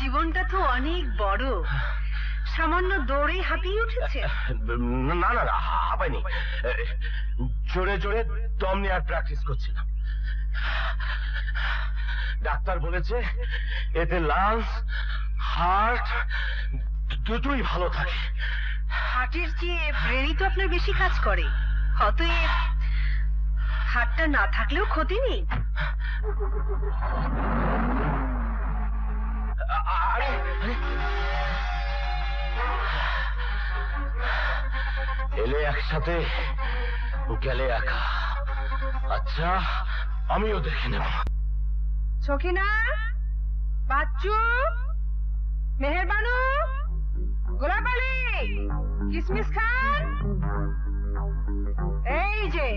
জীবনটা তো অনেক বড়, সামান্য দৌড়ে হাঁপিয়ে উঠেছে। না না না, হাঁপাইনি, জোরে জোরে দম নেওয়ার প্র্যাকটিস করছিলাম। ডাক্তার বলেছে এতে লাংস হার্ট দুটোই ভালো থাকে। হার্টের চেয়ে ব্রেনই তো আপনার বেশি কাজ করে, অতএব হার্টটা না থাকলেও ক্ষতি নেই। এলে একসাথে, গেলে একা। আচ্ছা, আমিও দেখে নেব। সখিনা, বাচ্চু, মেহেরবানু, গোলাপ আলী, কিসমিস খান, এই যে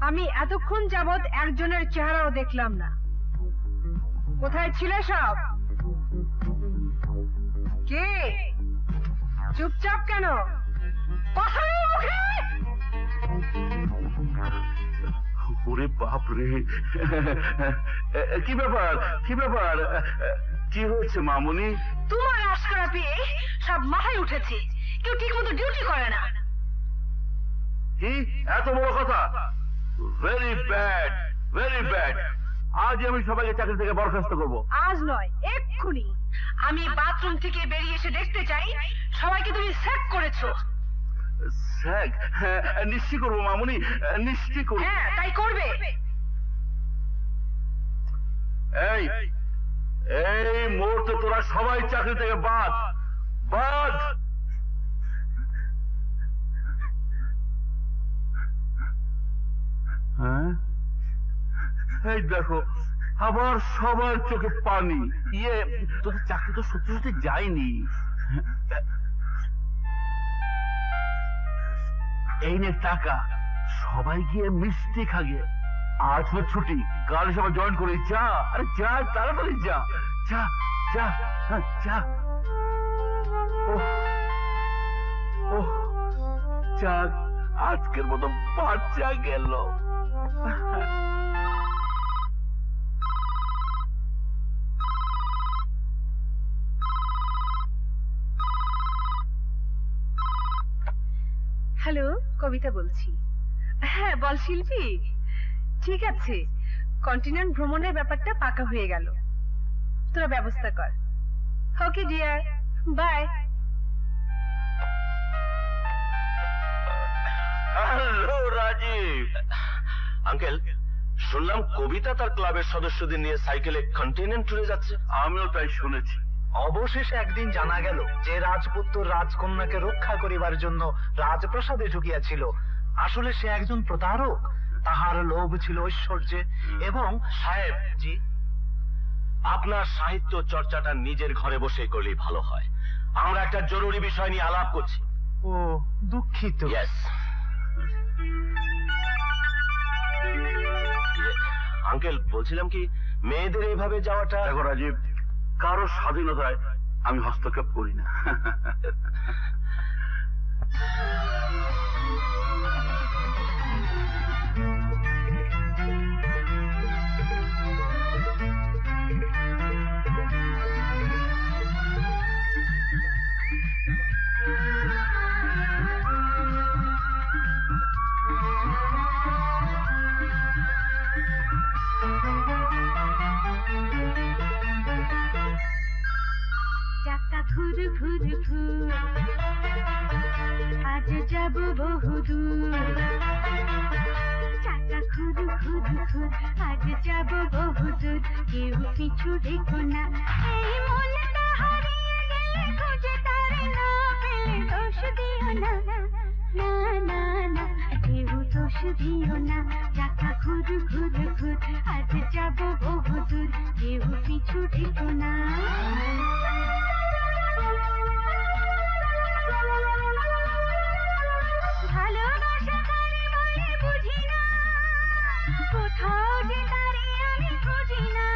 আমি এতক্ষণ যাবৎ একজনের চেহারাও দেখলাম না। কোথায় ছিলে সব? কে? চুপচাপ কেন? কথা নেই মুখে? ওরে বাপ রে, কি ব্যাপার কি ব্যাপার, কি হয়েছে মামুনি? তোমার আশকারা পেয়ে সব মাথায় উঠেছে, কেউ ঠিক মতো ডিউটি করে না। কি এত বড় কথা? Very bad, very bad. আজ আমি সবাইকে চাকরি থেকে বরখাস্ত করবো। আজ নয়, এক্ষুনি। আমি বাথরুম থেকে বেরিয়ে এসে দেখতে চাই সবাইকে তুমি স্যাক করেছো। স্যাক? নিশ্চয় করবো মামুনি, নিশ্চয় করবো। হ্যাঁ, তাই করবে। এই এই মুহূর্তে তোরা সবাই চাকরি থেকে বাদ, বাদ। হ্যাঁ, এই দেখো আবার সবার চোখে পানি। ইয়ে, তোদের চাকরি তো সত্যি সত্যি যায়নি। এই নে টাকা, সবাই গিয়ে মিষ্টি খাগে। আজ তো ছুটি, কাল সবাই জয়েন করে যা। আরে যা, তাড়াতাড়ি যা, যা যা, হ্যাঁ যা। ও যাক, আজকের মতো বাচ্চা গেল। হ্যালো, কবিতা বলছি। হ্যাঁ বল শিল্পী। ঠিক আছে, কন্টিনেন্ট ভ্রমণের ব্যাপারটা পাকা হয়ে গেল, তোরা ব্যবস্থা কর। Okay dear, bye. Hello Rajiv. Uncle, শুনলাম কবিতা তার ক্লাবের সদস্যদের নিয়ে সাইকেলে কন্টিনেন্ট ট্যুরে যাচ্ছে। আমিও তাই শুনেছি। অবশেষে একদিন জানা গেল যে রাজপুত্র রাজকন্যাকে রক্ষা করিবার জন্য রাজপ্রাসাদে ঢুকিয়াছিল, আসলে সে একজন প্রতারক। তাহার লোভ ছিল ঐশ্বর্যে এবং সাহেব জি, আপনার সাহিত্য চর্চাটা নিজের ঘরে বসেই করলেই ভালো হয়। আমরা একটা জরুরি বিষয় নিয়ে আলাপ করছি। ও দুঃখিত। ইয়েস। আঙ্কেল, বলছিলাম কি, মেয়েদের এইভাবে যাওয়াটা। দেখো রাজীব, কারো স্বাধীনতায় আমি হস্তক্ষেপ করি না। চাকা ঘুর ঘুর ঘুর, আজ যাব বহুদূর। চাকা ঘুর ঘুর ঘুর, আজ যাব বহুদূর। কেউ পিছু দেখো না, এই মনটা হারিয়ে গেলে খুঁজে তারে না পেলে দোষ দিও না, না না না, কেউ দোষ দিও না। চাকা ঘুর ঘুর ঘুর, আজ যাব বহুদূর। কেউ পিছু দেখো না। ভালোবাসা কারে বলে বুঝি না, কোথাও যে তারে আমি খুঁজি না।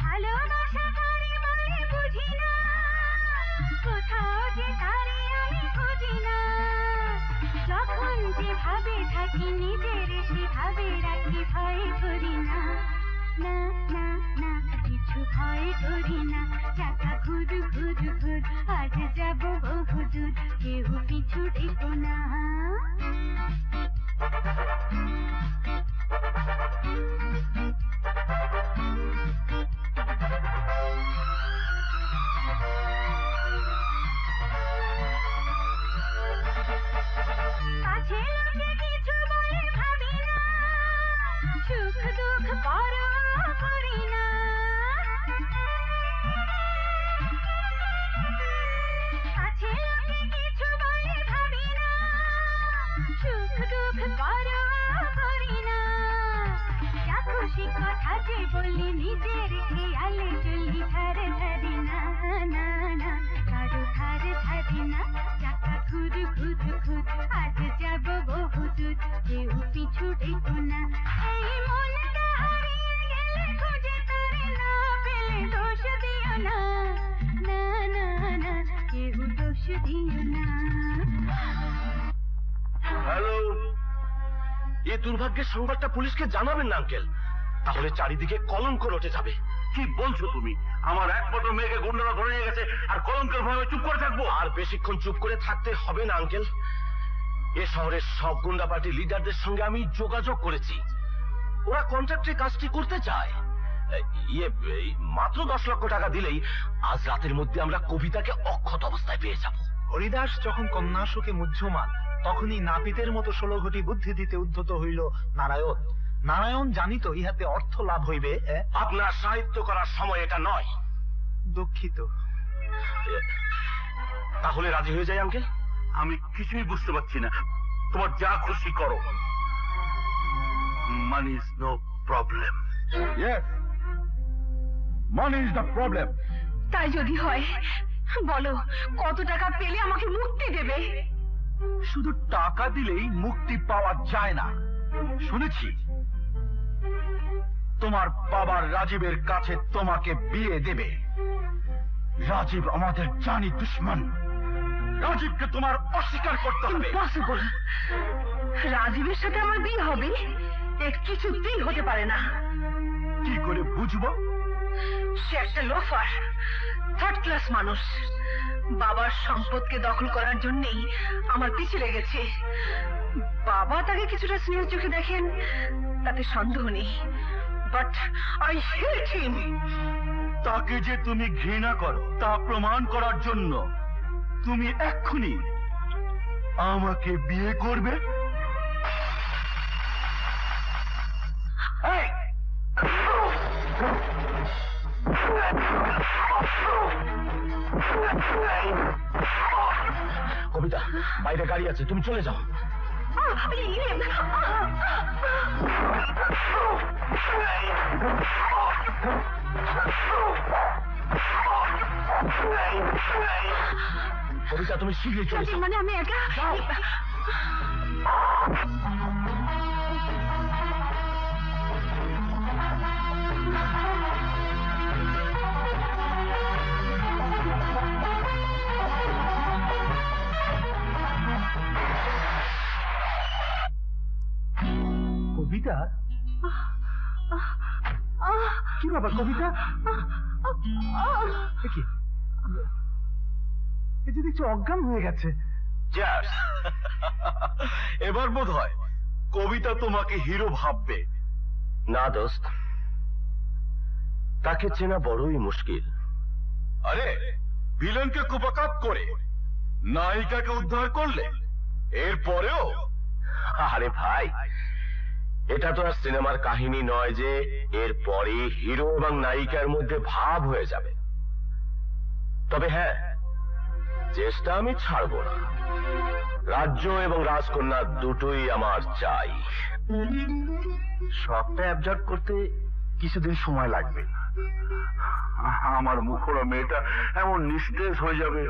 ভালোবাসা কারে বলে বুঝি না, যেভাবে থাকি নিজের সেভাবে রাখি, ভয় করি না, না না না, কিছু ভয় করি না। চাকা ঘুর ঘুর ঘুর, আজ যাব বহুদূর, কেউ পিছু ডেকো না। কাছে লোকে কিছু বলে ভাবি না, সুখ দুঃখ পরোয়া করি না। কাছে লোকে কিছু বলে ভাবি না, সুখ দুঃখ পরোয়া করি না। যা খুশি কথা যে বলি, নিজের খেয়ালে চলি, ধারে ধারি না, না না, কারো ধারে ধারি না। চাকা ঘুর ঘুর ঘুর, আজ যাব বহুদূর, কেউ পিছু ডেকো না। এই মনটা হারিয়ে গেলে খুঁজে তারে না পেলে, দোষ দিও না, না না না, কেউ দোষ দিও না। হ্যালো, এই দুর্ভাগ্যের সংবাদটা পুলিশকে জানাবেন না আঙ্কেল, তাহলে চারিদিকে কলঙ্ক রটে যাবে। কি বলছো তুমি? আমার একমাত্র মেয়েকে গুন্ডারা ধরে নিয়ে গেছে, আর কলঙ্কের ভয়ে চুপ করে থাকবো? আর বেশিক্ষণ চুপ করে থাকতে হবে না আঙ্কেল। এ শহরের সব গুন্ডা পার্টির লিডারদের সঙ্গে আমি যোগাযোগ করেছি, ওরা কন্ট্রাক্টে কাজটি করতে চায়। এই মাত্র 10 লক্ষ টাকা দিলেই আজ রাতের মধ্যে আমরা কবিতাকে অক্ষত অবস্থায় পেয়ে যাব। হরিদাস যখন কন্যাশুকে মুহ্যমান, তখনই নাপিতের মতো 16 ঘটি বুদ্ধি দিতে উদ্ধত হইল নারায়ণ। নারায়ণ জানিত ইহাতে অর্থ লাভ হইবে। আপনার সাহিত্য করার সময় এটা নয়। দুঃখিত। তাহলে রাজি হয়ে যায় আঙ্কেল? আমি কিছুই বুঝতে পারছি না। তোমার যা খুশি করো। Money is no problem. Yes, money is the problem. তাই যদি হয় বলো, কত টাকা পেলে আমাকে মুক্তি দেবে? শুধু টাকা দিলেই মুক্তি পাওয়া যায় না। শুনেছি তোমার বাবার রাজীবের কাছে তোমাকে বিয়ে দেবে। রাজীব আমাদের জানি দুশ্মন। রাজীবকে তোমার অস্বীকার করতে হবে। ইম্পসিবল। রাজীবের সাথে আমার বিয়ে হবে? এর কিছুতেই হতে পারে না। কি করে বুঝবো? সে একটা লোফার, থার্ড ক্লাস মানুষ। বাবার সম্পদকে দখল করার জন্যই আমার পিছে লেগেছে। বাবা তাকে কিছুটা স্নেহ চোখে দেখেন, তাতে সন্দেহ নেই, বাট আই হেট হিম। তাকে যে তুমি ঘৃণা করো তা প্রমাণ করার জন্য তুমি এক্ষুনি আমাকে বিয়ে করবে। এই! কবিতা, বাইরে গাড়ি আছে, তুমি চলে যাও। কবিতা, তুমি শীঘ্রই চলে যাও। মানে আমি একা? কবিতা, কি ব্যাপার কবিতা? কি এই যে দেখছি অজ্ঞান হয়ে গেছে। এবার বোধ হয় কবিতা তোমাকে হিরো ভাববে। না দোস্ত, তাকে চেনা বড়ই মুশকিল। আরে, ভিলেনকে কুপাকাত করে নায়িকাকে উদ্ধার করলে, এরপরেও? আরে ভাই, এটা তো আর সিনেমার কাহিনী নয় যে এরপরে হিরো এবং নায়িকার মধ্যে ভাব হয়ে যাবে। তবে হ্যাঁ, চেষ্টা আমি ছাড়বো না। রাজ্য এবং রাজকন্যা দুটোই আমার চাই। সবটা অ্যাবজর্ব করতে কিছুদিন সময় লাগবে। আমার মুখোরা মেয়েটা এমন নিস্তেজ হয়ে যাবে,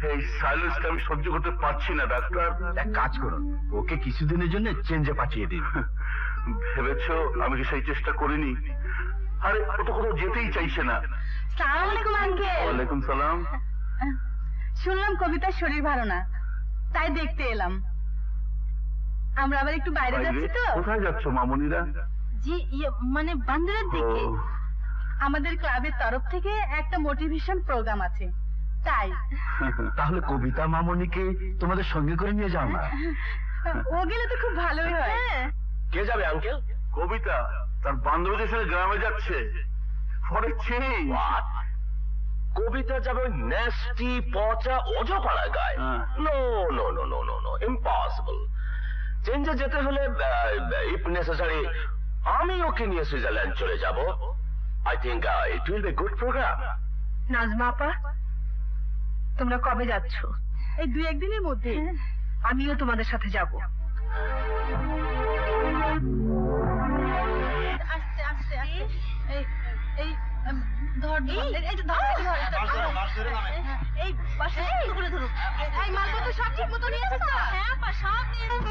এই সাইলেন্সটা আমি সহ্য করতে পারছি না ডাক্তার। এক কাজ করুন, ওকে কিছুদিনের জন্য চেঞ্জে পাঠিয়ে দিন। ভেবেছো আমি কি সেই চেষ্টা করিনি? আরে, ও তো কোথাও যেতেই চাইছে না। সালাম আলাইকুম আঙ্কেল। ওয়ালাইকুম সালাম। শুনলাম কবিতার শরীর ভালো না, তাই দেখতে এলাম। আমরা আবার একটু বাইরে যাচ্ছি তো। কোথায় যাচ্ছ মামুনিরা? জি মানে বান্দরের দিকে। ও, আমাদের ক্লাবের তরফ থেকে একটা মোটিভেশন প্রোগ্রাম আছে, তাই। তাহলে কবিতা মামনিকে তোমাদের সঙ্গে করে নিয়ে যাও না। ও গেলে তো খুব ভালোই হয়। কে যাবে আঙ্কেল? কবিতা তার বান্ধবীদের সাথে গ্রামে যাচ্ছে। For change. What? কবিতা যাবে ওই ন্যাস্টি পচা অজপাড়া গায়ে? হ্যাঁ। No no no no no no, impossible. চেঞ্জে যেতে হলে ইফ নেসেসারি আমি ওকে নিয়ে সুইজারল্যান্ড চলে যাব। I think it will be good programme. Najma apa, তোমরা কবে যাচ্ছ? এই 2-1 দিনের মধ্যে। আমিও তোমাদের সাথে যাব। আস্তে আস্তে আস্তে। এই ধর এই পাশে করে ধরো। এই মালপত্র সব ঠিক মতো নিয়েছিস তো? হ্যাঁ আপা, সব নিয়েছি।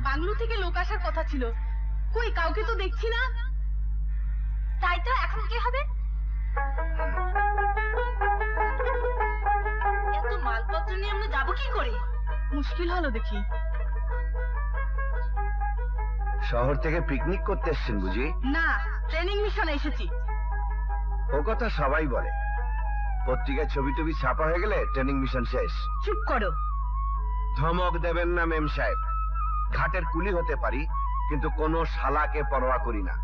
বাংলো থেকে লোক আসার কথা ছিল, কই কাউকে তো দেখছি না। তাই তো, এখন কি হবে? এত মালপত্র নিয়ে আমরা যাবো কি করে? মুশকিল হলো দেখি। শহর থেকে পিকনিক করতে এসছেন বুঝি? না, ট্রেনিং মিশনে এসেছি। ও কথা সবাই বলে, পত্রিকায় ছবি টবি ছাপা হয়ে গেলে ট্রেনিং মিশন শেষ। চুপ করো। ধমক দেবেন না মেম সাহেব। ঘাটের কুলি হতে পারি, কিন্তু কোনো শালাকে পরোয়া করি না।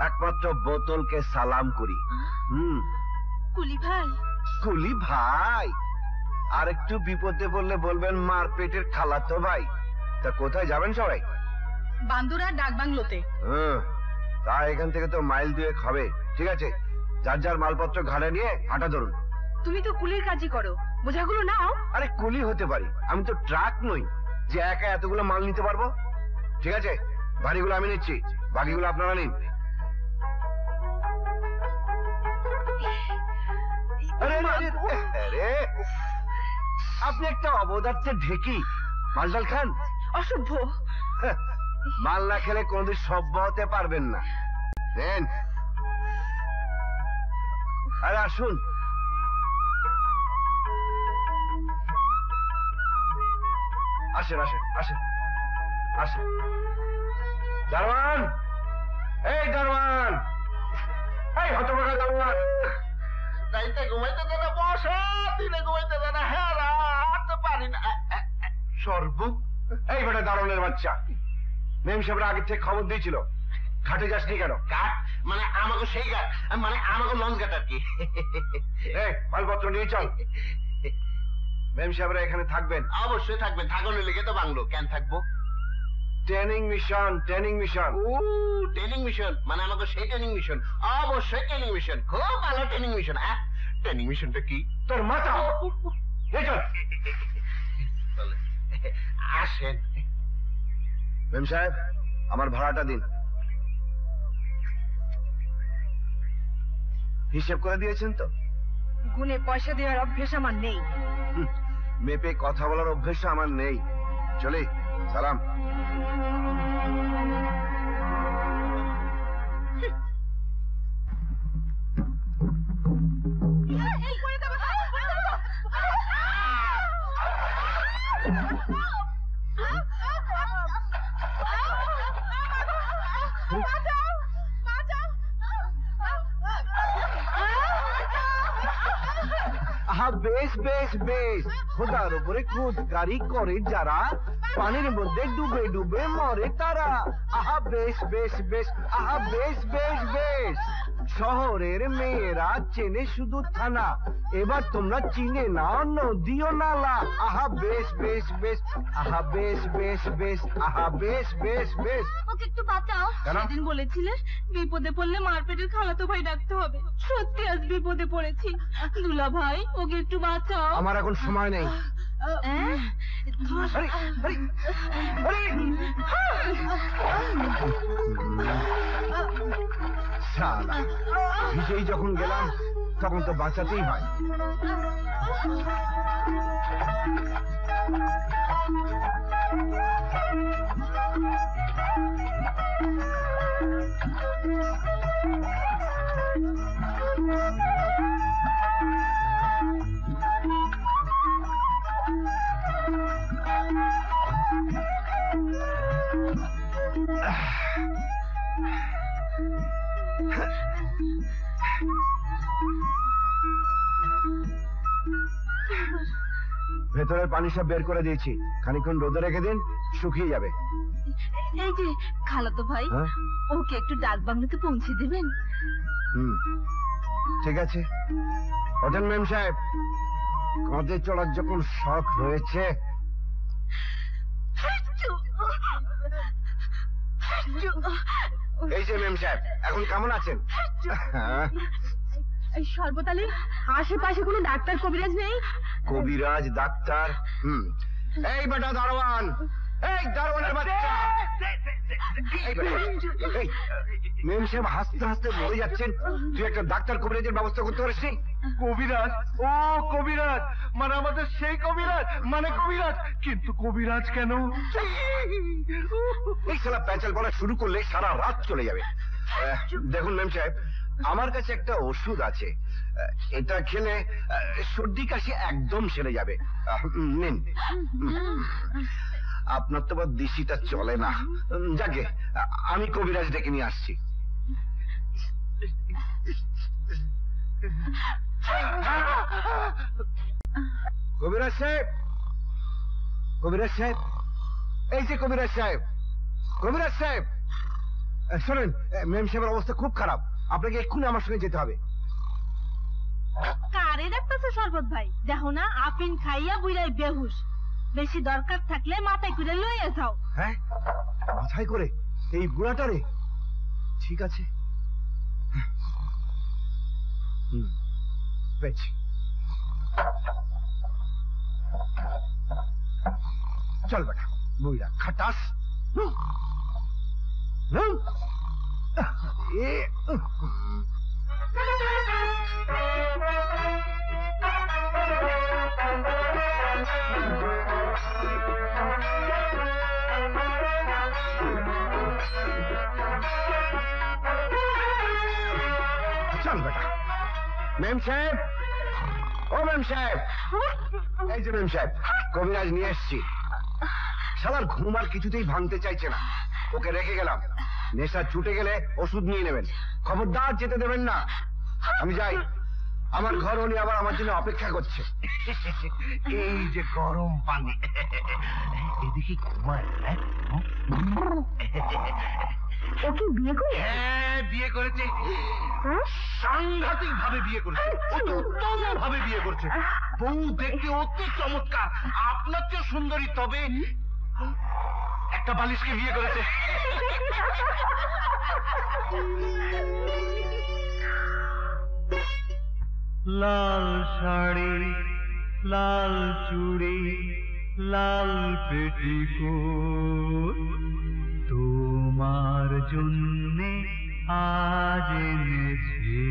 একমাত্র বোতলকে সালাম করি। কুলি ভাই। কুলি ভাই? আর একটু বিপদে পড়লে বলবেন মার পেটের খালাতো ভাই। তা কোথায় যাবেন সবাই? বান্দুরা ডাক বাংলোতে। তা এখান থেকে তো মাইল 2 হবে। ঠিক আছে, যার যার মালপত্র ঘাড়ে নিয়ে হাঁটা ধরুন। তুমি তো কুলির কাজই করো, বোঝাগুলো নাও। আরে কুলি হতে পারি, আমি তো ট্রাক নই যে একা এতগুলো মাল নিতে পারবো। ঠিক আছে, ভারীগুলো আমি নিচ্ছি, বাকিগুলো আপনারা নিন। আরে আপনি একটা অবদার্থের ঢেকি, মালডাল খান। অসভ্য। মাল না খেলে কোনদিন সভ্য হতে পারবেন না। দেন। আরে আসুন। আসেন আসেন আসেন আসেন। দারোয়ান, এই দারোয়ান, এই হতভাগা দারোয়ান। রাইতে ঘুমাইতে দেয় না, বসো। দিনে ঘুমাইতে দেয় না, হ্যাঁ রাত পারি না। সর্ব, এই বেটা দারোয়ানের বাচ্চা, মেম সাহেবরা আগে থেকে খবর দিয়েছিল, ঘাটে যাসনি কেন? ঘাট মানে আমাকে সেই ঘাট, মানে আমাকে লঞ্চ ঘাট আর কি। এই মালপত্র নিয়ে চল। মেম সাহেবরা এখানে থাকবেন। অবশ্যই থাকবেন, থাকলে লেগে তো বাংলো। কেন থাকবো? Training mission, training mission. ও ট্রেনিং মিশন, মানে আমাকে সেই ট্রেনিং মিশন। অবশ্যই ট্রেনিং মিশন, খুব ভালো ট্রেনিং মিশন। ট্রেনিং মিশনটা কি? তোর মাথা। এই চল। আসেন। মেম সাহেব, আমার ভাড়াটা দিন। হিসেব করে দিয়েছেন তো? গুনে পয়সা দেওয়ার অভ্যেস আমার নেই। মেপে কথা বলার অভ্যেস আমার নেই। চলে, সালাম। আহা বেশ বেশ বেশ, খোদার উপরে খুদকারি করে যারা, পানির মধ্যে ডুবে ডুবে মরে তারা। আহা বেশ বেশ বেশ, আহা বেশ বেশ বেশ। শহরের মেয়েরা চেনে শুধু থানা, এবার তোমরা চিনে নাও নদী ও নালা। আহা বেশ বেশ বেশ, আহা বেশ বেশ বেশ, আহা বেশ বেশ বেশ। ওকে একটু বাঁচাও। কেন? সেদিন বলেছিলে বিপদে পড়লে মারপেটের খালাতো ভাই ডাকতে হবে। সত্যি আজ বিপদে পড়েছি। দুলা ভাই, ওকে একটু বাঁচাও। আমার এখন সময় নেই। আরে আরে আরে, শালা, ভিজেই যখন গেলাম তখন তো বাঁচাতেই হয়। ভেতরের পানি সব বের করে দিয়েছি, খানিকক্ষণ রোদে রেখে দিন, শুকিয়ে যাবে। এই যে খালাতো ভাই, হ্যাঁ? ওকে একটু ডাক বাংলোতে পৌঁছে দিবেন। ঠিক আছে। ওঠেন ম্যাম সাহেব, কাঁধে চড়ার যখন শখ হয়েছে। এই যে ম্যাম সাহেব, এখন কেমন আছেন? শরবত আলী, আশেপাশে কোনো ডাক্তার কবিরাজ নেই? কবিরাজ ডাক্তার? এই বেটা দারোয়ান, এই দারোয়ানের বাচ্চা, মেম সাহেব হাসতে হাসতে মরে যাচ্ছেন, তুই একটা ডাক্তার কবিরাজের ব্যবস্থা করতে পারিস নি? কবিরাজ, ও কবিরাজ, মানে আমাদের সেই কবিরাজ, মানে কবিরাজ, কিন্তু কবিরাজ কেন? এই শালা প্যাচাল বলা শুরু করলে সারা রাত চলে যাবে। দেখুন মেম সাহেব, আমার কাছে একটা ওষুধ আছে, এটা খেলে সর্দি কাশি একদম সেরে যাবে। নিন। আপনার তো আবার দিশিটা চলে না, যাকে আমি কবিরাজ ডেকে নিয়ে আসছি। কবিরাজ সাহেব, কবিরাজ সাহেব, এই যে কবিরাজ সাহেব, কবিরাজ সাহেব শোনেন, মেম সাহেবের অবস্থা খুব খারাপ, আপনাকে এক্ষুনি আমার সঙ্গে যেতে হবে। কারে ডাকতেছে শরবত ভাই? দেখো না আপিন খাইয়া বুইরাই বেহুশ, বেশি দরকার থাকলে মাথায় করে লইয়া যাও। হ্যাঁ, মাথায় করে এই বুড়াটারে? ঠিক আছে, পেয়েছি। চল বেটা, বুড়া খাটাস। চল বেটা। মেম সাহেব, ও মেম সাহেব, এই যে মেম সাহেব, কবিরাজ নিয়ে এসছি। শালার ঘুম আর কিছুতেই ভাঙতে চাইছে না, ওকে রেখে গেলাম, নেশা ছুটে গেলে ওষুধ নিয়ে নেবেন, খবরদার যেতে দেবেন না। আমি যাই, আমার ঘর উনি আবার আমার জন্য অপেক্ষা করছে। এই যে গরম পানি, এদিকে ঘুমায়। ও কি বিয়ে করে? হ্যাঁ, বিয়ে করেছে, সাংঘাতিক ভাবে বিয়ে করেছে, উত্তম ভাবে বিয়ে করছে। বউ দেখতে অতি চমৎকার, আপনার চেয়ে সুন্দরী, তবে একটা বালিশকে বিয়ে করেছে। লাল শাড়ি, লাল চুড়ি, লাল পেটিকোট, তোমার জন্যে আজ এনেছি।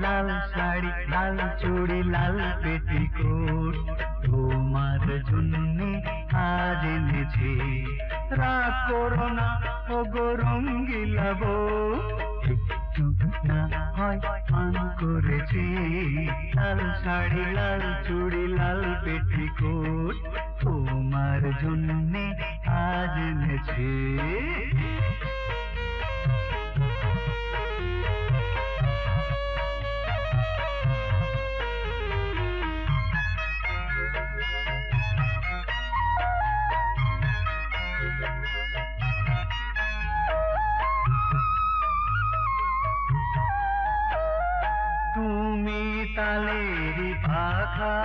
লাল শাড়ি, লাল চুড়ি, লাল পেটিকোট, তোমার জন্যে আজ এনেছি। রাগ করো না ও গো রঙ্গিলা বউ, একটু না হয় পান করেছি। লাল শাড়ি, লাল চুড়ি, লাল পেটিকোট, তোমার জন্যে আজ এনেছি। তুমি তালেরি পাখা,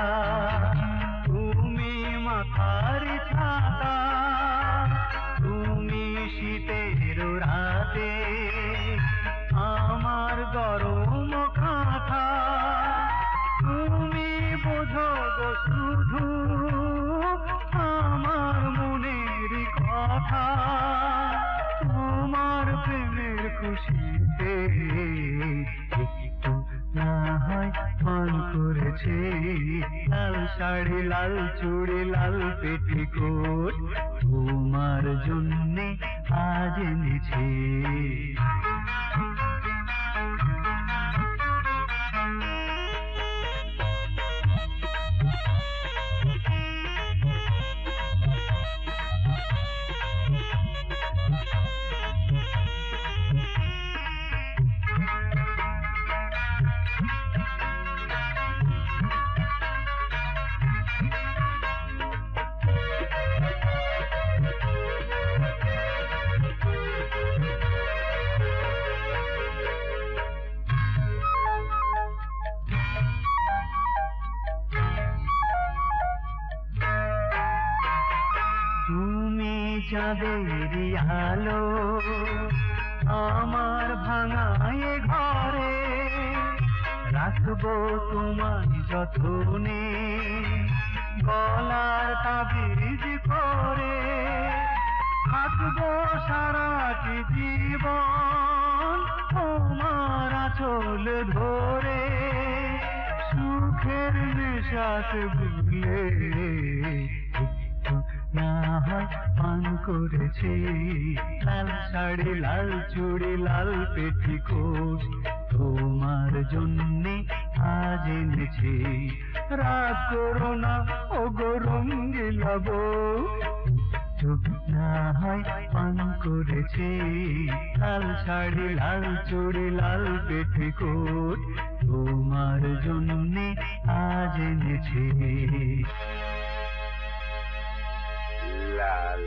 তুমি মাথার ছাতা, তুমি শীতের রাতে আমার গরম কাঁথা। তুমি বোঝো গো শুধু আমার মনের কথা, তোমার প্রেমের খুশিতে একটু না হয় পান করেছে। লাল শাড়ি, লাল চুড়ি, লাল পেটিকোট, তোমার জন্যে আজ এনেছি। চাঁদেরই আলো আমার ভাঙায় ঘরে রাখবো তোমায় যতনে গলার তাবিজ করে থাকবো সারাটি জীবন তোমার আঁচল ধরে সুখের নিঃশ্বাস বুঝলে না হয় পান করেছি লাল শাড়ি লাল চুড়ি লাল পেটিকোট তোমার জন্যে আজ এনেছি রাগ করো না ও গো রঙিলা বউ না হয় পান করেছি লাল শাড়ি লাল চুড়ি লাল পেটিকোট তোমার জন্যে আজ এনেছি লাল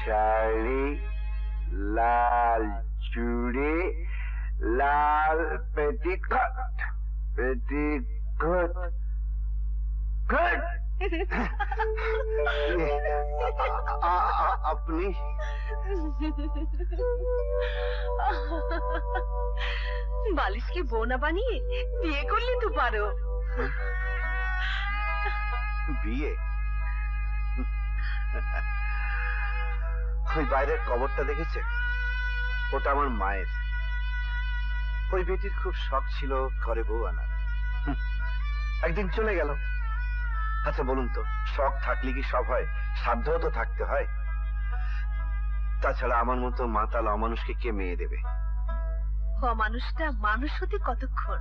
শাড়ি লাল চুড়ি লাল পেটিকোট পেটিকোট আপনি বালিশকে বউ না বানিয়ে বিয়ে করলে তো পারো। বিয়ে? ওই বাইরের কবরটা দেখেছেন? ওটা আমার মায়ের। ওই বেটির খুব শখ ছিল ঘরে বউ আনার, একদিন চলে গেল। আচ্ছা বলুন তো, শখ থাকলে কি সব হয়? সাধ্যও তো থাকতে হয়। তাছাড়া আমার মতো মাতাল অমানুষকে কে মেয়ে দেবে? মানুষটা মানুষ হতে কতক্ষণ?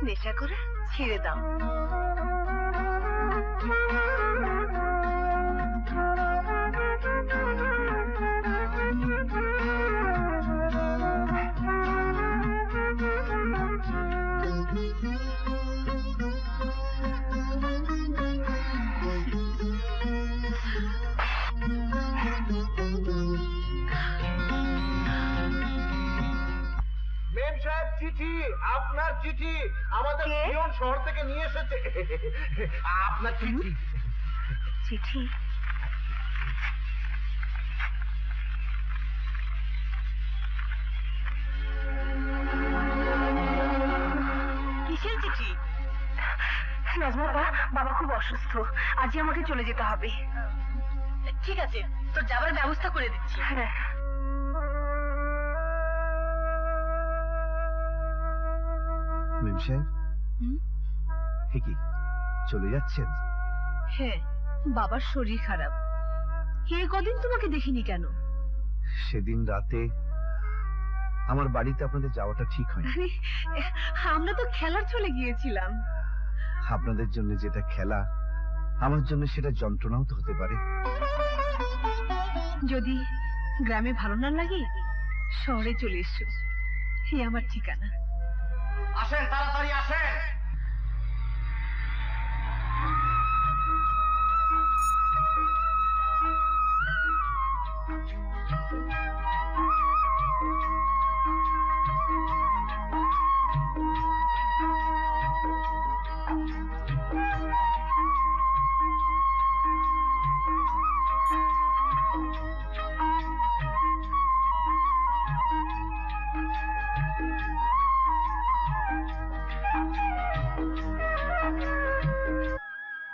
নেশা করে ছেড়ে দাও। মেম সাহেব চিঠি, আপনার চিঠি আমাদের পিয়ন শহর থেকে নিয়ে এসেছে। আপনার চিঠি। চিঠি? কিসের চিঠি? নাজমা, বাবা খুব অসুস্থ, আজই আমাকে চলে যেতে হবে। ঠিক আছে, তোর যাবার ব্যবস্থা করে দিচ্ছি। হ্যাঁ। মেম সাহেব, কি চলে যাচ্ছেন? হ্যাঁ, বাবার শরীর খারাপ। কদিন তোমাকে দেখিনি কেন? সেদিন রাতে আমার বাড়িতে আপনাদের যাওয়াটা ঠিক হয়নি। আমরা তো খেলার চলে গিয়েছিলাম। আপনাদের জন্য যেটা খেলা, আমার জন্য সেটা যন্ত্রণাও তো হতে পারে। যদি গ্রামে ভালো না লাগে শহরে চলে এসো, এই আমার ঠিকানা। আসেন, তাড়াতাড়ি আসেন।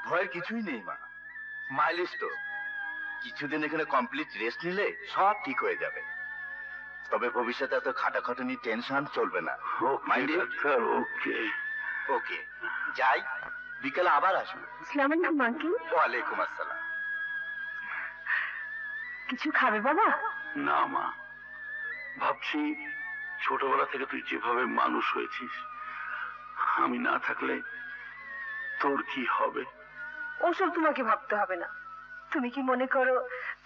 ভয়ের কিছুই নেই মা, মাইলিস তো কিছুদিন এখানে কমপ্লিট রেস্ট নিলে সব ঠিক হয়ে যাবে। তবে ভবিষ্যতে এত খাটাখাটুনি টেনশন চলবে না। ওকে ওকে, যাই, বিকেলে আবার আসবো। আসসালামু আলাইকুম আঙ্কেল। ওয়ালাইকুম আসসালাম। কিছু খাবে বাবা? না মা, ভাবছি ছোটবেলা থেকে তুই যেভাবে মানুষ হয়েছিস, আমি না থাকলে তোর কি হবে? ওসব তোমাকে ভাবতে হবে না। তুমি কি মনে করো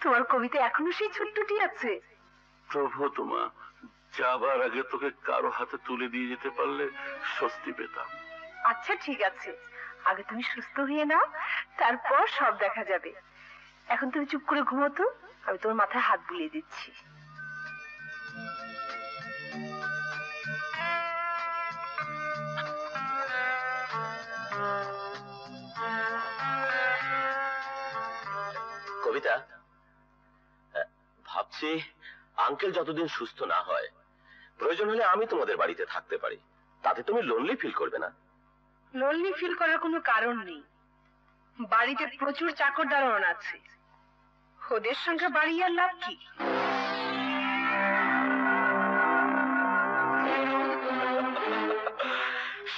তোমার কবিতা এখনো সেই ছোট্টটি আছে? প্রভু, তোমা যাবার আগে তোকে কারো হাতে তুলে দিয়ে যেতে পারলে স্বস্তি পেতাম। আচ্ছা ঠিক আছে, আগে তুমি সুস্থ হয়ে নাও, তারপর সব দেখা যাবে। এখন তুমি চুপ করে ঘুমো তো, আমি তোমার মাথায় হাত বুলিয়ে দিচ্ছি। কবিতা, ভাবছি আঙ্কেল যতদিন সুস্থ না হয় প্রয়োজন হলে আমি তোমাদের বাড়িতে থাকতে পারি, তাতে তুমি লোনলি ফিল করবে না। লোনলি ফিল করার কোনো কারণ নেই, বাড়িতে প্রচুর চাকর দারোয়ান আছে, ওদের সঙ্গে বাড়ি আর লাভ কি?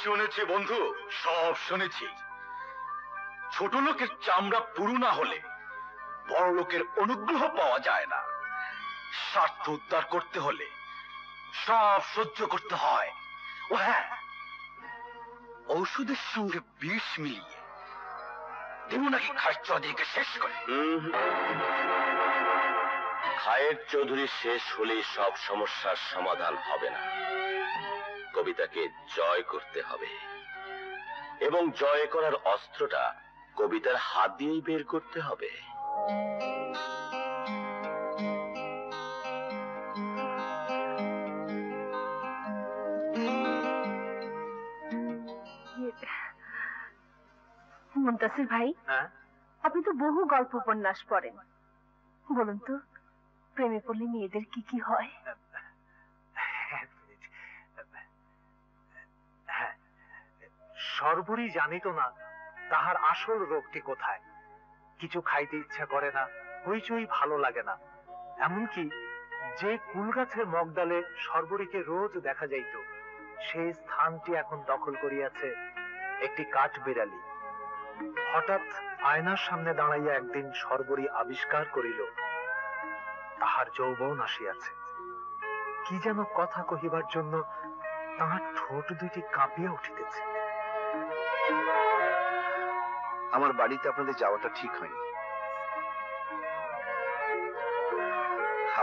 শুনেছি বন্ধু, সব শুনেছি। ছোট লোকের চামড়া পুরু না হলে বড় লোকের অনুগ্রহ পাওয়া যায় না। স্বার্থ উদ্ধার করতে হলে সব সহ্য করতে হয়। ও হ্যাঁ, ঔষধের সঙ্গে বিষ মিলিয়ে দেব নাকি খায়ের চৌধুরীকে শেষ করে? খায়ের চৌধুরী শেষ হলে সব সমস্যার সমাধান হবে না, কবিতাকে জয় করতে হবে, এবং জয় করার অস্ত্রটা কবিতার হাত দিয়েই বের করতে হবে। মুনতাসির ভাই, আপনি তো বহু গল্প উপন্যাস পড়েন, বলুন তো প্রেমে পড়লে মেয়েদের কি কি হয়? সর্বরী জানিত না তাহার আসল রোগটি কোথায়। কিছু খাইতে ইচ্ছা করে না, হইচই ভালো লাগে না। এমনকি যে কুল গাছের মগডালে সর্বরীকে রোজ দেখা যাইত, সেই স্থানটি এখন দখল করিয়াছে একটি কাঠ বিড়ালি। হঠাৎ আয়নার সামনে দাঁড়াইয়া একদিন সর্বরী আবিষ্কার করিল তাহার যৌবন আসিয়াছে। কি যেন কথা কহিবার জন্য তাহার ঠোঁট দুইটি কাঁপিয়া উঠিতেছে। আমার বাড়িতে আপনাদের যাওয়াটা ঠিক হয়নি।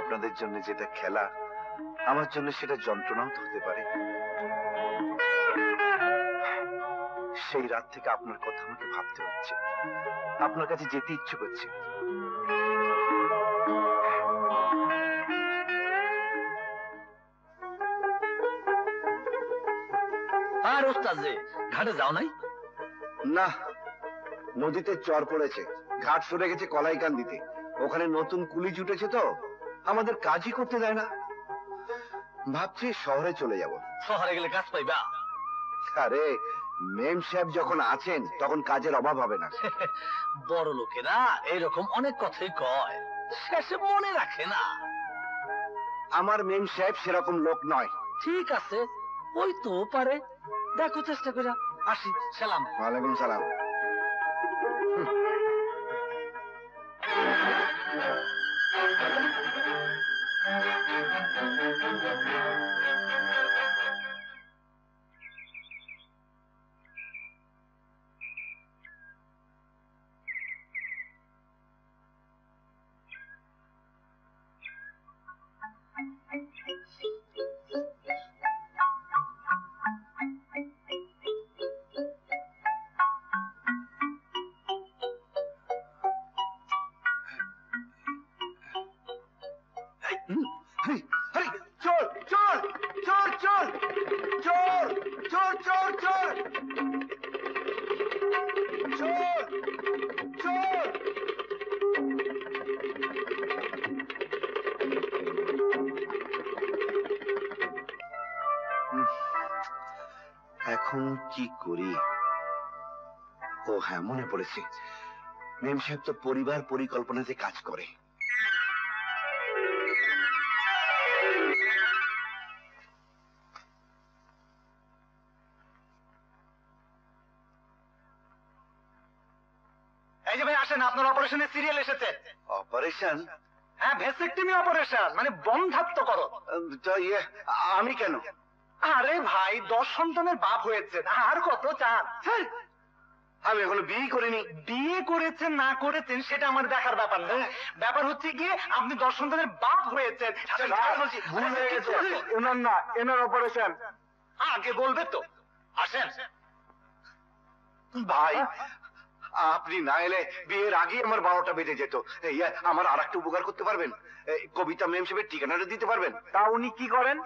আপনাদের জন্য যেটা খেলা, আমার জন্য সেটা যন্ত্রণাও তো হতে পারে। সেই রাত থেকে আপনার কথা আমাকে ভাবতে হচ্ছে, আপনার কাছে যেতে ইচ্ছে করছে। আর ওস্তাদ যে ঘাটে যাও নাই? না, নদীতে চর পড়েছে, ঘাট সরে গেছে কলাইকান দিতে। ওখানে নতুন কুলি জুটেছে তো আমাদের কাজই করতে দেয় না। ভাবছি শহরে চলে যাব। শহরে গেলে কাজ পাইবা? আরে মেম সাহেব যখন আছেন তখন কাজের অভাব হবে না। বড় লোকেরা এরকম অনেক কথাই কয়, শেষে মনে রাখে না। আমার মেম সাহেব সেরকম লোক নয়। ঠিক আছে, ওই তো পারে, দেখো চেষ্টা করে। আসি, সালাম। ওয়ালাইকুম সালাম। চোর চোর চোর চোর চোর চোর চোর চোর চোর চোর। এখন কি করি? ও হ্যাঁ, মনে পড়েছে, মেম সাহেব তো পরিবার পরিকল্পনাতে কাজ করে। এই যে ভাই আসেন, আপনার অপারেশনের সিরিয়াল এসেছে। অপারেশন? হ্যাঁ, ভেসেক্টমি অপারেশন, মানে বন্ধাত্মকরণ। আমি কেন? আরে ভাই, 10 সন্তানের বাপ হয়েছেন, আর কত চান? আমি এখনো বিয়ে করিনি। বিয়ে করেছেন না করেছেন সেটা আমার দেখার ব্যাপার না, ব্যাপার হচ্ছে গিয়ে আপনি 10 সন্তানের বাপ হয়েছেন। ভুল হয়ে গেছে, ওনার না, এনার অপারেশন। আগে বলবে তো। আসেন ভাই, আপনি না এলে বিয়ের আগে আমার 12টা বেজে যেত। আমার আর একটা উপকার করতে পারবেন? কবিতা মেম সাহেবের ঠিকানাটা দিতে পারবেন? তা উনি কি করেন?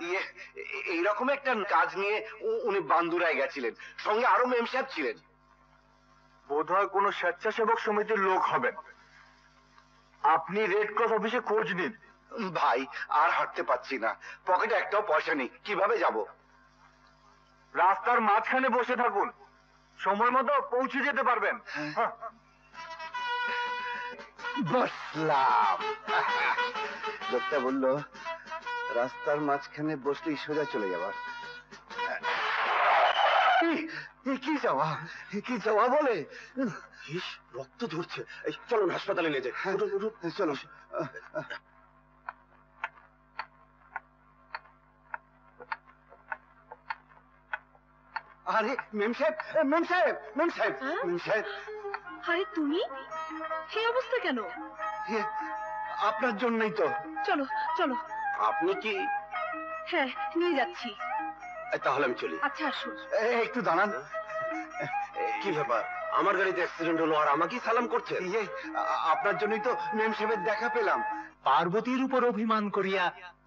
এইরকম একটা কাজ নিয়ে উনি বান্দুরায় গেছিলেন, সঙ্গে আরো মেম সাহেব ছিলেন। বোধহয় কোন স্বেচ্ছাসেবক সমিতির লোক হবেন। আপনি রেড ক্রস অফিসে খোঁজ নিন। ভাই আর হাঁটতে পারছি না, পকেটে একটাও পয়সা নেই, কিভাবে যাব? রাস্তার মাঝখানে বসে থাকুন, সময় মতো পৌঁছে যেতে পারবেন। হ্যাঁ। বসলাম। লোকটা বললো রাস্তার মাঝখানে বসলেই সোজা চলে যাবার। কি যাওয়া, কি যাওয়া বলে? রক্ত ঝরছে, চলুন হাসপাতালে নিয়ে যাই। চলো। আরে মেম সাহেব, মেম সাহেব, মেম সাহেব, মেম সাহেব। আরে তুমি এই অবস্থা কেন? আপনার জন্যই তো। চলো চলো। আপনি কি? হ্যাঁ, নিয়ে যাচ্ছি। তাহলে আমি চলি। আচ্ছা আসুন। একটু দাঁড়ান। কি ব্যাপার, আমার গাড়িতে অ্যাক্সিডেন্ট হলো আর আমাকেই সালাম করছে? আপনার জন্যই তো মেম সাহেবের দেখা পেলাম। পার্বতীর উপর অভিমান করিয়া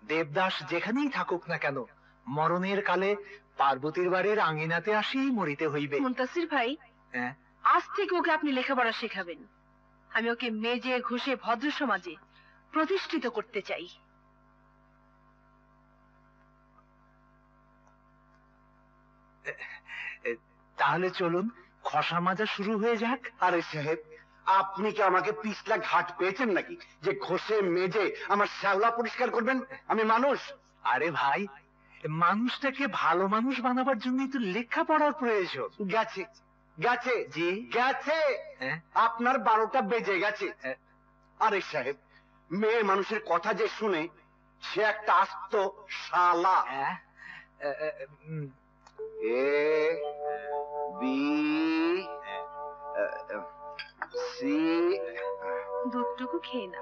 দেবদাস যেখানেই থাকুক না কেন, মরণের কালে পার্বতীর বাড়ির আঙিনাতে আসিই মরিতে হইবে। মুনতাসির ভাই, হ্যাঁ, আজ থেকে ওকে আপনি লেখাপড়া শেখাবেন। আমি ওকে মেজে ঘষে ভদ্র সমাজে প্রতিষ্ঠিত করতে চাই। তাহলে চলুন খসা মাজা শুরু হয়ে যাক। আরে সাহেব, আপনি কি আমাকে পিছলা ঘাট পেয়েছেন নাকি যে ঘষে মেজে আমার শ্যাওলা পরিষ্কার করবেন? আমি মানুষ। আরে ভাই, মানুষটাকে ভালো মানুষ বানাবার জন্যই তো লেখাপড়ার প্রয়োজন। গেছে গেছে জি। গেছে, হ্যাঁ? আপনার 12টা বেজে গেছে। হ্যাঁ। আরে সাহেব, মেয়ে মানুষের কথা যে শুনে সে একটা আস্ত শালা। হ্যাঁ? A B C. দুধটুকু খেয়ে না।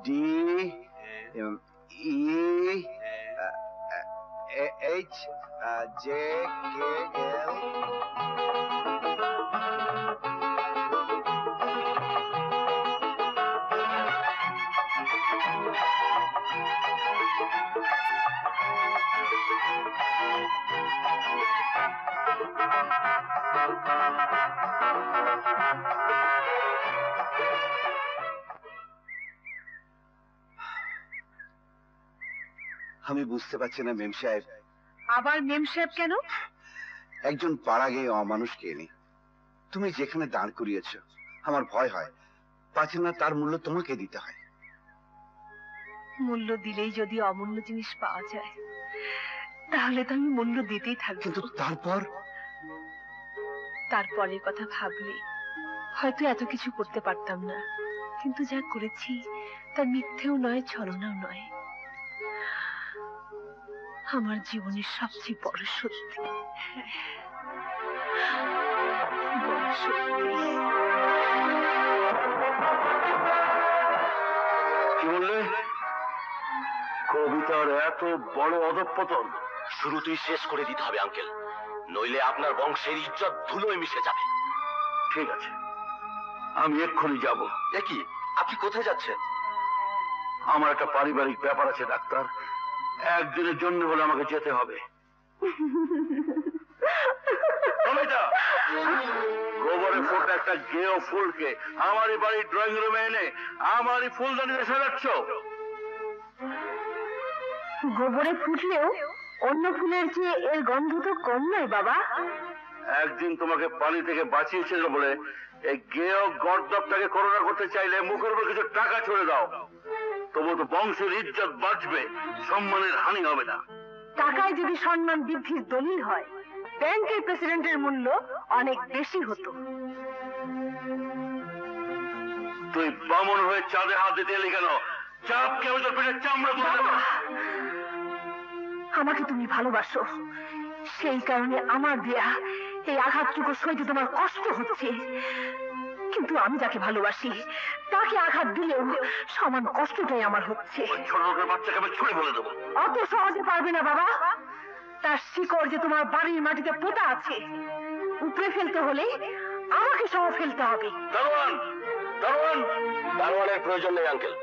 D E H J K L. আমি বুঝতে পারছি না মেম সাহেব। আবার মেম সাহেব কেন? একজন পাড়া গিয়ে অমানুষকে এনে তুমি যেখানে দাঁড় করিয়েছ, আমার ভয় হয় পাচ্ছে না তার মূল্য তোমাকে দিতে হয়। মূল্য দিলেই যদি অমূল্য জিনিস পাওয়া যায়, তাহলে তো আমি মূল্য দিতেই থাকবো। কিন্তু তারপর? তারপরের কথা ভাবলে হয়তো এত কিছু করতে পারতাম না, কিন্তু যা করেছি তা মিথ্যেও নয়, ছলনাও নয়। আমার জীবনের সবচেয়ে বড় সত্যি। বড় সত্যি। কি বললে? কবিতার এত বড় অধঃপতন? শুরুতেই শেষ করে দিতে হবে আঙ্কেল, নইলে আপনার বংশের ইজ্জত ধুলোয় মিশে যাবে। ঠিক আছে, আমি এক্ষুনি যাব। কি, আপনি কোথায় যাচ্ছেন? আমার একটা পারিবারিক ব্যাপার আছে ডাক্তার, একদিনের জন্য হলে আমাকে যেতে হবে। কবিতা, গোবরে ফোটা একটা গেও ফুলকে আমারই বাড়ির ড্রয়িং রুমে এনে আমারই ফুলদানিতে সাজাচ্ছ। গোবরে ফুটলেও অন্য ফুলের চেয়ে এর গন্ধ তো কম নয় বাবা। একদিন তোমাকে পানি থেকে বাঁচিয়েছিল বলে এই গেও গর্দবটাকে করোনা করতে চাইলে মুখের উপর কিছু টাকা ছড়ে দাও, তবু তো বংশের ইজ্জত বাঁচবে, সম্মানের হানি হবে না। টাকায় যদি সম্মান বৃদ্ধির দলিল হয়, ব্যাংকের প্রেসিডেন্টের মূল্য অনেক বেশি হতো। তুই বামন হয়ে চাঁদে হাত দিতে এলি কেন? চাপ কেউ তোর পেটের চামড়া তুলে দেবো। আমাকে তুমি ভালোবাসো, সেই কারণে আমার দেয়া এই আঘাতটুকু সইতে তোমার কষ্ট হচ্ছে। কিন্তু আমি যাকে ভালোবাসি তাকে আঘাত দিলেও সমান কষ্টটাই আমার হচ্ছে। ওই ছোট লোকের বাচ্চাকে আমি ছুঁড়ে বলে দেবো। অত সহজে পারবে না বাবা। তার শিকড় যে তোমার বাড়ির মাটিতে পোতা আছে, উপড়ে ফেলতে হলে আমাকে সহ ফেলতে হবে। দারোয়ান, দারোয়ান। দারোয়ানের প্রয়োজন নেই আঙ্কেল,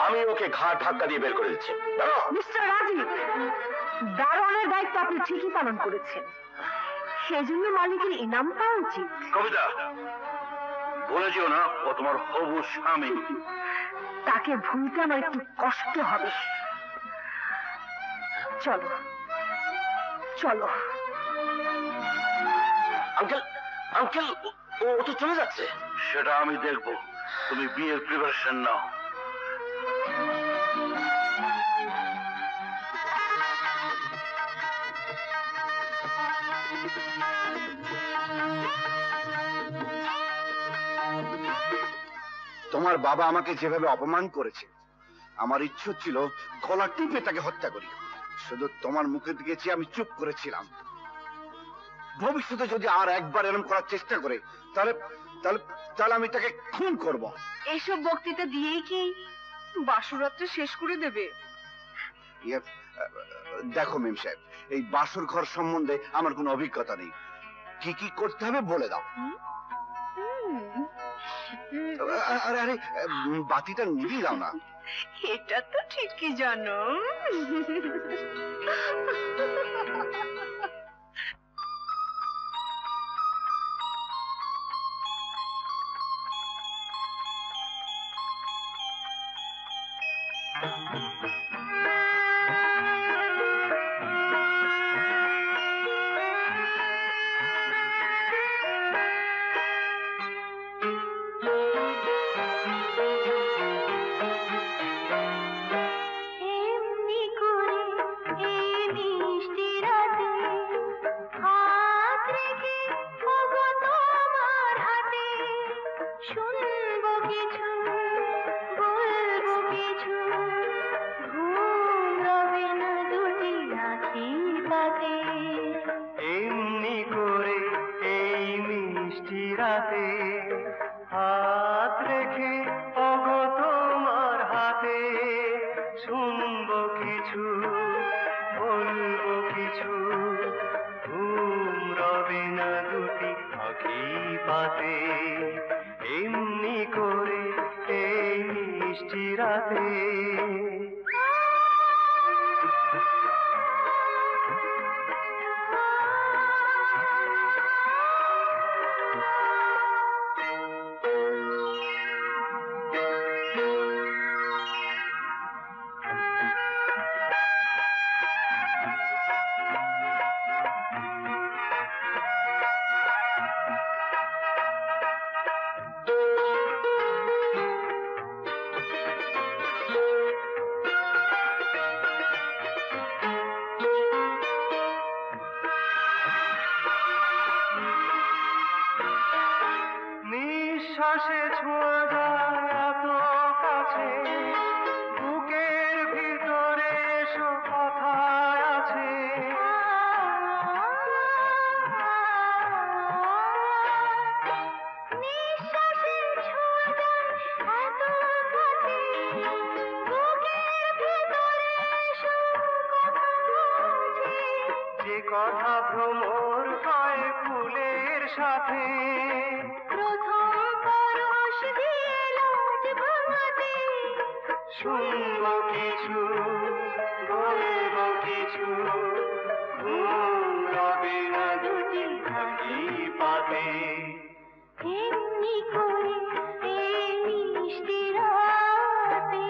আমি ওকে ঘাট ধাক্কা দিয়ে বের করে দিচ্ছি। মিস্টার রাজীব, দারোয়ানের দায়িত্ব দায়িত্ব আপনি ঠিকই পালন করেছেন, সেজন্য মালিকের ইনাম পাওয়া উচিত। কবিতা, ভুলে যেও না ও তোমার হবু স্বামী। তাকে ভুলতে আমার একটু কষ্ট হবে। চলো চলো। আঙ্কেল, আঙ্কেল, ও তো চলে যাচ্ছে। সেটা আমি দেখবো, তুমি বিয়ের প্রিপারেশন নাও। তোমার বাবা আমাকে যেভাবে অপমান করেছে, আমার ইচ্ছে ছিল গলা টিপে তাকে হত্যা করি। শুধু তোমার মুখের দিকে চেয়ে আমি চুপ করেছিলাম। ভবিষ্যতে যদি আর একবার এরকম করার চেষ্টা করে, তাহলে তাহলে তাহলে আমি তাকে খুন করব। এইসব বক্তৃতা দিয়েই কি বাসরাত্রে শেষ করে দেবে? দেখো মেম সাহেব, এই বাসর ঘর সম্বন্ধে আমার কোনো অভিজ্ঞতা নেই। কি কি করতে হবে বলে দাও। আরে আরে, বাতিটা নিভিয়ে দাও না। এটা তো ঠিকই জানো। এমনি করে এই মিষ্টি রাতে হাত রেখে ওগো তোমার হাতে শুনবো কিছু, বলবো কিছু, ঘুম রবে না দুটি আঁখি পাতে। এমনি করে এই মিষ্টি রাতে হাত রেখে ওগো তোমার হাতে শুনবো কিছু, বলবো কিছু, ঘুম রবে না দুটি আঁখি পাতে। এমনি করে এই মিষ্টি রাতে। নিঃশ্বাসে ছোঁয়া যায় এত কাছে, বুকের ভিতরে এসো কথায় আছে। নিঃশ্বাসে ছোঁয়া যায় এত কাছে, বুকের ভিতরে এসো কথা আছে। যে কথা ভ্রমর হয় ফুলের সাথে, প্রথম পরশ দিয়ে লাজ ভাঙাতে। শুনবো কিছু, বলবো কিছু, ঘুম রবে না দুটি আঁখি পাতে। এমনি করে এই মিষ্টি রাতে।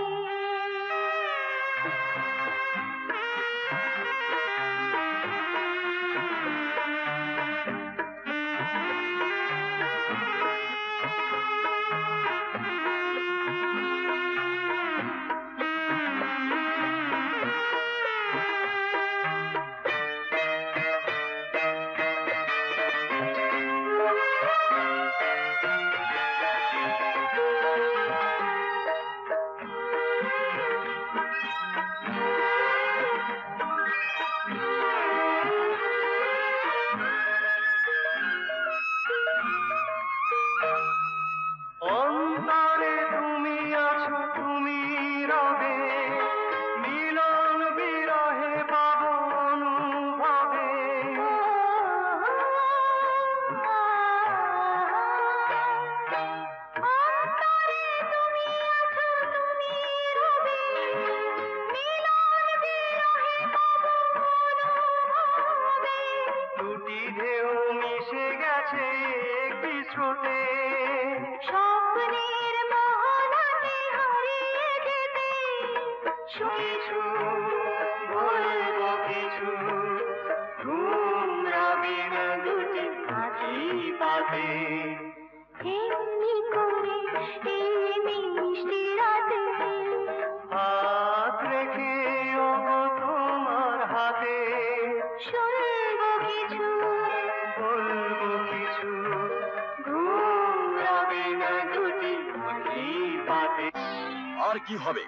আর কি হবে?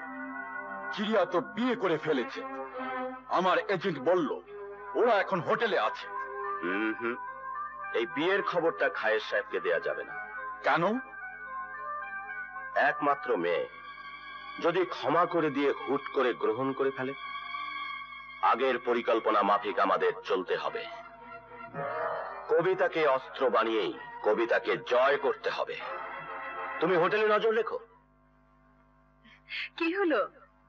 চিড়িয়া তো বিয়ে করে ফেলেছে। আমার এজেন্ট বলল ওরা এখন হোটেলে আছে। হুম, এই বিয়ের খবরটা খায়ের সাহেবকে দেয়া যাবে না। কেন? একমাত্র মেয়ে, যদি ক্ষমা করে দিয়ে হুট করে গ্রহণ করে ফেলে। আগের পরিকল্পনা মাফিক আমাদের চলতে হবে। কবিতাকে অস্ত্র বানিয়েই কবিতাকে জয় করতে হবে। তুমি হোটেলে নজর রেখো। কি হলো,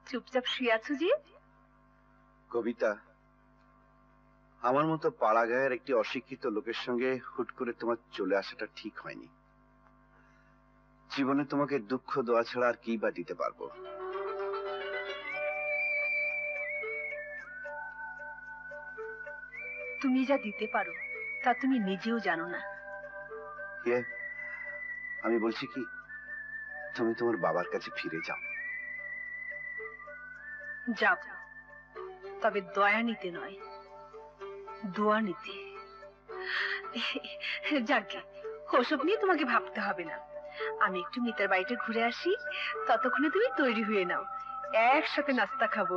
চুপচাপ শুয়ে আছো যে? কবিতা, আমার মতো পাড়া গায়ের একটি অশিক্ষিত লোকের সঙ্গে হুট করে তোমার চলে আসাটা ঠিক হয়নি। জীবনে তোমাকে দুঃখ দেওয়া ছাড়া আর কি বা দিতে পারবো? তুমি যা দিতে পারো তা তুমি নিজেও জানো না। কে? আমি বলছি কি, তুমি তোমার বাবার কাছে ফিরে যাও। যাও, তবে দয়া নিতে নয়, দোয়া নিতে। যাকে ওসব নিয়ে তোমাকে ভাবতে হবে না। আমি একটু মিতার বাড়িতে ঘুরে আসি, ততক্ষণে তুমি তৈরি হয়ে নাও, একসাথে নাস্তা খাবো।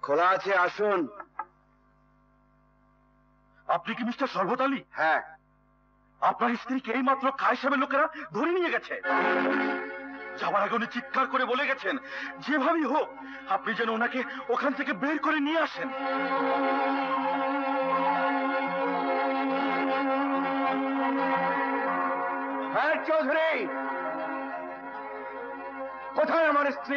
খোলা আছে, আসুন। আপনি কি মিস্টার শরবত আলী? হ্যাঁ। আপনার স্ত্রীকে এই মাত্র খাই সাহেবের লোকেরা ধরে নিয়ে গেছে। যাওয়ার আগে উনি চিৎকার করে বলে গেছেন যেভাবেই হোক আপনি যেন ওনাকে ওখান থেকে বের করে নিয়ে আসেন। হ্যাঁ চৌধুরী, কোথায় আমার স্ত্রী?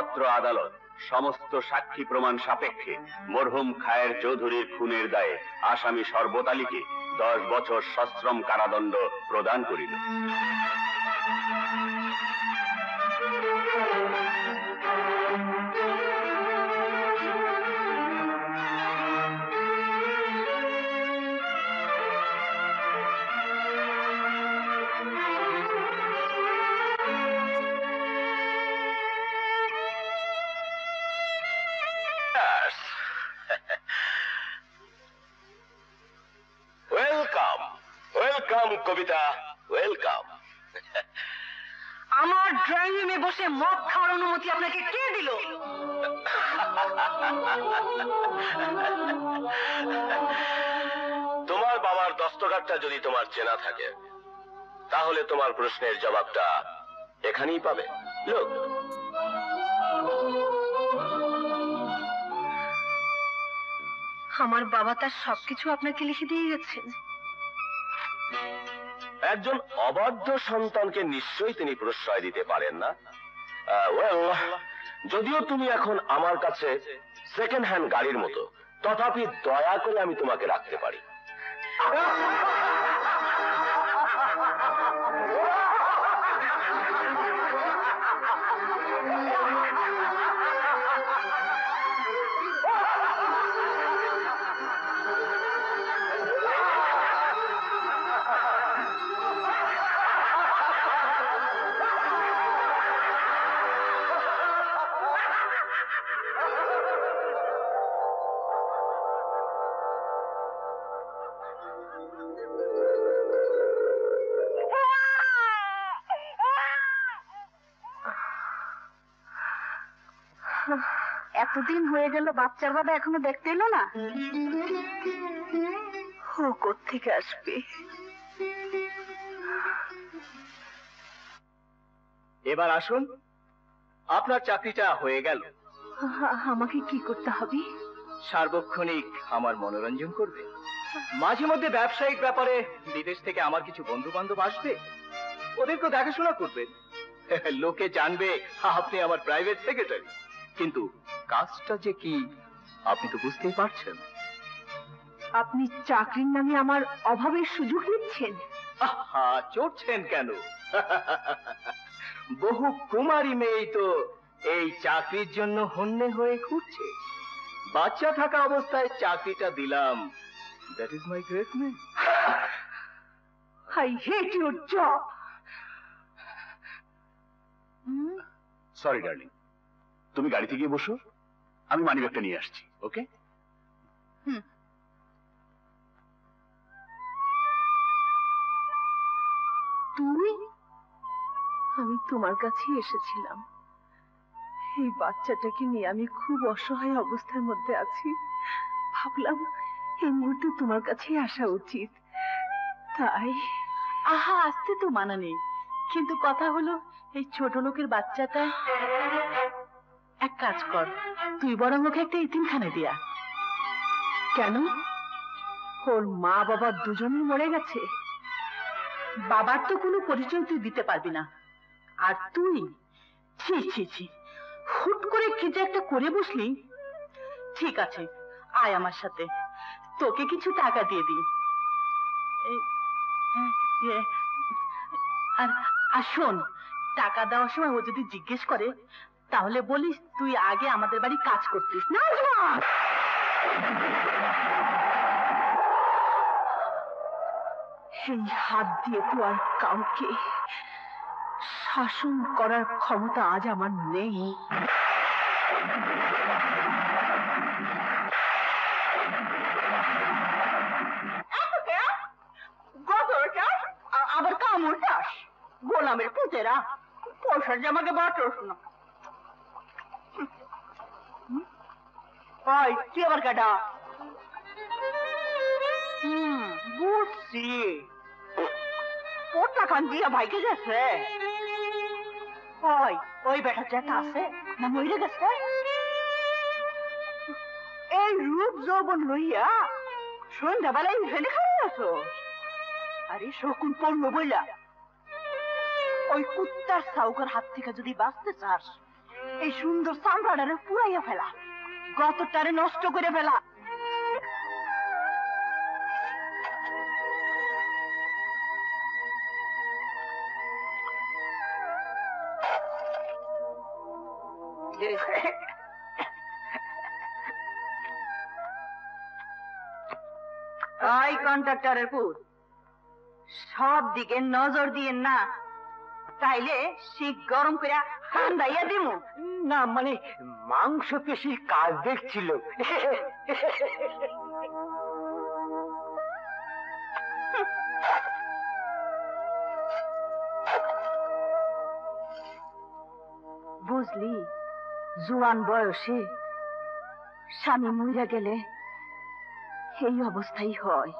অত্র আদালত সমস্ত সাক্ষী প্রমাণ সাপেক্ষে মরহুম খায়ের চৌধুরীর খুনের দায়ে আসামি শরবত আলীকে 10 বছর সশ্রম কারাদণ্ড প্রদান করিল। ওয়েলকাম, ওয়েলকাম কবিতা, ওয়েলকাম। আমার ড্রয়িং রুমে বসে মদ খাওয়ার অনুমতি আপনাকে কে দিল? তোমার বাবার দস্তকারটা যদি তোমার চেনা থাকে তাহলে তোমার প্রশ্নের জবাবটা এখানেই পাবে। লোক, আমার বাবা তার সবকিছু আপনাকে লিখে দিয়ে গেছেন। একজন অবাধ্য সন্তানকে নিশ্চয়ই তিনি প্রশ্রয় দিতে পারেন না। যদিও তুমি এখন আমার কাছে সেকেন্ড হ্যান্ড গাড়ির মতো, তথাপি দয়া করে আমি তোমাকে রাখতে পারি। এতদিন হয়ে গেল বাচ্চার বাবা এখনো দেখতে এলো না। ও কোত্থেকে আসবে? এবার আসুন, আপনার চাকরিটা হয়ে গেল। আমাকে কি করতে হবে? সার্বক্ষণিক আমার মনোরঞ্জন করবে। মাঝে মধ্যে ব্যবসায়িক ব্যাপারে বিদেশ থেকে আমার কিছু বন্ধু বান্ধব আসবে, ওদেরকে দেখাশোনা করবেন। লোকে জানবে আপনি আমার প্রাইভেট সেক্রেটারি, কিন্তু কাজটা যে কি আপনি তো বুঝতেই পারছেন। আপনি চাকরির নামে আমার অভাবের সুযোগ নিচ্ছেন? আহা, চড়ছেন কেন? বহু কুমারী মেয়ে তো এই চাকরির জন্য হন্যে হয়ে ঘুরছে। বাচ্চা থাকা অবস্থায় চাকরিটা দিলাম। That is my greatness. I hate your job. Sorry darling, তুমি গাড়িতে গিয়ে বসো, আমি মানিব্যাগটা নিয়ে আসছি। ওকে? তুমি? আমি তোমার কাছে এসেছিলাম। এই বাচ্চাটাকে নিয়ে আমি খুব অসহায় অবস্থার মধ্যে আছি। ভাবলাম এই মুহূর্তে তোমার কাছে আসা উচিত, তাই। আহা, আসতে তো মানা নেই, কিন্তু কথা হলো এই ছোট লোকের বাচ্চাটা। এক কাজ কর, তুই বরং ওকে একটা এতিমখানে দিয়া। কেন? ওর মা বাবা দুজনেই মরে গেছে। বাবার তো কোনো পরিচয় তুই দিতে পারবি না, আর তুই ছি ছি ছি, হুট করে কি যে একটা করে বসলি। ঠিক আছে, আয় আমার সাথে, তোকে কিছু টাকা দিয়ে দিই। আর শোন, টাকা দেওয়ার সময় ও যদি জিজ্ঞেস করে তাহলে বলিস তুই আগে আমাদের বাড়ি কাজ করতিস। না, এই হাত দিয়ে তো আর কাউকে শাসন করার ক্ষমতা আজ আমার নেই। আবার কামড় দাস, গোলামের পুতেরা, পয়সার জামাকে বাটস না। কি আবার কাটা? বুঝছি, পোটা খান দিয়া ভাইকে গেছে। ওই বেটা যেটা আছে না মরে গেছে? এই রূপ যৌবন লইয়া সন্ধ্যাবেলায় ফেলে খাই আছো? আরে শকুন পড়লো বইলা ওই কুত্তার সাউকার হাত থেকে যদি বাঁচতে চাস, এই সুন্দর চামড়াটারে পুরাইয়া ফেলা, গতটারে নষ্ট করে ফেলা। কন্ট্রাক্টরের পুত, সব দিকে নজর দিয়েন না, তাইলে শিক গরম করে ঠান্ডাইয়া দিব। না মানে মাংস পেশির কাজ দেখছিল। বুঝলি, জোয়ান বয়সে স্বামী মইরা গেলে এই অবস্থাই হয়।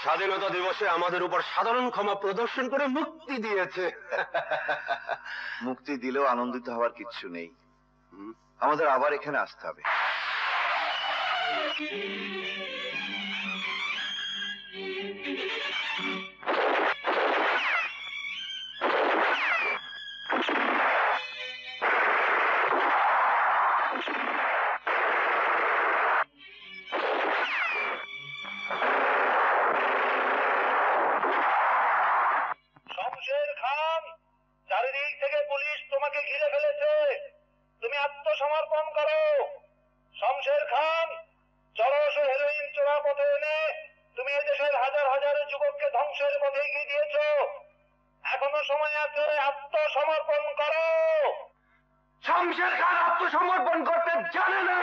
স্বাধীনতা দিবসে আমাদের উপর সাধারণ ক্ষমা প্রদর্শন করে মুক্তি দিয়েছে। মুক্তি দিলেও আনন্দিত হওয়ার কিচ্ছু নেই, আমাদের আবার এখানে আসতে হবে। শমশের খান, চারিদিক থেকে পুলিশ তোমাকে ঘিরে ফেলেছে, তুমি আত্মসমর্পণ করো। শমশের খান, চরস ও হেরোইন চোরা পথে এনে তুমি এদেশের হাজার হাজার যুবককে ধ্বংসের পথে এগিয়ে দিয়েছ। এখনো সময় আছে, আত্মসমর্পণ করো। শমশের খান আত্মসমর্পণ করতে জানে না।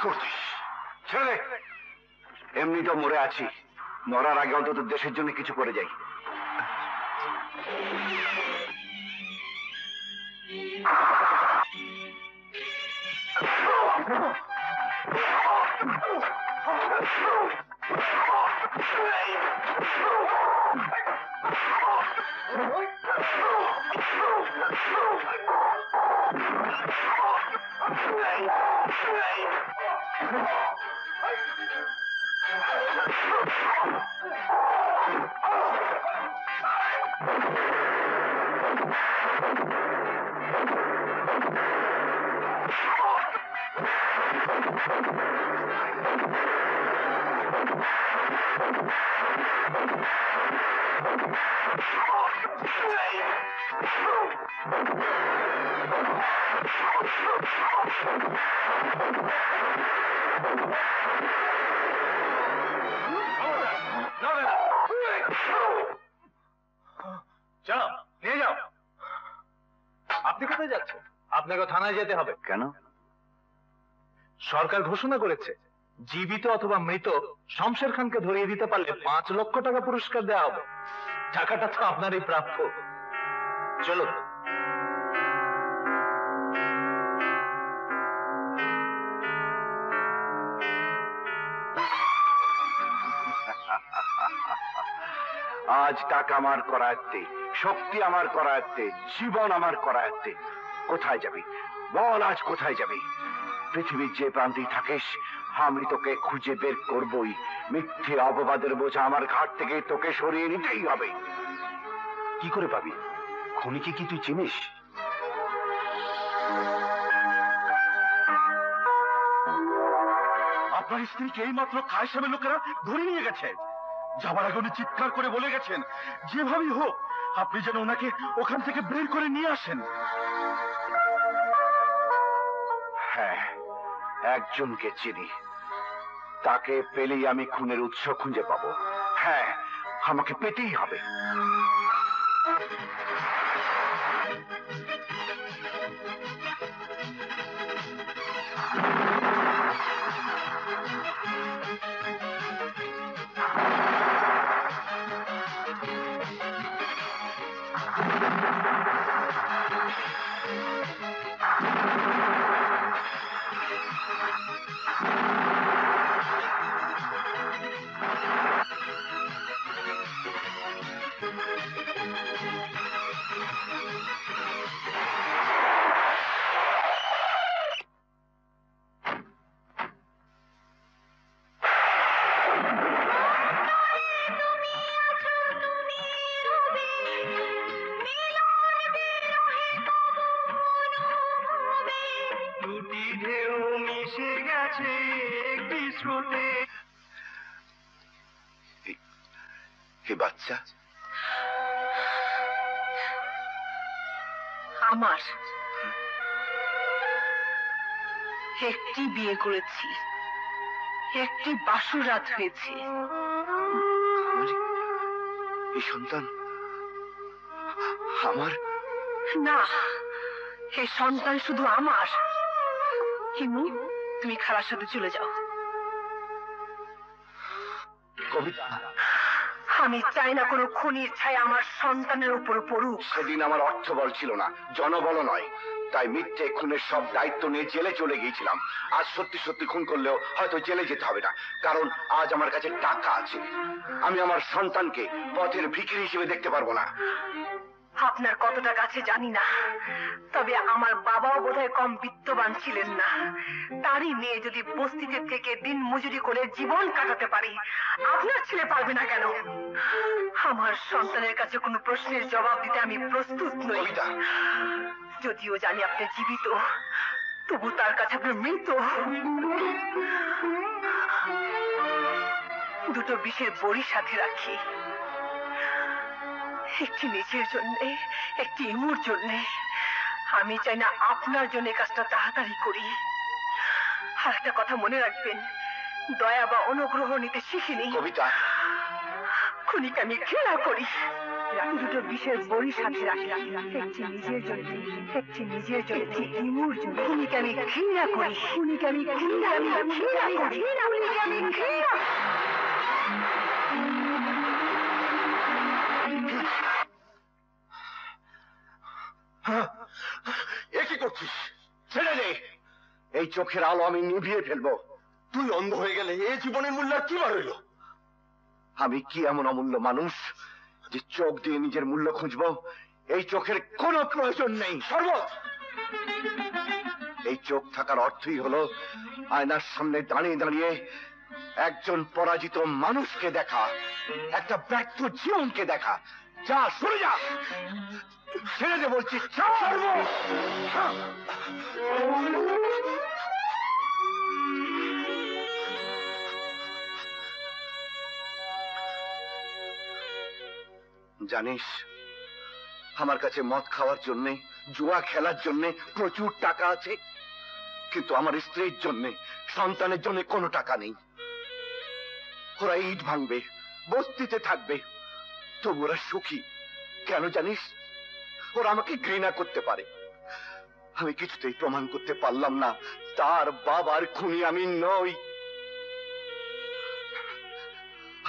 করছিস? ছেড়ে দে। এমনি তো মরে আছি, মরার আগে অন্তত দেশের জন্য কিছু করে যাই। যাও, নিয়ে যাও। আপনি কোথায় যাচ্ছেন? আপনাকে থানায় যেতে হবে। কেন? সরকার ঘোষণা করেছে জীবিত অথবা মৃত শমশের খানকে ধরিয়ে দিতে পারলে 5 লক্ষ টাকা পুরস্কার দেওয়া হবে। টাকাটা তো আপনারই প্রাপ্য। চলুন। আজ টাকা আমার করায়ত্তে, শক্তি আমার করায়ত্তে, জীবন আমার করায়ত্তে। কোথায় যাবি বল? আজ কোথায় যাবি? পৃথিবীর যে প্রান্তেই থাকিস আমি তোকে খুঁজে বের করবই। মিথ্যে অপবাদের বোঝা আমার ঘাট থেকে তোকে সরিয়ে নিতেই হবে। কি করে পাবি? খুনিকে কি তুই চিনিস? আপনার স্ত্রীকে এই মাত্র খাই সাহেবের লোকেরা ধরে নিয়ে গেছে। যাবার আগে উনি চিৎকার করে বলে গেছেন যেভাবেই হোক আপনি যেন ওনাকে ওখান থেকে বের করে নিয়ে আসেন। হ্যাঁ, একজনকে চিনি। তাকে পেলেই আমি খুনের উৎস খুঁজে পাবো। হ্যাঁ, আমাকে পেতেই হবে। বাচ্চা আমার একটি বিয়ে করেছি, একটি বাসর রাত হয়েছে। এই সন্তান আমার না, এই সন্তান শুধু আমার। হিমু, তুমি খালার সাথে চলে যাও। কবিতা, আমি চাই না কোনো খুনির ছায়া আমার সন্তানের উপর পড়ুক। সেদিন আমার অর্থবল ছিল না, জনবল নয়, তাই মিথ্যে খুনের সব দায়িত্ব নিয়ে জেলে চলে গিয়েছিলাম। আজ সত্যি সত্যি খুন করলেও হয়তো জেলে যেতে হবে না, কারণ আজ আমার কাছে টাকা আছে। আমি আমার সন্তানকে পথের ভিখিরি হিসেবে দেখতে পারবো না। আপনার কত টাকা আছে জানি না, তবে আমার বাবাও বোধহয় কম বিত্তবান ছিলেন না। তারই মেয়ে যদি বস্তিতে থেকে দিন মজুরি করে জীবন কাটাতে পারে, আপনার ছেলে পারবে না কেন? আমার সন্তানের কাছে কোনো প্রশ্নের জবাব দিতে আমি প্রস্তুত নই। যদিও জানি আপনি জীবিত, তবু তার কাছে আপনি মৃত। দুটো বিষের বড়ি সাথে রাখি, একটি নিজের জন্য, একটি ইমুর জন্য। আমি চাই না আপনার জন্য কাজটা তাড়াতাড়ি করি। আর একটা কথা মনে রাখবেন, দয়া বা অনুগ্রহ নিতে শিখিনি। কবিতা, খুনিকে আমি ঘৃণা করি। দুটো বিষের বড়ি সাথে রাখি, একটি নিজের জন্য, একটি নিজের জন্য, ইমুর জন্য। খুনিকে আমি ঘৃণা করি, খুনিকে আমি ঘৃণা করি, খুনিকে আমি ঘৃণা। এ কি করছিস? ছেড়ে দে, এই চোখের আলো আমি নিভিয়ে ফেলবো। তুই অন্ধ হয়ে গেলে এ জীবনের মূল্য আর কি বার হইল? আমি কি এমন অমূল্য মানুষ যে চোখ দিয়ে নিজের মূল্য খুঁজবো? এই চোখের কোনো প্রয়োজন নেই। সর্বত এই চোখ থাকার অর্থই হলো আয়নার সামনে দাঁড়িয়ে দাঁড়িয়ে একজন পরাজিত মানুষকে দেখা, একটা ব্যর্থ জীবনকে দেখা। যা, সরে যা, ছেড়ে দে বলছি। জানিস, আমার কাছে মদ খাওয়ার জন্যে, জুয়া খেলার জন্যে প্রচুর টাকা আছে, কিন্তু আমার স্ত্রীর জন্যে, সন্তানের জন্য কোনো টাকা নেই। ওরা ইট ভাঙবে, বস্তিতে থাকবে, তবু ওরা সুখী। কেন জানিস? ওরা আমাকে ঘৃণা করতে পারে। আমি কিছুতেই প্রমাণ করতে পারলাম না তার বাবার খুনি আমি নই।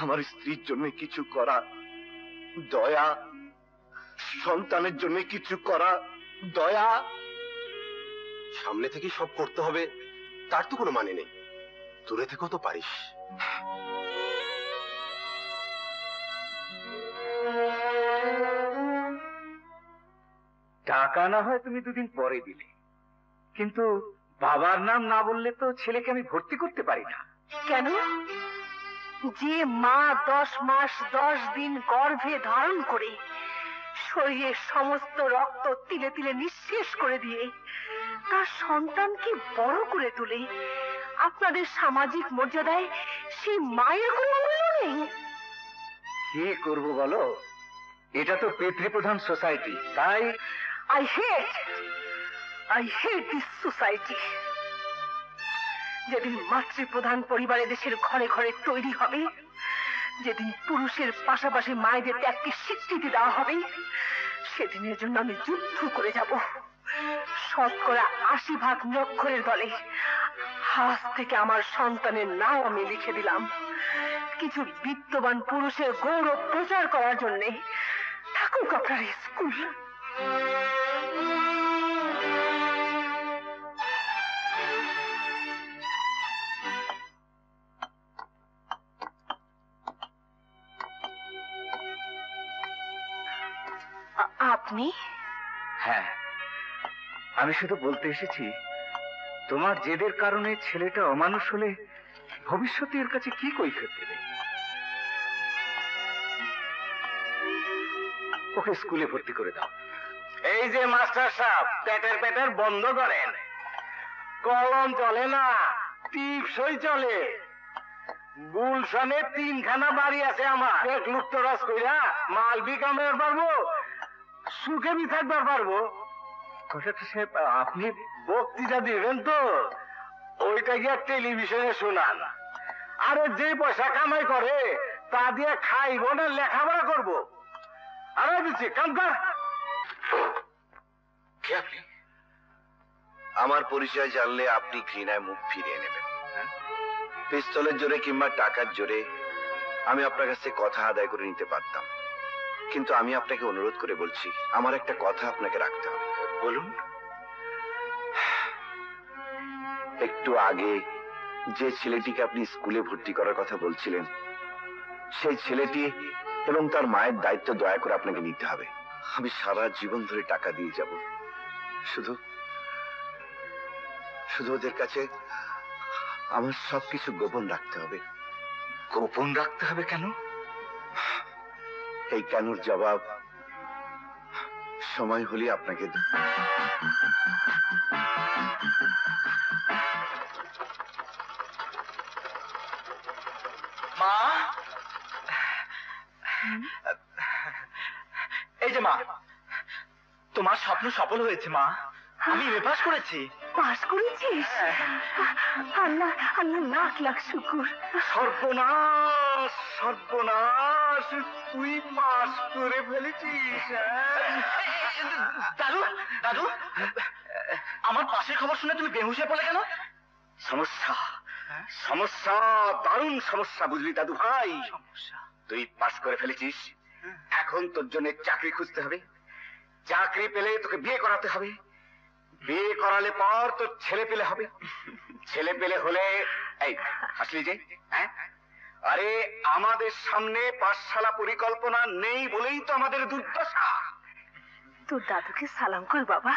আমার স্ত্রীর জন্য কিছু করা দয়া, সন্তানের জন্য কিছু করা দয়া। সামনে থেকে সব করতে হবে তার তো কোনো মানে নেই, দূরে থেকেও তো পারিস। টাকা না হয় তুমি দুদিন পরে দিলে, কিন্তু বাবার নাম না বললে তো ছেলেকে আমি ভর্তি করতে পারি না। কেন? যে মা 10 মাস 10 দিন গর্ভে ধারণ করে শরীরের সমস্ত রক্ত তিলে তিলে নিঃশেষ করে দিয়ে তার সন্তানকে বড় করে তোলে, আপনাদের সামাজিক মর্যাদায় সেই মায়ের কোনো মূল্য নেই? কি করব বলো, এটা তো পিতৃপ্রধান সোসাইটি, তাই I hate this society. যেদিন মাতৃপ্রধান পরিবারে দেশের ঘরে ঘরে তৈরি হবে, যেদিন পুরুষের পাশাপাশি মায়েদের ত্যাগকে স্বীকৃতি দেওয়া হবে, সেদিনের জন্য আমি যুদ্ধ করে যাব। 80% নিরক্ষরের দলে আজ থেকে আমার সন্তানের নাম আমি লিখে দিলাম। কিছু বিত্তবান পুরুষের গৌরব প্রচার করার জন্য থাকুক আপনার স্কুল। আপনি? হ্যাঁ, আমি শুধু বলতে এসেছি, তোমার জেদের কারণে ছেলেটা অমানুষ হলে ভবিষ্যতে এর কাছে কি কৈফিয়ত দেবে? ওকে স্কুলে ভর্তি করে দাও। এই যে মাস্টার সাহেব, পেটের বন্ধ করেন। কলম চলে না, টিপসই চলে। গুলশানে 3খানা বাড়ি আছে আমার। এক লুপ্ত রস কইরা মাল বিকামের পারবো, সুখে বি থাকবার পারবো। কন্ট্রাক্টর সাহেব, আপনি বক্তৃতা দিবেন তো ওইটা গিয়া টেলিভিশনে শোনান। আরে যে পয়সা কামাই করে তা দিয়ে খাইব না লেখাপড়া করবো? আরে দিচ্ছি কাম কর। কে আপনি? আমার পরিচয় জানলে আপনি ঘৃণায় মুখ ফিরিয়ে নেবেন। পিস্তলের জোরে কিংবা টাকার জোরে আমি আপনার কাছে কথা আদায় করে নিতে পারতাম, কিন্তু আমি আপনাকে অনুরোধ করে বলছি, আমার একটা কথা আপনাকে রাখতে হবে। বলুন। একটু আগে যে ছেলেটিকে আপনি স্কুলে ভর্তি করার কথা বলছিলেন, সেই ছেলেটি এবং তার মায়ের দায়িত্ব দয়া করে আপনাকে নিতে হবে। আমি সারা জীবন ধরে টাকা দিয়ে যাব, শুধু শুধু ওদের কাছে আমার সবকিছু গোপন রাখতে হবে। গোপন রাখতে হবে কেন? এই কেনর জবাব সময় হলে আপনাকে মা, এই যে মা, তোমার স্বপ্ন সফল হয়েছে মা। আমি এমএ পাস করেছি। পাস করেছিস? আল্লাহ আল্লাহ লাখ লাখ শুকুর। সর্বনাশ, সর্বনাশ। সাবাস, তুই পাস করে ফেলেছিস। দাদু দাদু, আমার পাশের খবর শুনে তুমি বেহুশ হয়ে পড়লে কেন? সমস্যা, সমস্যা, দারুণ সমস্যা, বুঝলি দাদু ভাই? তুই পাস করে ফেলেছিস, এখন তোর জন্য চাকরি খুঁজতে হবে। চাকরি পেলে তোকে বিয়ে করাতে হবে, বিয়ে করালে পর তোর ছেলে পেলে হবে, ছেলে পেলে হলে এই আসলি যে হ্যাঁ, আরে আমাদের সামনে পাঠশালা পরিকল্পনা নেই বলেই তো আমাদের দুর্দশা। তোর দাদুকে সালাম কর বাবা,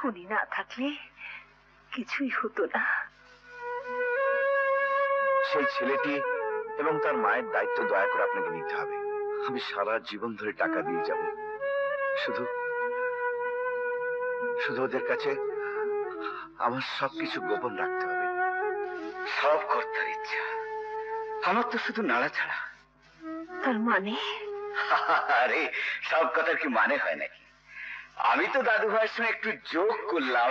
উনি না থাকলে কিছুই হতো না। সেই ছেলেটি এবং তার মায়ের দায়িত্ব দয়া করে আপনাকে নিতে হবে। আমি সারা জীবন ধরে টাকা দিয়ে যাব, শুধু শুধু ওদের কাছে আমার সবকিছু গোপন রাখতে হবে। সব করতে ইচ্ছা, আমার তো শুধু নাড়া ছাড়া। তার মানে? আরে সব কথার কি মানে হয় নাকি? আমি তো দাদু ভাইয়ের সঙ্গে একটু যোগ করলাম।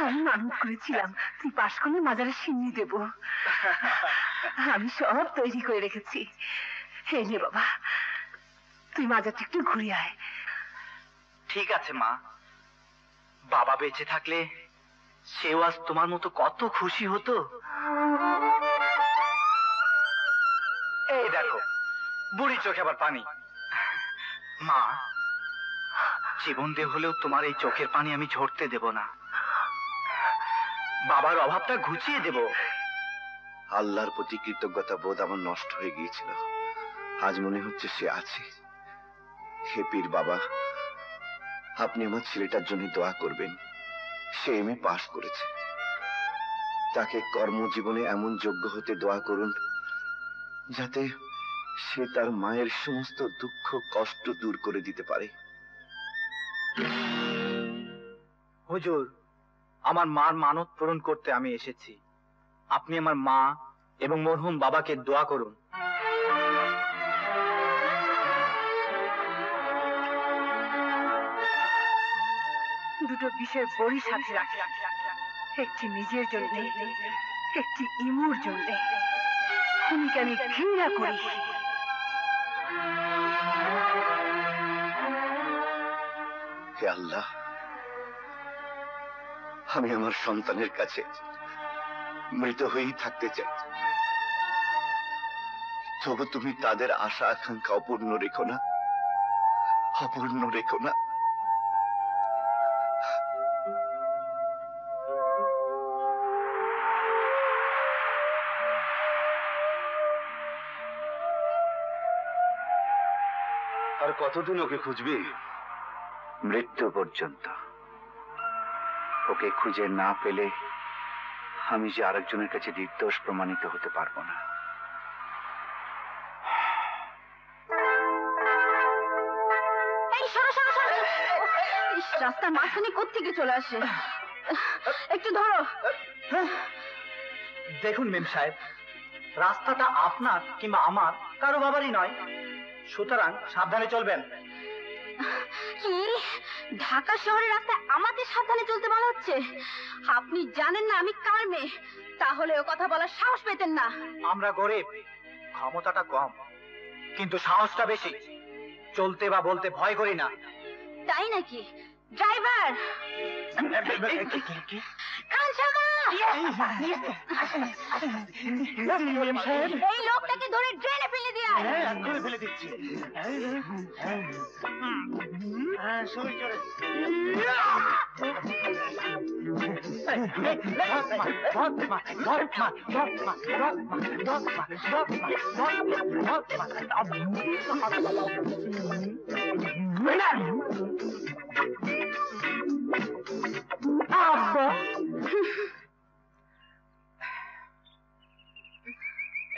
আমি মানত করেছিলাম তুই পাশ করলে মাজারে সিন্নি দেব, আমি সব তৈরি করে রেখেছি। হে নে বাবা, তুই মাজারটা একটু ঘুরে আয়। ঠিক আছে মা, বাবা বেঁচে থাকলে সেও আজ তোমার মতো কত খুশি হতো। এই দেখো বুড়ি চোখে আবার পানি। মা, জীবন দিয়ে হলেও তোমার এই চোখের পানি আমি ঝরতে দেব না, বাবার অভাবটা ঘুচিয়ে দেব। আল্লাহর প্রতি কৃতজ্ঞতা বোধ আমার নষ্ট হয়ে গিয়েছিল, আজ মনে হচ্ছে সে আছে। হে পীর বাবা, আপনি আমার ছেলেটার জন্য দোয়া করবেন। সে এমএ পাশ করেছে, তাকে কর্মজীবনে এমন যোগ্য হতে দোয়া করুন যাতে সে তার মায়ের সমস্ত দুঃখ কষ্ট দূর করে দিতে পারে। হুজুর, আমার মার মানত পূরণ করতে আমি এসেছি, আপনি আমার মা এবং মরহুম বাবাকে দোয়া করুন। দুটো বিষয় বড়ি সাথে রাখি, একটি নিজের জন্য, একটি ইমুর জন্য। খুনিকে আমি ঘৃণা করি। হে আল্লাহ, আমি আমার সন্তানের কাছে মৃত হয়েই থাকতে চাই, তবু তুমি তাদের আশা আকাঙ্ক্ষা অপূর্ণ রেখো না, অপূর্ণ রেখো না। আর কতদিন ওকে খুঁজবি? মৃত্যু পর্যন্ত। ওকে খুঁজে না পেলে আমি যে আরেকজনের কাছে নির্দোষ প্রমাণিত হতে পারবো না। রাস্তার মাঝখানে কোত্থেকে চলে আসে, একটু ধরো। দেখুন মেম সাহেব, রাস্তাটা আপনার কিংবা আমার কারো বাবারই নয়, সুতরাং সাবধানে চলবেন। কি ঢাকা শহরের রাস্তায় আমাকে সাবধানে চলতে বলা হচ্ছে? আপনি জানেন না আমি কার মেয়ে, তাহলে ও কথা বলার সাহস পেতেন না। আমরা গরিব, ক্ষমতাটা কম, কিন্তু সাহসটা বেশি। চলতে বা বলতে ভয় করি না। তাই নাকি? ড্রাইভার এই লোকটাকে ধরে ড্রেনে ফেলে দিয়া। ফেলে দিচ্ছি।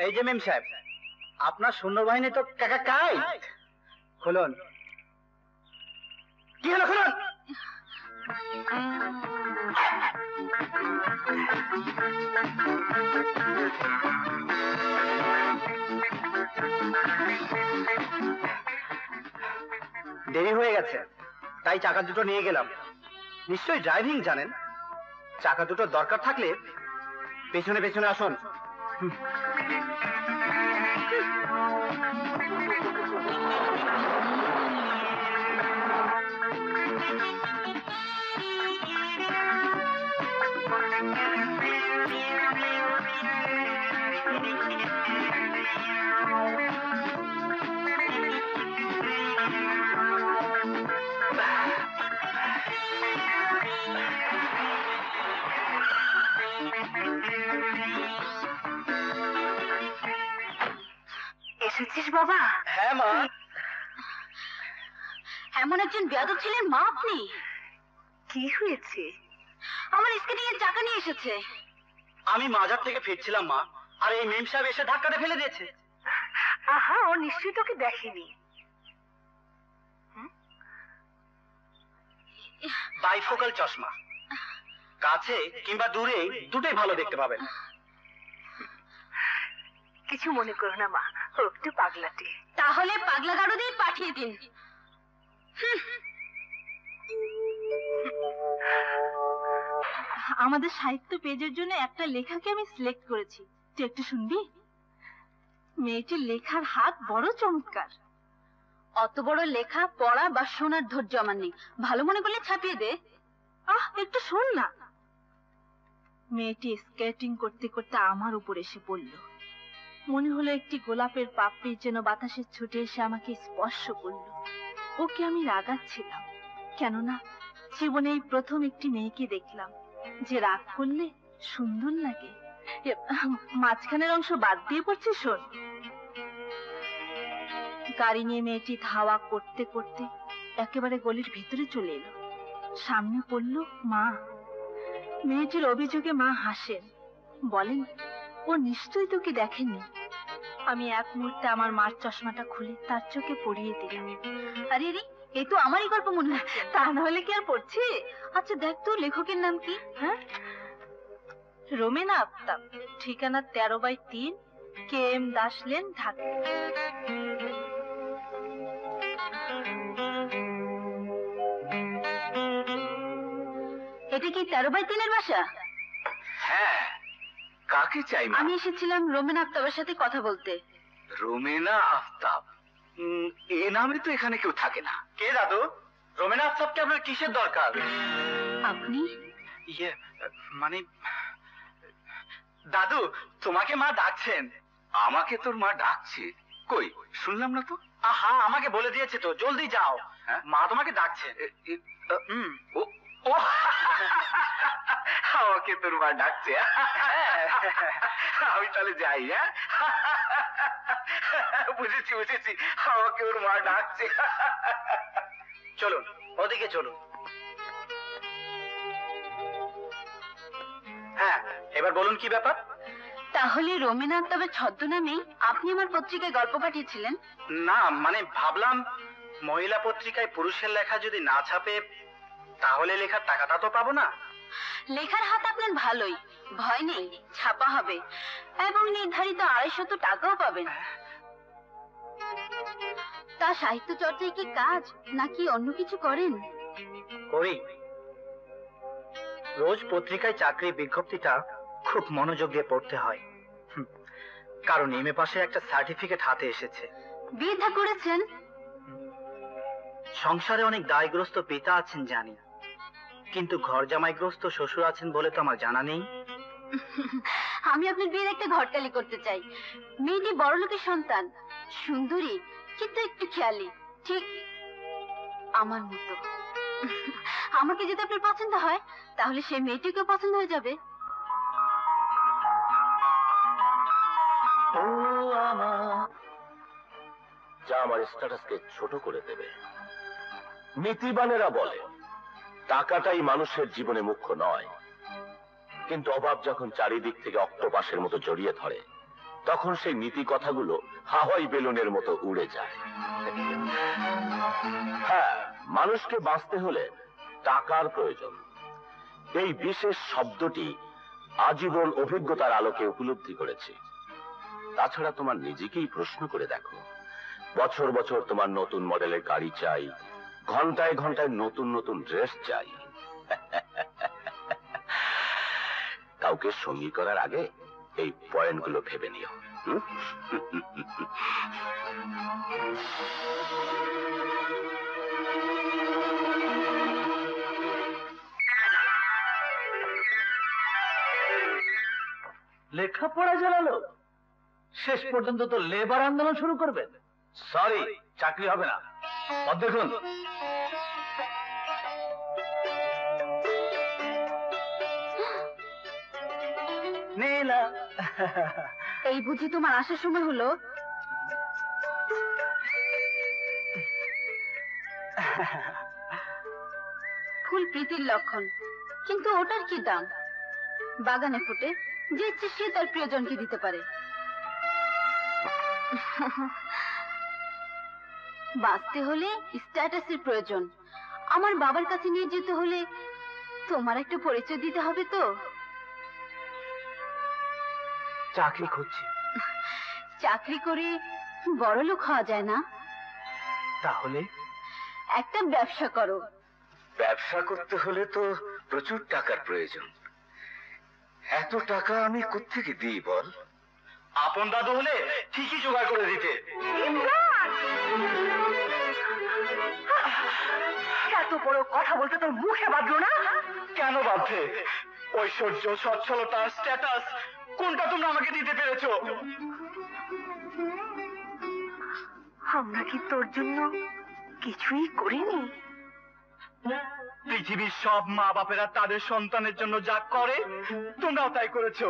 এই যে মেম সাহেব, আপনার সৈন্যবাহিনী তো কাই খুলুন। কি হলো, খুলুন। দেরি হয়ে গেছে, তাই চাকা দুটো নিয়ে গেলাম। নিশ্চয়ই ড্রাইভিং জানেন, চাকা দুটো দরকার থাকলে পেছনে পেছনে আসুন। এসেছিস বাবা? হ্যাঁ মা। এমন একজন বেয়াদব ছিলেন মা আপনি। কি হয়েছে? আমার স্কেটিং এর চাকা নিয়ে এসেছে। আমি মাজার থেকে ফিরছিলাম মা, আর এই মেম সাহেব এসে ধাক্কাটা ফেলে দিয়েছে। আহা, ও নিশ্চয়ই তোকে দেখেনি। বাইফোকাল চশমা, কাছে কিংবা দূরে দুটোই ভালো দেখতে পাবেন। কিছু মনে করো না মা, ও একটু পাগলাটে। তাহলে পাগলা গাড়ো দিয়ে পাঠিয়ে দিন। আমাদের সাহিত্য পেজের জন্য একটা লেখাকে আমি সিলেক্ট করেছি, তুই একটু শুনবি? মেয়েটির লেখার হাত বড় চমৎকার। অত বড় লেখা পড়া বা শোনার ধৈর্য আমার নেই, ভালো মনে করলে ছাপিয়ে দে। একটু শোন না। মেয়েটি স্কেটিং করতে করতে আমার উপর এসে পড়ল। মনে হলো একটি গোলাপের পাপড়ি যেন বাতাসে ছুটে এসে আমাকে স্পর্শ করল। ওকে আমি রাগাচ্ছিলাম, কেননা জীবনে এই প্রথম একটি মেয়েকে দেখলাম যে রাগ করলে সুন্দর লাগে। মাঝখানের অংশ বাদ দিয়ে পড়ছে, শোন। গাড়ি নিয়ে মেয়েটি ধাওয়া করতে করতে একেবারে গলির ভিতরে চলে এলো। সামনে পড়ল মা। মেয়েটির অভিযোগে মা হাসেন, বলেন ও নিশ্চয়ই তোকে দেখেনি। আমি এক মুহূর্তে আমার মার চশমাটা খুলে তার চোখে পরিয়ে দিলাম। আরে রে, এই তো আমারই গল্প মনে হচ্ছে। তা না হলে কি আর পড়ছি? আচ্ছা দেখ তো লেখকের নাম কি? হ্যাঁ, রোমেনা আফতাব, ঠিকানা 13/3, KM দাস লেন, ঢাকা। এটা কি 13/3 বাসা? হ্যাঁ, কাকে চাই মা? আমি এসেছিলাম রোমেনা আফতাবের সাথে কথা বলতে। রোমেনা আফতাব? এ নামে তো এখানে কেউ থাকে না। কে দাদু? রোমেনা আফতাবকে আপনার কিসের দরকার? আপনি? ইয়ে মানে দাদু, তোমাকে মা ডাকছেন। আমাকে তোর মা ডাকছে? কই, শুনলাম না তো। আহা, আমাকে বলে দিয়েছে তো, জলদি যাও। হ্যাঁ? মা তোমাকে ডাকছে। ও আমাকে তোর মা ডাকছে? আমি তাহলে যাই। হ্যাঁ, বুঝেছি বুঝেছি, আমাকে ওর মা ডাকছে। চলুন, ওদিকে চলুন। হ্যাঁ, এবার বলুন কি ব্যাপার? তাহলে রোমেনা আফতাবের ছদ্মনামেই আপনি আমার পত্রিকায় গল্প পাঠিয়েছিলেন? না, মানে ভাবলাম মহিলা পত্রিকায় পুরুষের লেখা যদি না ছাপে তাহলে লেখার টাকাটা তো পাবো না। লেখার হাত আপনার ভালোই, ভয় নেই, ছাপা হবে এবং নির্ধারিত 250 টাকাও পাবেন। তা সাহিত্য চর্চায় কি কাজ নাকি অন্য কিছু করেন? করি। রোজ পত্রিকায় চাকরির বিজ্ঞপ্তিটা খুব মনোযোগ দিয়ে পড়তে হয়, কারণ এমএ পাশে একটা সার্টিফিকেট হাতে এসেছে। বিয়ে থা করেছেন? সংসারে অনেক দায়গ্রস্ত পিতা আছেন জানি, কিন্তু ঘর জামাইগ্রস্ত শ্বশুর আছেন বলে তো আমার জানা নেই। আমি আপনার বিয়ের একটা ঘটকালি করতে চাই। মেয়েটি বড় লোকের সন্তান, সুন্দরী কিন্তু একটু খেয়ালি, ঠিক আমার মতো। আমাকে যদি আপনার পছন্দ হয় তাহলে সেই মেয়েটিকে পছন্দ হয়ে যাবে। যা আমার স্ট্যাটাসকে ছোট করে দেবে। নীতিবানেরা বলে টাকাটাই মানুষের জীবনে মুখ্য নয়, কিন্তু অভাব যখন চারিদিক থেকে অক্টোপাসের মতো জড়িয়ে ধরে তখন সেই নীতি কথাগুলো হাওয়াই বেলুনের মতো উড়ে যায়। হ্যাঁ, মানুষকে বাঁচতে হলে টাকার প্রয়োজন। এই বিশেষ শব্দটি আজীবন অভিজ্ঞতার আলোকে উপলব্ধি করেছি। তাছাড়া তোমার নিজেকেই প্রশ্ন করে দেখো, বছর বছর তোমার নতুন মডেলের গাড়ি চাই, ঘন্টায় ঘন্টায় নতুন নতুন ড্রেস চাই। কাউকে সঙ্গী করার আগে এই পয়েন্টগুলো ভেবে নিও। লেখাপড়া চালালো, শেষ পর্যন্ত তো লেবার আন্দোলন শুরু করবেন। সরি, চাকরি হবে না। পথ দেখুন। নীলা, এই বুঝি তোমার আসার সময় হলো? ফুল প্রীতির লক্ষণ, কিন্তু ওটার কি দাম? বাগানে ফুটে, যে ইচ্ছে সে তার প্রিয়জনকে দিতে পারে। বাঁচতে হলে স্ট্যাটাসের প্রয়োজন। আমার বাবার কাছে নিয়ে যেতে হলে তোমার একটা পরিচয় দিতে হবে তো। চাকরি খুঁজছি। চাকরি করে বড়লোক হওয়া যায় না। তাহলে একটা ব্যবসা করো। ব্যবসা করতে হলে তো প্রচুর টাকার প্রয়োজন। এত টাকা আমি কোত্থেকে দিই বল? আপন দাদু হলে ঠিকই জোগাড় করে দিতে। এত বড় কথা বলতে তোর মুখে বাঁধলো না? কেন বাধ্য? ঐশ্বর্য, সচ্ছলতা, স্ট্যাটাস কোনটা তোমরা আমাকে দিতে পেরেছো? আমরা কি তোর জন্য কিছুই করিনি? পৃথিবীর সব মা বাপেরা তাদের সন্তানের জন্য যা করে তোমরাও তাই করেছো।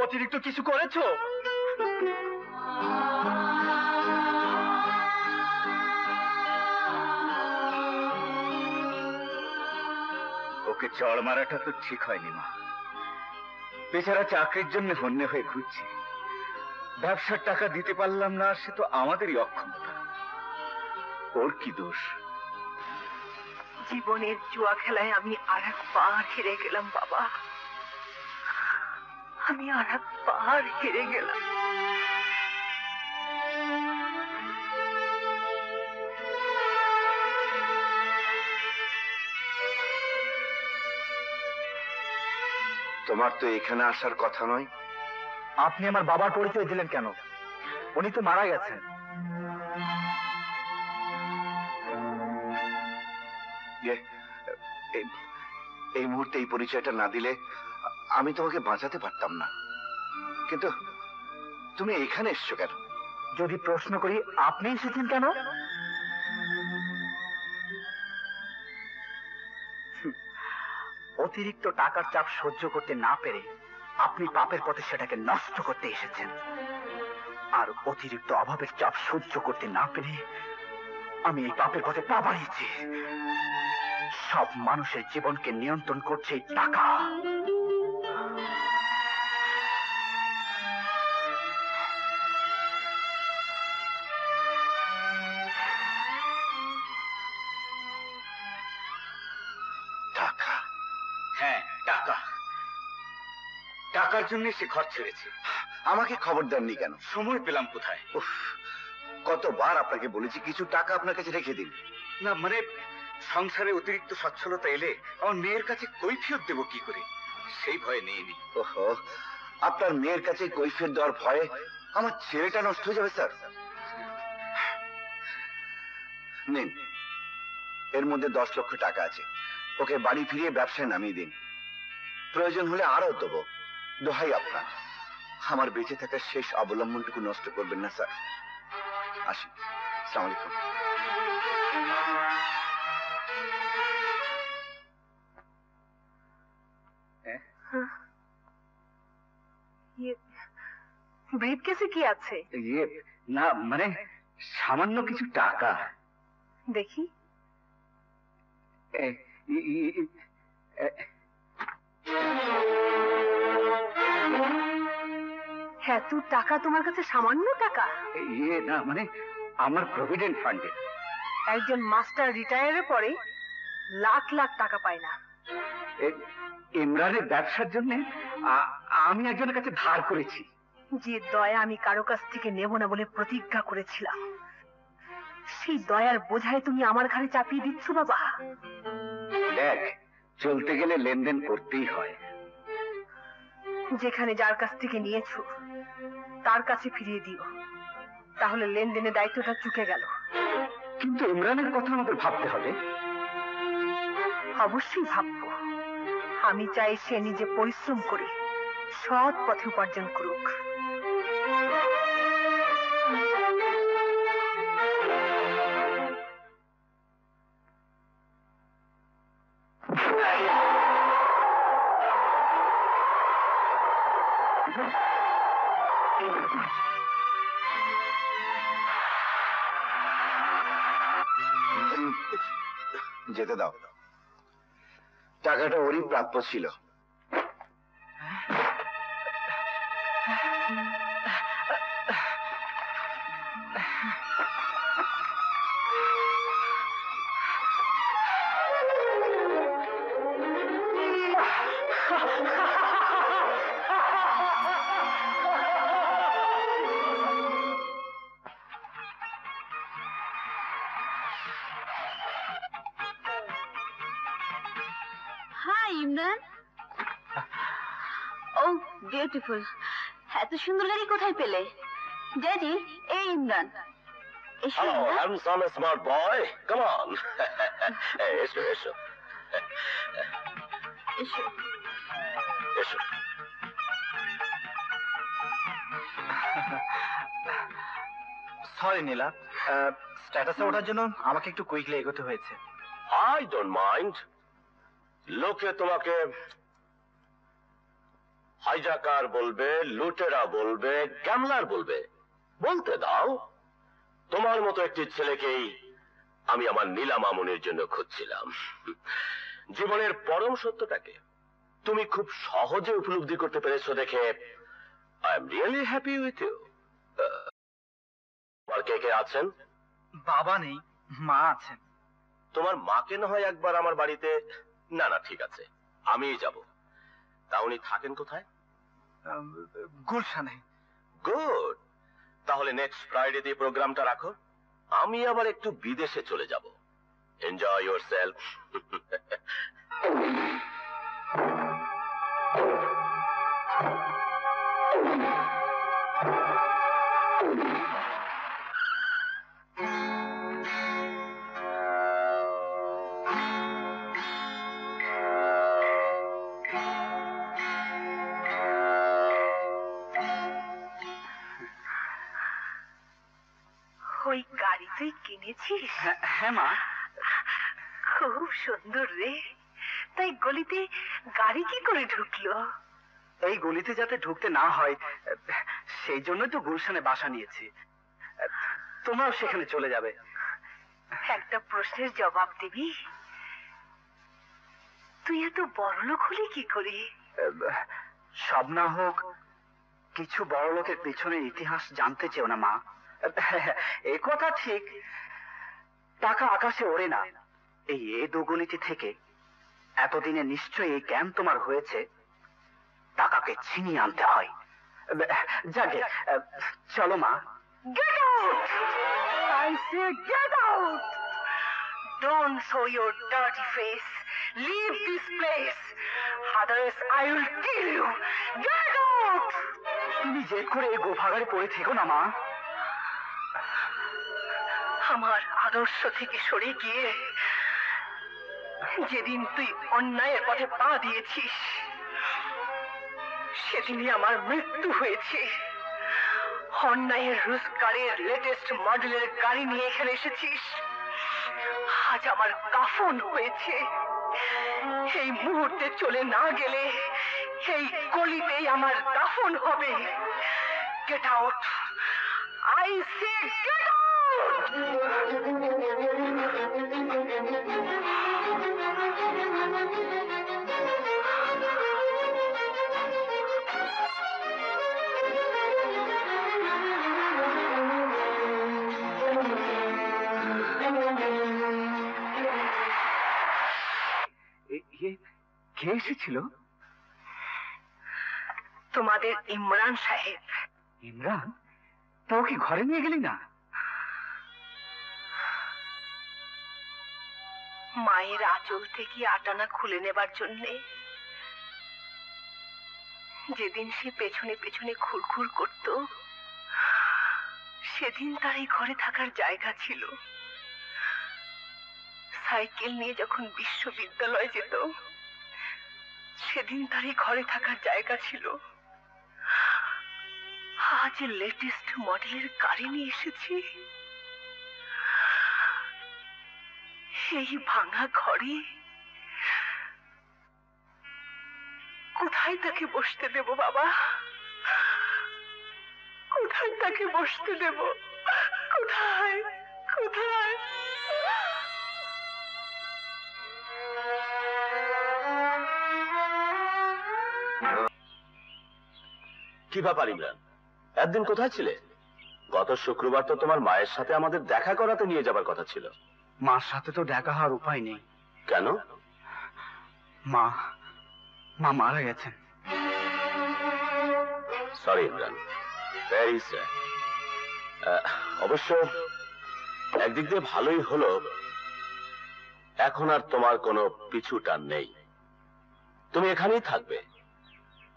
অতিরিক্ত কিছু করেছো? ওকে চড় মারাটা তো ঠিক হয়নি মা। বেচারা চাকরির জন্য হন্যে হয়ে ঘুরছে। ব্যবসার টাকা দিতে পারলাম না, সে তো আমাদেরই অক্ষমতা। ওর কি দোষ? জীবনের জুয়া খেলায় আমি আরেকবার হেরে গেলাম বাবা। আমি আরেকবার হেরে গেলাম। তোমার তো এখানে আসার কথা নয়। আপনি আমার বাবার পরিচয় দিলেন কেন? উনি তো মারা গেছেন। এই মুহূর্তে এই পরিচয়টা না দিলে আমি তোমাকে বাঁচাতে পারতাম না। কিন্তু তুমি এখানে এসছো কেন? যদি প্রশ্ন করি আপনি এসেছেন কেন? অতিরিক্ত টাকার চাপ সহ্য করতে না পেরে আপনি পাপের পথে সেটাকে নষ্ট করতে এসেছেন। আর অতিরিক্ত অভাবের চাপ সহ্য করতে না পেরে আমি এই পাপের পথে পা বাড়িয়েছি। সব মানুষের জীবনকে নিয়ন্ত্রণ করছে এই টাকা। টাকা? হ্যাঁ, টাকা। টাকার জন্য সে ঘর ছেড়েছে। আমাকে খবর দেননি কেন? সময় পেলাম কোথায়? উফ, কতবার আপনাকে বলেছি কিছু টাকা আপনার কাছে রেখে দিন। না মানে সংসারে অতিরিক্ত সচ্ছলতা এলে আমার মেয়ের কাছে কৈফিয়ত দেব কি করে, সেই ভয়ে নিইনি। ওহো, আপনার মেয়ের কাছে কৈফিয়ত দেওয়ার ভয়ে আমার ছেলেটা নষ্ট হয়ে যাবে স্যার। নিন, এর মধ্যে 10 লক্ষ টাকা আছে। ওকে বাড়ি ফিরিয়ে ব্যবসায় নামিয়ে দিন। প্রয়োজন হলে আরো দেবো। দোহাই আপনার, আমার বেঁচে থাকার শেষ অবলম্বনটুকু নষ্ট করবেন না স্যার। আসি, আসসালামু আলাইকুম। ব্রিফকেসে কি আছে? না মানে সামান্য কিছু টাকা। দেখি। এত টাকা তোমার কাছে? সামান্য টাকা? না মানে আমার প্রভিডেন্ট ফান্ডে। একজন মাস্টার রিটায়ারের পরে লাখ লাখ টাকা পায় না। ইমরানের ব্যবসার জন্য আমি একজনের কাছে ধার করেছি। যে দয়া আমি কারো কাছ থেকে নেব না বলে প্রতিজ্ঞা করেছিলাম, সেই দয়ার বোঝায় তুমি আমার ঘাড়ে চাপিয়ে দিচ্ছ বাবা। দেখ, চলতে গেলে লেনদেন করতেই হয়। যেখানে যার কাছ থেকে নিয়েছো তার কাছে ফিরিয়ে দিও, তাহলে লেনদেনের দায়িত্বটা চুকে গেল। কিন্তু ইমরানের কথা আমাদের ভাবতে হবে। অবশ্যই ভাববো। আমি চাই সে নিজে পরিশ্রম করে সৎ পথে উপার্জন করুক। যেতে দাও, টাকাটা ওরই প্রাপ্য ছিল। হাই ইমরান। ও বিউটিফুল। এত সুন্দর গাড়ি কোথায় পেলে? ড্যাডি, এই ইমরান। এসো Hello, Imran. handsome smart boy. Come on. এসো এসো এসো। এসো। সরি নীলা, স্ট্যাটাসে ওঠার জন্য আমাকে একটু কুইকলি এগোতে হয়েছে। I don't mind. লোকে তোমাকে হাইজাকার বলবে, লুটেরা বলবে, গ্যামলার বলবে, বলতে দাও। তোমার মতো একটি ছেলেকেই আমি আমার নীলা মামুনের জন্য খুঁজছিলাম। জীবনের পরম সত্যটাকে তুমি খুব সহজে উপলব্ধি করতে পেরেছো দেখে I am really happy with you. তোমার কে কে আছেন? বাবা নেই, মা আছেন। তোমার মাকে না হয় একবার আমার বাড়িতে। না না, ঠিক আছে, আমিই যাব। তা উনি থাকেন কোথায়? গুলশানে। গুড। তাহলে নেক্সট ফ্রাইডে দিয়ে প্রোগ্রামটা রাখো। আমি আবার একটু বিদেশে চলে যাব। Enjoy yourself. ওই গাড়ি তুই কিনেছিস? হ্যাঁ মা। খুব সুন্দর রে। তাই গলিতে গাড়ি কি করে ঢুকলো? এই গলিতে যাতে ঢুকতে না হয় সেই জন্যই তো গুলশানে বাসা নিয়েছি। তোমরাও সেখানে চলে যাবে। একটা প্রশ্নের জবাব দিবি? তুই এত বড়লোক হলি কি করে? সব না হোক, কিছু বড় লোকের পেছনের ইতিহাস জানতে চেও না মা। এ কথা ঠিক, টাকা আকাশে ওড়ে না। এই দুর্নীতি থেকে এতদিনে নিশ্চয়ই এই জ্ঞান তোমার হয়েছে, টাকাকে ছিনিয়ে আনতে হয়। যাকে চলো মা। Get out! I say get out! Don't show your dirty face. Leave this place. Otherwise I will kill you. Get out! তুমি জেদ করে এই গোভাগারে পড়ে থেকো না মা। আমার আদর্শ থেকে সরে গিয়ে যেদিন তুই অন্যায়ের পথে পা দিয়েছিস সেদিনই আমার মৃত্যু হয়েছে। অন্যায়ের রোজগারের লেটেস্ট মডেলের গাড়ি নিয়ে এখানে এসেছিস, আজ আমার কাফন হয়েছে। এই মুহূর্তে চলে না গেলে এই গলিতেই আমার দাফন হবে। Get out, I say get out! কে এসেছিল? তোমাদের ইমরান সাহেব। ইমরান? তাও কি ঘরে নিয়ে গেলি না? মায়ের আঁচল থেকে আটানা খুলে নেবার জন্যে যেদিন সে পেছনে পেছনে খুরখুর করত সেদিন তার এই ঘরে থাকার জায়গা ছিল। সাইকেল নিয়ে যখন বিশ্ববিদ্যালয়ে যেত, সেদিন তার এই ঘরে থাকার জায়গা ছিল। আজ লেটেস্ট মডেলের গাড়ি নিয়ে এসেছি। এই ভাঙা ঘরে কোথায় তাকে বসতে দেব বাবা? কোথায় তাকে বসতে দেব? কোথায় কোথায়? কি ব্যাপার ইমরান, একদিন কোথায় ছিলে? গত শুক্রবার তো তোমার মায়ের সাথে আমাদের দেখা করাতে নিয়ে যাবার কথা ছিল। মার সাথে তো দেখা হওয়ার উপায় নেই। কেন? মা মারা গেছেন। Sorry Imran, very sad. অবশ্য একদিক দিয়ে ভালোই হলো, এখন আর তোমার কোনো পিছু টান নেই। তুমি এখানেই থাকবে।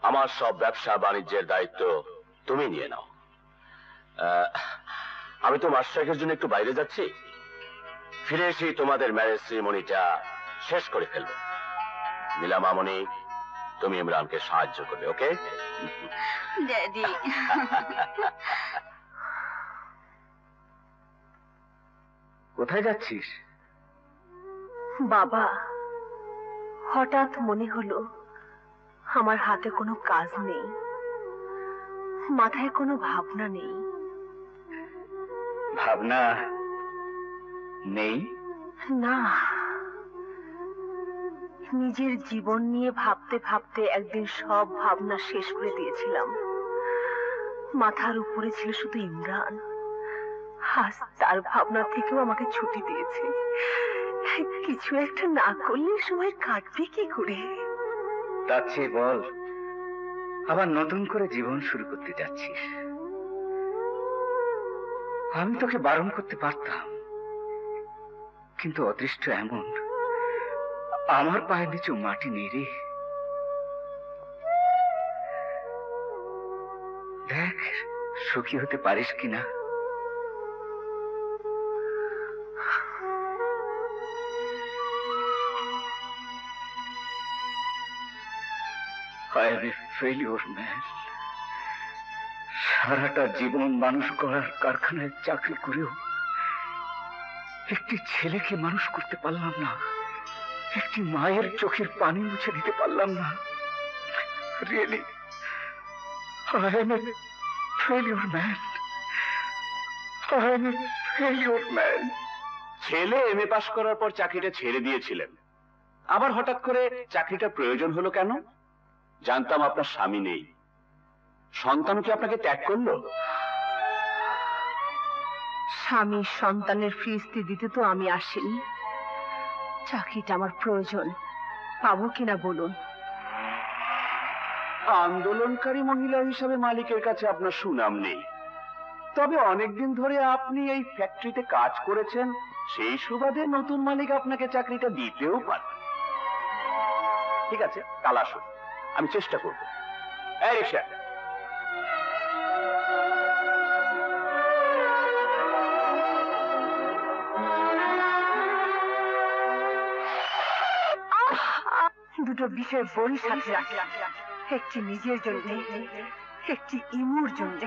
আমার সব ব্যবসা বাণিজ্যের দায়িত্ব তুমি নিয়ে নাও। আমি তো মাস্টারের জন্য একটু বাইরে যাচ্ছি, ফিরে এসে তোমাদের ম্যারেজ সেরিমনিটা শেষ করে ফেলবো। নীলা মামনি, তুমি ইমরানকে সাহায্য করবে, ওকে? ড্যাডি, কোথায় যাচ্ছিস? বাবা, হঠাৎ মনে হলো আমার হাতে কোনো কাজ নেই, মাথায় কোনো ভাবনা নেই। ভাবনা নেই? না, নিজের জীবন নিয়ে ভাবতে ভাবতে একদিন সব ভাবনা শেষ করে দিয়েছিলাম। মাথার উপরে ছিল শুধু ইমরান। আজ তার ভাবনা থেকেও আমাকে ছুটি দিয়েছে। কিছু একটা না করলে সময় কাটবে কি করে? তার চেয়ে বল, আবার নতুন করে জীবন শুরু করতে যাচ্ছিস। আমি তোকে বারণ করতে পারতাম, কিন্তু অদৃষ্ট এমন, আমার পায়ের নিচু মাটি নেই রে। দেখ সুখী হতে পারিস কিনা। I am a failure man. সারাটা জীবন মানুষ গড়ার কারখানায় চাকরি করেও একটি ছেলেকে মানুষ করতে পারলাম না, একটি মায়ের চোখের পানি মুছে দিতে পারলাম না। Really, I am a failure man. I am a failure man. ছেলে এমএ পাশ করার পর চাকরিটা ছেড়ে দিয়েছিলেন, আবার হঠাৎ করে চাকরিটার প্রয়োজন হলো কেন? জানতাম আপনার স্বামী নেই। সন্তান কি আপনাকে ত্যাগ করলো? স্বামী সন্তানের ফিরিস্তি দিতে তো আমি আসিনি। চাকরিটা আমার প্রয়োজন, পাবো কিনা বলুন। আন্দোলনকারী মহিলা হিসাবে মালিকের কাছে আপনার সুনাম নেই, তবে অনেকদিন ধরে আপনি এই ফ্যাক্টরিতে কাজ করেছেন, সেই সুবাদে নতুন মালিক আপনাকে চাকরিটা দিতেও পারে। ঠিক আছে, কাল আসুন, আমি চেষ্টা করব। এই রিকশা, দুটো বিষয় বড়ি সাথে রাখলাম, একটি নিজের জন্য, একটি ইমুর জন্য।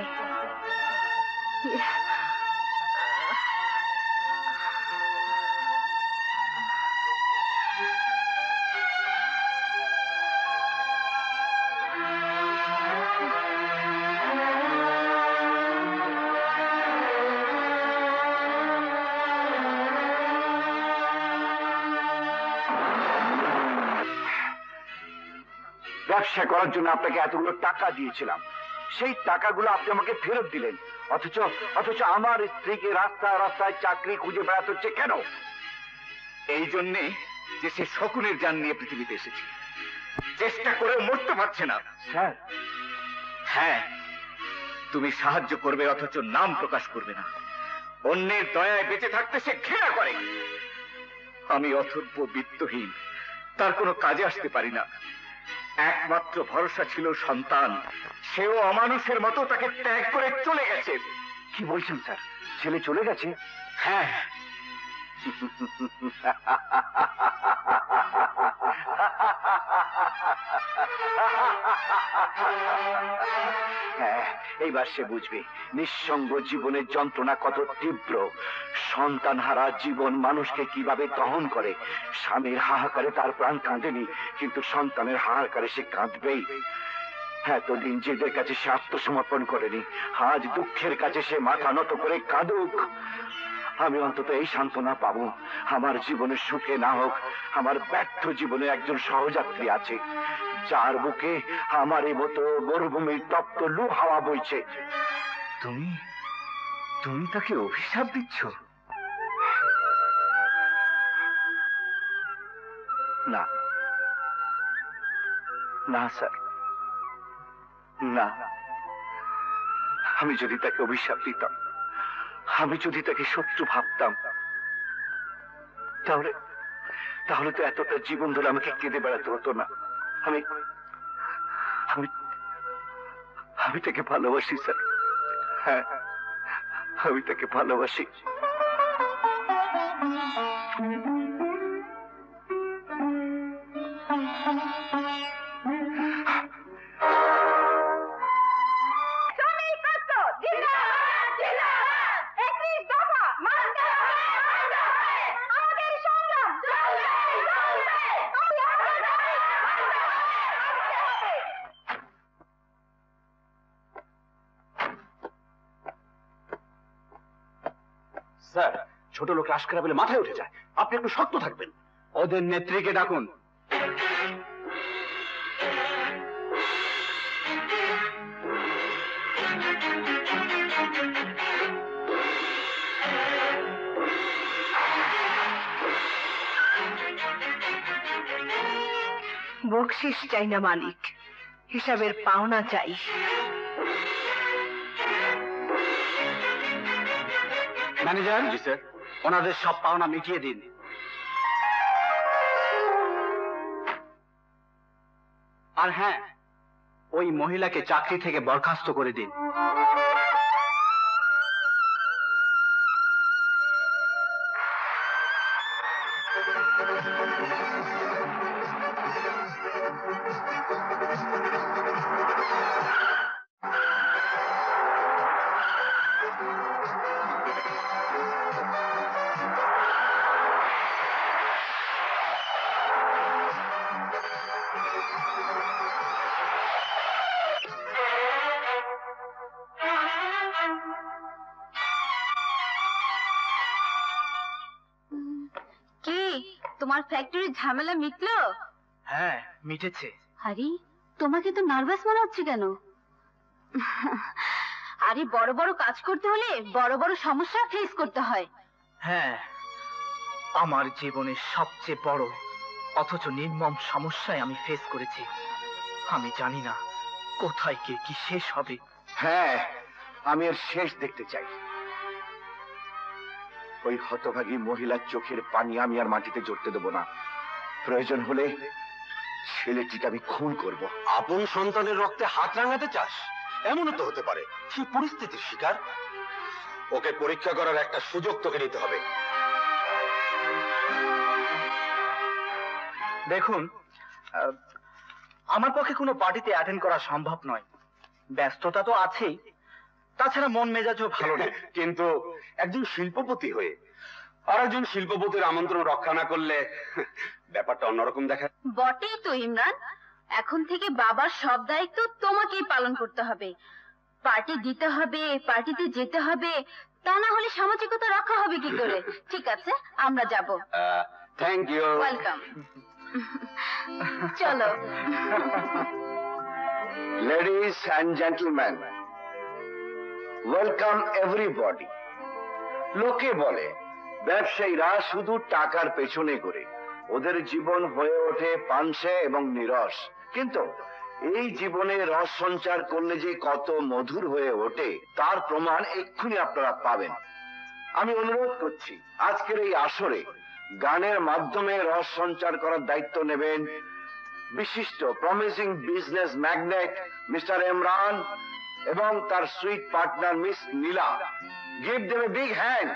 ব্যবসা করার জন্য আপনাকে এতগুলো টাকা দিয়েছিলাম, সেই টাকাগুলো আপনি আমাকে ফেরত দিলেন, অথচ আমার স্ত্রীকে রাস্তায় রাস্তায় চাকরি খুঁজে বেড়াতে হচ্ছে কেন? এই জন্যে যে সে শকুনের জান নিয়ে পৃথিবীতে এসেছে, চেষ্টা করে মরতে পারছে না। স্যার, হ্যাঁ, তুমি সাহায্য করবে অথচ নাম প্রকাশ করবে না। অন্যের দয়ায় বেঁচে থাকতে সে ঘৃণা করে। আমি অথর্ব বিত্তহীন, তার কোনো কাজে আসতে পারি না। একমাত্র ভরসা ছিল সন্তান, সেও অমানুষের মতো তাকে ত্যাগ করে চলে গেছে। কি বলছেন স্যার? ছেলে চলে গেছে? হ্যাঁ। হ্যাঁ, এইবার সে বুঝবে নিঃসঙ্গ জীবনের যন্ত্রণা কত তীব্র। সন্তান হারা জীবন মানুষকে কিভাবে দহন করে। স্বামীর হাহাকারে তার প্রাণ কাঁদেনি, কিন্তু সন্তানের হাহাকারে সে কাঁদবেই। এতদিন জেদের কাছে সে আত্মসমর্পণ করেনি, আজ দুঃখের কাছে সে মাথা নত করে কাঁদুক। আমি অন্তত এই সান্ত্বনা পাবো, আমার জীবনের সুখে না হোক, আমার ব্যর্থ জীবনে একজন সহযাত্রী আছে, যার বুকে আমারই মতো মরুভূমির তপ্ত লু হাওয়া বইছে। তুমি তাকে অভিশাপ দিচ্ছ? না না স্যার, না। আমি যদি তাকে অভিশাপ দিতাম, আমি যদি তাকে শত্রু ভাবতাম, তাহলে তো এতটা জীবন ধরে আমাকে কেঁদে বেড়াতে হতো না। আমি তাকে ভালোবাসি স্যার। হ্যাঁ, আমি তাকে ভালোবাসি। স্যার, ছোট লোক রাশকারা বলে মাথায় উঠে যায়, আপনি একটু শক্ত থাকবেন। ওদের নেত্রীকে ডাকুন। বকশিস চাই না মালিক, হিসাবের পাওনা চাই। ম্যানেজার, জি স্যার, ওনাদের সব পাওনা মিটিয়ে দিন। আর হ্যাঁ, ওই মহিলাকে চাকরি থেকে বরখাস্ত করে দিন। তোমার ফ্যাক্টরির ঝামেলা মিটলো? হ্যাঁ, মিটেছে। আরে তোমাকে তো নার্ভাস মনে হচ্ছে কেন? আরে বড় বড় কাজ করতে হলে বড় বড় সমস্যা ফেস করতে হয়। হ্যাঁ, আমার জীবনের সবচেয়ে বড় অথচ নির্মম সমস্যায় আমি ফেস করেছি। আমি জানি না কোথায় কে কি শেষ হবে। হ্যাঁ, আমি এর শেষ দেখতে চাই। ওই হতভাগী মহিলার চোখের পানি আমি আর মাটিতে জড়তে দেব না। প্রয়োজন হলে ছেলেটিকে আমি খুন করব। আপন সন্তানের রক্তে হাত রাঙাতে চাস? এমনও তো হতে পারে সেই পরিস্থিতির শিকার। ওকে পরীক্ষা করার একটা সুযোগ তোকে নিতে হবে। দেখুন, আমার পক্ষে কোনো পার্টিতে অ্যাটেন্ড করা সম্ভব নয়। ব্যস্ততা তো আছেই, তাছাড়া মন মেজাজও ভালো না। কিন্তু একজন শিল্পপতি হয়ে আর একজন শিল্পপতির আমন্ত্রণ রক্ষা না করলে ব্যাপারটা অন্যরকম দেখা। বটেই তো ইমরান, এখন থেকে বাবার সব দায়িত্ব তোমাকেই পালন করতে হবে। পার্টি দিতে হবে, পার্টিতে যেতে হবে, তা না হলে সামাজিকতা রক্ষা হবে কি করে? ঠিক আছে, আমরা যাব। Thank you. ওয়েলকাম। চলো। Ladies and gentlemen, welcome everybody. লোকে বলে ব্যবসায়ীরা শুধু টাকার পেছনে ঘোরে, ওদের জীবন হয়ে ওঠে পানসে এবং নিরস। কিন্তু এই জীবনে রস সঞ্চার করলে যে কত মধুর হয়ে ওঠে তার প্রমাণ এক্ষুনি আপনারা পাবেন। আমি অনুরোধ করছি, আজকের এই আসরে গানের মাধ্যমে রস সঞ্চার করার দায়িত্ব নেবেন বিশিষ্ট promising business magnate mister Imran এবং তার sweet partner miss Nila. Give them a big hand.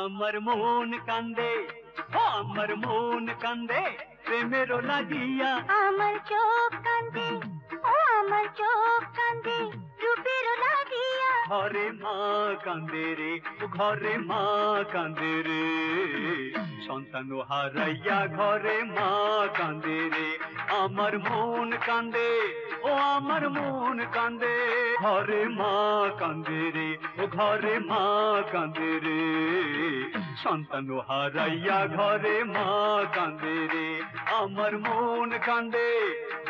আমার মন কান্দে, আমার মন কান্দে প্রেমেরও লাগিয়া। আমার চোখ কান্দে, ও আমার চোখ কান্দে রূপেরও লাগিয়া। ঘরে মা কান্দে রে, ঘরে মা কান্দে রে, সন্তান হারাইয়া ঘরে মা কান্দে রে। আমার মন কান্দে, ও আমার মন কান্দে, ঘরে মা কান্দে রে, ও ঘরে মা কান্দে রে, সন্তান হারাইয়া ঘরে মা কান্দে রে। আমার মন কান্দে,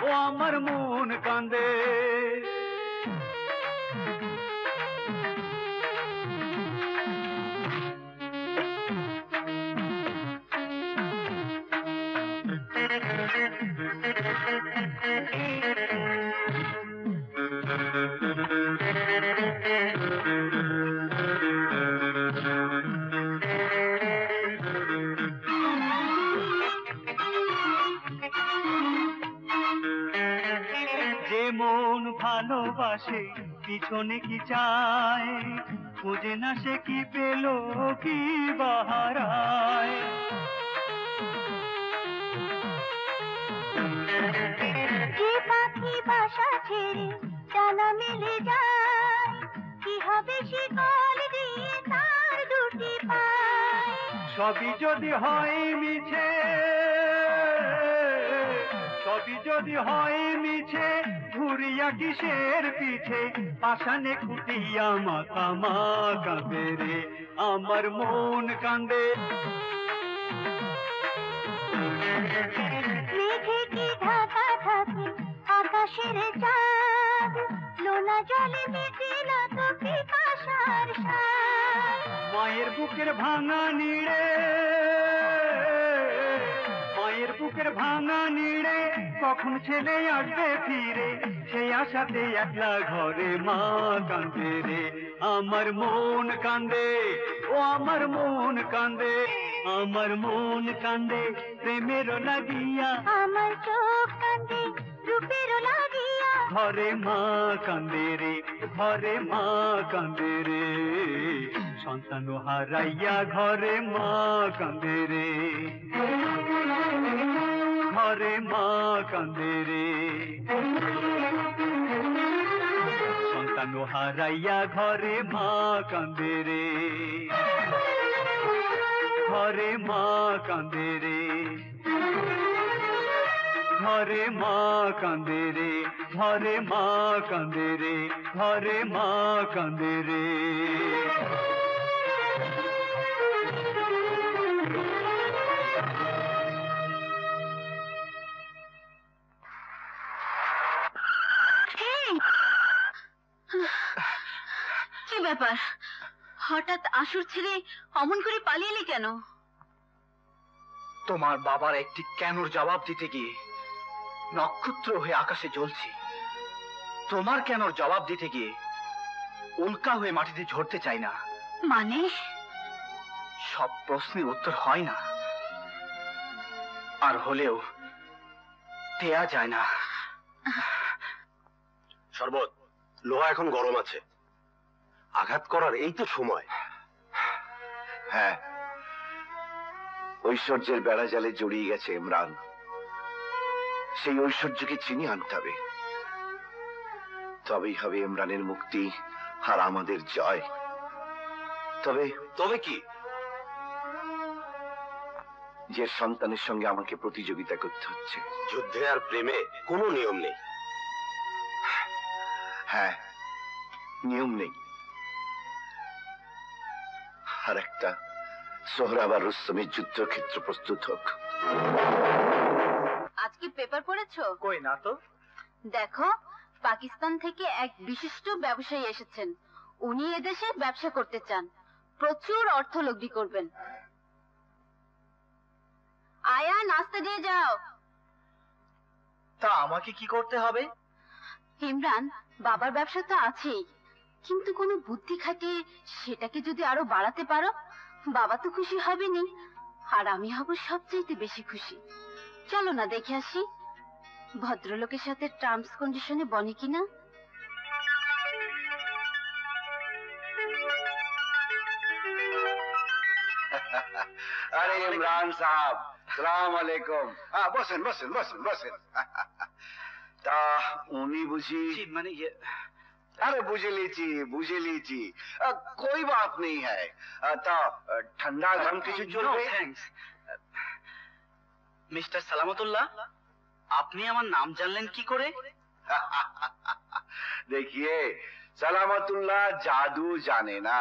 ও আমার মন কান্দে। যে মন ভালোবাসে পিছনে কি চায়, খুঁজে না সে কি পেল কি বাহারায়। যে পাখি বাসা ছেড়ে ডানা মেলে যায়, কি হবে সে কল দিয়ে তার দুটি পায়। সবই যদি হয় মিছে, সবই যদি হয় মিছে, ঘুরিয়া কিসের পিছে, পাষাণে খুটিয়া মাথা মা কাঁদে রে। আমার মন কান্দে। মেঘে কি ঢাকা থাকে আকাশের চাঁদ, লোনা জলে মেটে না তো পিপাসার স্বাদ। মায়ের বুকের ভাঙা নিড়ে, মায়ের বুকের ভাঙা নিড়ে, কখন ছেলে আসবে ফিরে, সেই আশাতে একলা ঘরে মা কান্দে রে। আমার মন কান্দে, ও আমার মন কান্দে, আমার মন কান্দে প্রেমেরও লাগিয়া। আমার চোখ কান্দে রূপেরও লাগিয়া। ঘরে মা কান্দে রে, ঘরে মা কান্দে রে, সন্তান হারাইয়া ঘরে মা কান্দে রে, ঘরে মা কান্দে রে, সন্তান হারাইয়া ঘরে মা কান্দে রে, ঘরে মা কান্দে রে, ঘরে মা কান্দে রে, ঘরে মা কান্দে রে, ঘরে মা কান্দে রে। কি ব্যাপার, হঠাৎ আসর ছেড়ে অমন করে পালিয়ে এলি কেন? তোমার বাবার একটি কেনর জবাব দিতে গিয়ে নক্ষত্র হয়ে আকাশে জ্বলছি। তোমার কেনর জবাব দিতে গিয়ে উল্কা হয়ে মাটিতে ঝরতে চাই না। মানে? সব প্রশ্নের উত্তর হয় না, আর হলেও দেয়া যায় না। শরবত, লোহা এখন গরম আছে, আঘাত করার এই তো সময়। হ্যাঁ, ঐশ্বর্যের বেড়া জালে জড়িয়ে গেছে ইমরান। সেই ঐশ্বর্যকে চিনি আনতে হবে, তবেই হবে ইমরানের মুক্তি আর আমাদের জয়। তবে তবে কি? যে সন্তানের সঙ্গে আমাকে প্রতিযোগিতা করতে হচ্ছে। যুদ্ধে আর প্রেমে কোনো নিয়ম নেই। হ্যাঁ, নিয়ম নেই। আর একটা সোহরাব আর রুস্তমের যুদ্ধক্ষেত্র প্রস্তুত হোক। আজকে পেপার পড়েছো? কই না তো। দেখো, পাকিস্তান থেকে এক বিশিষ্ট ব্যবসায়ী এসেছেন। উনি এদেশে ব্যবসা করতে চান, প্রচুর অর্থ লগ্নি করবেন। আয়া, নাস্তা দিয়ে যাও। তা আমাকে কি করতে হবে? ইমরান, বাবার ব্যবসা তো আছেই, কিন্তু কোনো বুদ্ধি খাটিয়ে সেটাকে যদি আরো বাড়াতে পারো, বাবা তো খুশি হবেনি, আর আমি হব সবচেয়ে বেশি খুশি। চলো না দেখে আসি ভদ্রলোকের সাথে টার্মস কন্ডিশনে বনে কিনা। আরে ইমরান সাহেব, সালাম আলাইকুম। বসেন বসেন বসেন বসেন। তা উনি বুঝি? মানে अरे बुझे लीची कोई बात नहीं है। ता ठंडा गरम কিছু চলবে? থ্যাঙ্কস। মিস্টার সালামতুল্লাহ, আপনি আমার নাম জানলেন কি করে? देखिए সালামতুল্লাহ জাদু জানে না,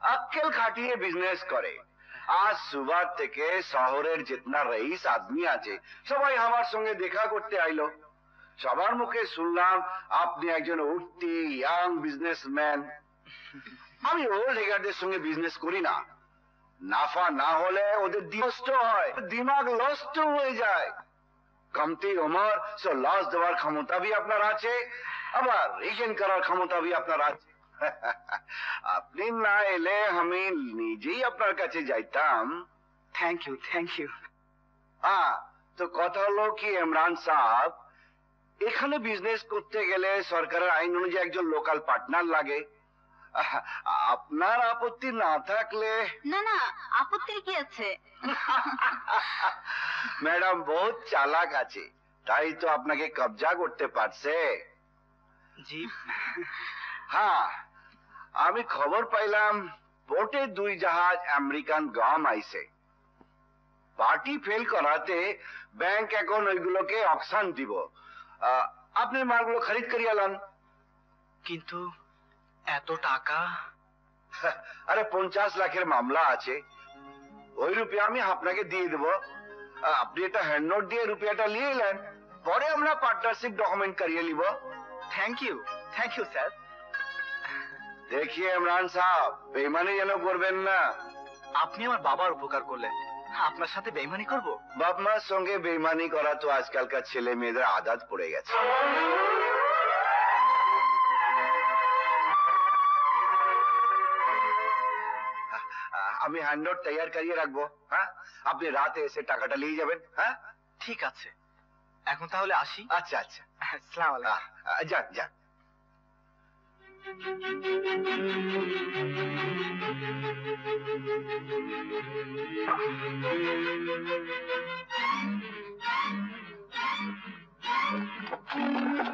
আক্কেল খাটিয়ে বিজনেস করে। আজ সুবাহ থেকে শহরের जितना रईस आदमी আছে সবাই আমার সঙ্গে দেখা করতে আইলো। সবার মুখে শুনলাম আপনি একজন উঠতি ইয়াং বিজনেসম্যান। আমি ওল্ড হেগারদের সঙ্গে বিজনেস করি না, নাফা না হলে ওদের নষ্ট হয়, দিমাগ নষ্ট হয়ে যায়। কমতি উমর সো লস দেওয়ার ক্ষমতা বি আপনার আছে, আবার রিজেন করার ক্ষমতা বি আপনার আছে। আপনি না এলে আমি নিজেই আপনার কাছে যাইতাম। Thank you thank you. হ্যাঁ, তো কথা হলো কি ইমরান সাহেব, এখানে বিজনেস করতে গেলে সরকারের আইন অনুযায়ী একজন লোকাল পার্টনার লাগে। আপনার আপত্তি না থাকলে? না না, আপত্তির কি আছে? ম্যাডাম বহুত চালাক আছে, তাই তো আপনাকে কবজা করতে পারছে। জি হ্যাঁ, আমি খবর পাইলাম পোর্টে 2 জাহাজ আমেরিকান গম আইছে। পার্টি ফেল করাতে ব্যাংক এখন ওইগুলোকে অকশন দিব। আপনি মালগুলো খরিদ করিয়া লান। কিন্তু এত টাকা? আরে 50 লাখের মামলা আছে, ওই রুপিয়া আমি আপনাকে দিয়ে দেবো। আপনি এটা হ্যান্ড নোট দিয়ে রুপিয়াটা নিয়ে এলেন, পরে আমরা পার্টনারশিপ ডকুমেন্ট করিয়ে নিব। Thank you sir. দেখিয়ে ইমরান সাহেব, বেইমানি যেন করবেন না। আপনি আমার বাবার উপকার করলেন, আপনার সাথে বেইমানি করব? বাপ মার সঙ্গে বেইমানি করা তো আজকালকার ছেলে মেয়েদের আদত পড়ে গেছে। আমি হ্যান্ড নোট তৈয়ার করিয়ে রাখবো। হ্যাঁ, আপনি রাতে এসে টাকাটা নিয়ে যাবেন। হ্যাঁ ঠিক আছে, এখন তাহলে আসি। আচ্ছা আচ্ছা, আসসালামু আলাইকুম। যান যান।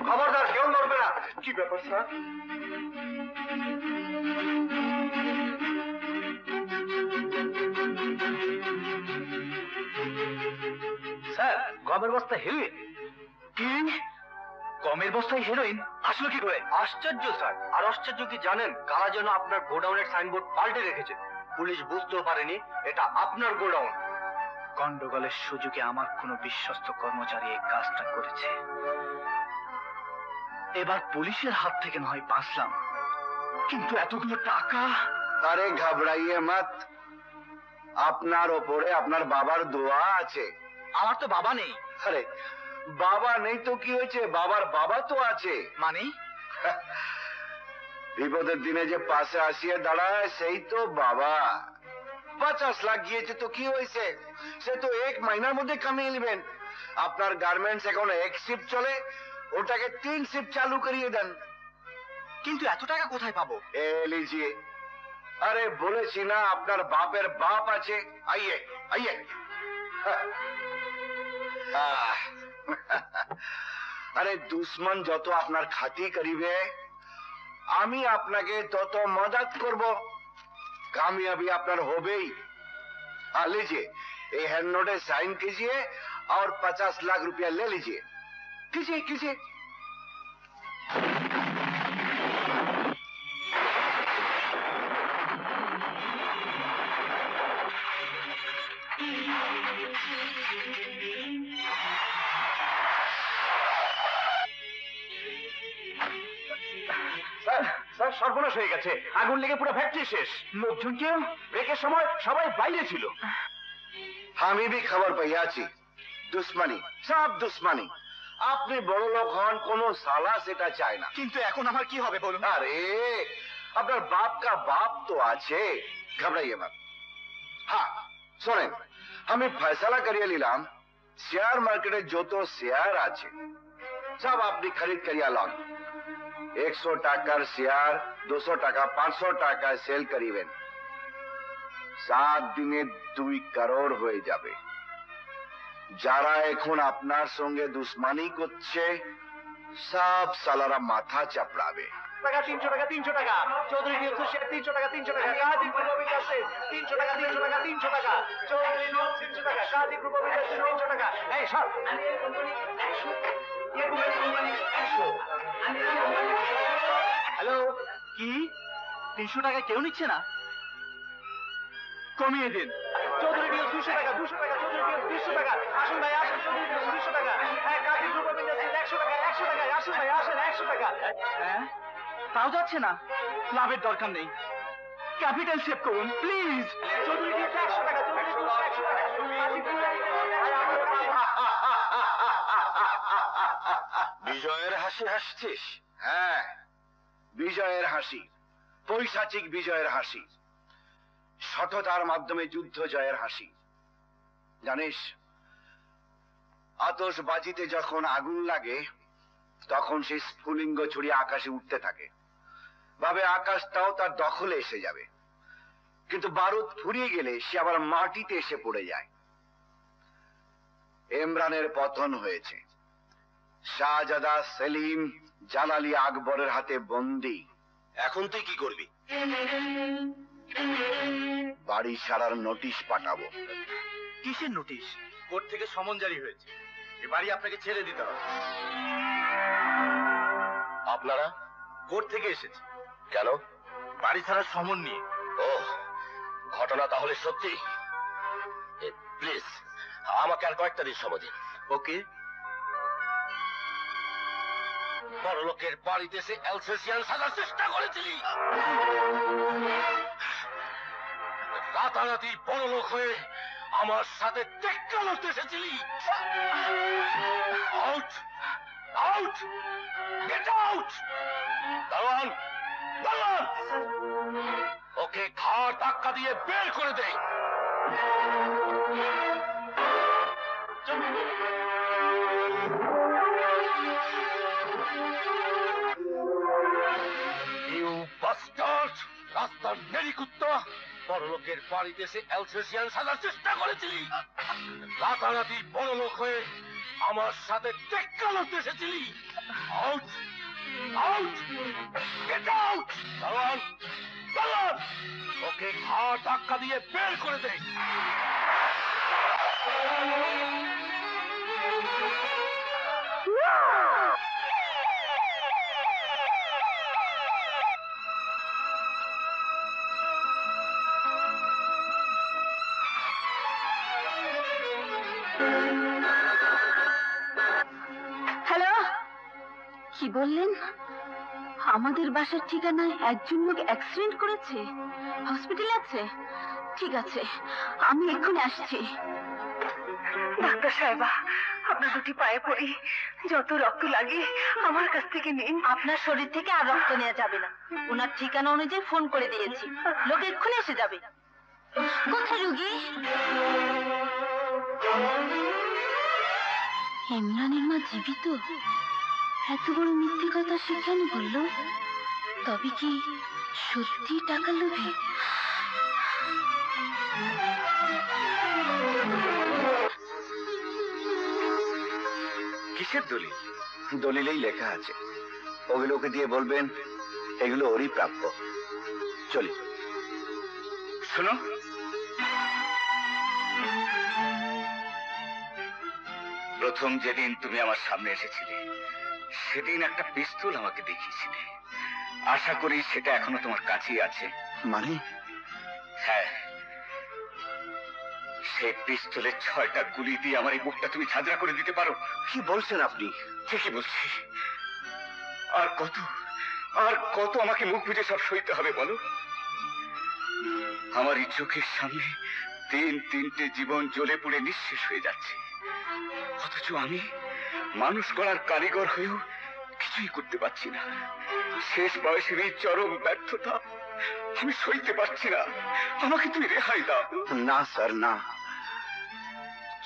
খবরদার কেউ নড়বে না। কি ব্যাপার স্যার? স্যার, গমের বস্তা হেরোইন। কি? গমের বস্তায় হেরোইন আসলো কি করে? আশ্চর্য স্যার, আর আশ্চর্য কি জানেন, কারা যেন আপনার গোডাউনের সাইনবোর্ড পাল্টে রেখেছে। পুলিশ বুঝতেও পারেনি এটা আপনার গোডাউন। গন্ডগোলের সুযোগে আমার কোনো বিশ্বস্ত কর্মচারী এই কাজটা করেছে। এবার পুলিশের হাত থেকে নয় বাঁচলাম, কিন্তু এতগুলো টাকা? আরে ঘাবড়াইয়ে মত, আপনার ওপরে আপনার বাবার দোয়া আছে। আমার তো বাবা নেই। আরে বাবা নেই তো কি হয়েছে, বাবার বাবা তো আছে। মানে? বিপদের দিনে যে পাশে আসিয়ে দাঁড়ায় সেই তো বাবা। 50 লাখ গিয়েছে তো কি হয়েছে, সে তো 1 মহিনার মধ্যে কামিয়ে নেবেন। আপনার গার্মেন্টস এখন 1 শিফট চলে, ওটাকে 3 শিফট চালু করিয়ে দেন। কিন্তু এত টাকা কোথায় পাবো? এ লিজিয়ে। আরে বলেছি না আপনার বাপের বাপ আছে। আইয়ে আইয়ে। আরে দুশ্মন যত আপনার খাতি করিবে, আমি আপনাকে তত মদद করব, कामयाबी আপনার হবেই। लीजिए, ये हैंड नोट साइन कीजिए और 50 लाख रुपया ले लीजिए। कीजिए कीजिए। স্যার, সর্বনাশ হয়ে গেছে, আগুন লেগে পুরো ফ্যাক্টরি শেষ। লোকজন কেউ ব্রেকের সময় সবাই বাইরে ছিল। আমি भी खबर পাইয়াছি, দুশ্মনী, সব দুশ্মনী। আপনি বড় লোক হন, কোনো সালা সেটা চায় না। কিন্তু এখন আমার কি হবে বলুন? আরে আপনার বাপ কা বাপ তো আছে, ঘবরাইয়ে মত। হ্যাঁ শোনেন, আমি ফয়সালা করিয়ে নিলাম, শেয়ার মার্কেটে যত শেয়ার আছে সব আপনি খরিদ করিয়া লন। 100 টাকার শেয়ার 200 টাকা 500 টাকায় সেল করিবেন, 7 দিনে 2 করোড় হয়ে যাবে। যারা এখন আপনার সঙ্গে দুশ্মনী করছে সব সালারা মাথা চাপড়াবে। টাকা 300 টাকা 300 টাকা, চৌধুরী নিউজ শেয়ার 300 টাকা 300 টাকা, কাজী গ্রুপ অফ ইন্ডাস্ট্রিজ 300 টাকা 300 টাকা 300 টাকা, চৌধুরী নিউজ 300 টাকা, কাজী গ্রুপ অফ ইন্ডাস্ট্রিজ 300 টাকা। এই সব হ্যালো, কি 300 টাকা কেউ নিচ্ছে না? কমিয়ে দিন। চৌধুরী নিউজ 200 টাকা 200 টাকা, চৌধুরী নিউজ 200 টাকা। আসুন ভাই আসুন, চৌধুরী নিউজ 200 টাকা। হ্যাঁ, কাজী গ্রুপ অফ ইন্ডাস্ট্রিজ 100 টাকা 100 টাকায়। আসুন ভাই আসেন, 100 টাকা। হ্যাঁ, তাও যাচ্ছে না। লাভের দরকার নেই, ক্যাপিটাল সেভ করুন প্লিজ। চৌধুরী নিউজ 100 টাকা, চৌধুরী নিউজ 100 টাকা। বিজয়ের হাসি হাসছিস? হ্যাঁ, বিজয়ের হাসি, পৈশাচিক বিজয়ের হাসি, সততার মাধ্যমে যুদ্ধ জয়ের হাসি। জানিস, আতশবাজিতে যখন আগুন লাগে তখন সেই স্ফুলিঙ্গ ছড়িয়ে আকাশে উঠতে থাকে, ভাবে আকাশটাও তার দখলে এসে যাবে, কিন্তু বারুদ ফুরিয়ে গেলে সে আবার মাটিতে এসে পড়ে যায়। ইমরানের পতন হয়েছে, শাহজাদা সেলিম জালালি আকবরের হাতে বন্দী। এখন তুই কি করবি? বাড়ি ছাড়ার নোটিশ পাঠাবো। কিসের নোটিশ? কোর্ট থেকে সমন জারি হয়েছে, এ বাড়ি আপনাকে ছেড়ে দিতে হবে। আপনারা কোর্ট থেকে এসেছে কেন? বাড়ি ছাড়ার সমন নিয়ে। ও, ঘটনা তাহলে সত্যি? প্লিজ আমাকে আর কয়েকটা দিন সময় দিন। ওকে। বড় লোকের বাড়িতে এসে অ্যালসেসিয়ান সাজার চেষ্টা করেছিলি, রাতারাতি বড় লোক হয়ে আমার সাথে টেক্কা লড়তে এসেছিলি। Out out, get out. দারোয়ান দারোয়ান, ওকে ঘাড় ধাক্কা দিয়ে বের করে দে। ইউ বাস্টার্ড, রাস্তার নেড়ি কুত্তা, বড় লোকের বাড়িতে এসে অ্যালসেসিয়ান সাজার চেষ্টা করেছিলি, রাতারাতি বড় লোক হয়ে আমার সাথে টেক্কা লড়তে এসেছিলি। Out out, get out. দারোয়ান দারোয়ান, ওকে ঘাড় ধাক্কা দিয়ে বের করে দে। হ্যালো, কি বললেন? আমাদের বাসার ঠিকানায় একজন লোক অ্যাক্সিডেন্ট করেছে, হসপিটালে আছে? ঠিক আছে, আমি এক্ষুনি আসছি। ডাক্তার সাহেবা, আপনার দুটি পায়ে পড়ি, যত রক্ত লাগে আমার কাছ থেকে নিন। আপনার শরীর থেকে আর রক্ত নেওয়া যাবে না, ওনার ঠিকানা অনুযায়ী ফোন করে দিয়েছি, লোক এক্ষুনি এসে যাবে। কোথায় রুগী? ইমরানের মা জীবিত? এত বড় মিথ্যে কথা সে কেন বললো? তবে কি সত্যি টাকা লোভী? কিসের দলিল? দলিলেই লেখা আছে, ওগুলোকে দিয়ে বলবেন এগুলো ওরই প্রাপ্য। চলি। শোনো, প্রথম যেদিন তুমি আমার সামনে এসেছিলে সেদিন একটা পিস্তল আমাকে দেখিয়েছিলে। আশা করি সেটা এখনো তোমার কাছেই আছে। মানে? হ্যাঁ, সেই পিস্তলের 6টা গুলি দিয়ে আমার এই বুকটা তুমি ঝাঁঝরা করে দিতে পারো। কি বলছেন আপনি? ঠিকই বলছি। আর কত আমাকে মুখ বুঝে সব সইতে হবে বলো? আমার এই চোখের সামনে 3-3টে জীবন জ্বলে পুড়ে নিঃশেষ হয়ে যাচ্ছে, অথচ মানুষ করার কারিগর হয়েও কিছুই করতে পারছি না। শেষ বয়সের এই চরম ব্যর্থতা আমি সইতে পারছি না। আমাকে তুমি রেহাই দাও। না স্যার, না।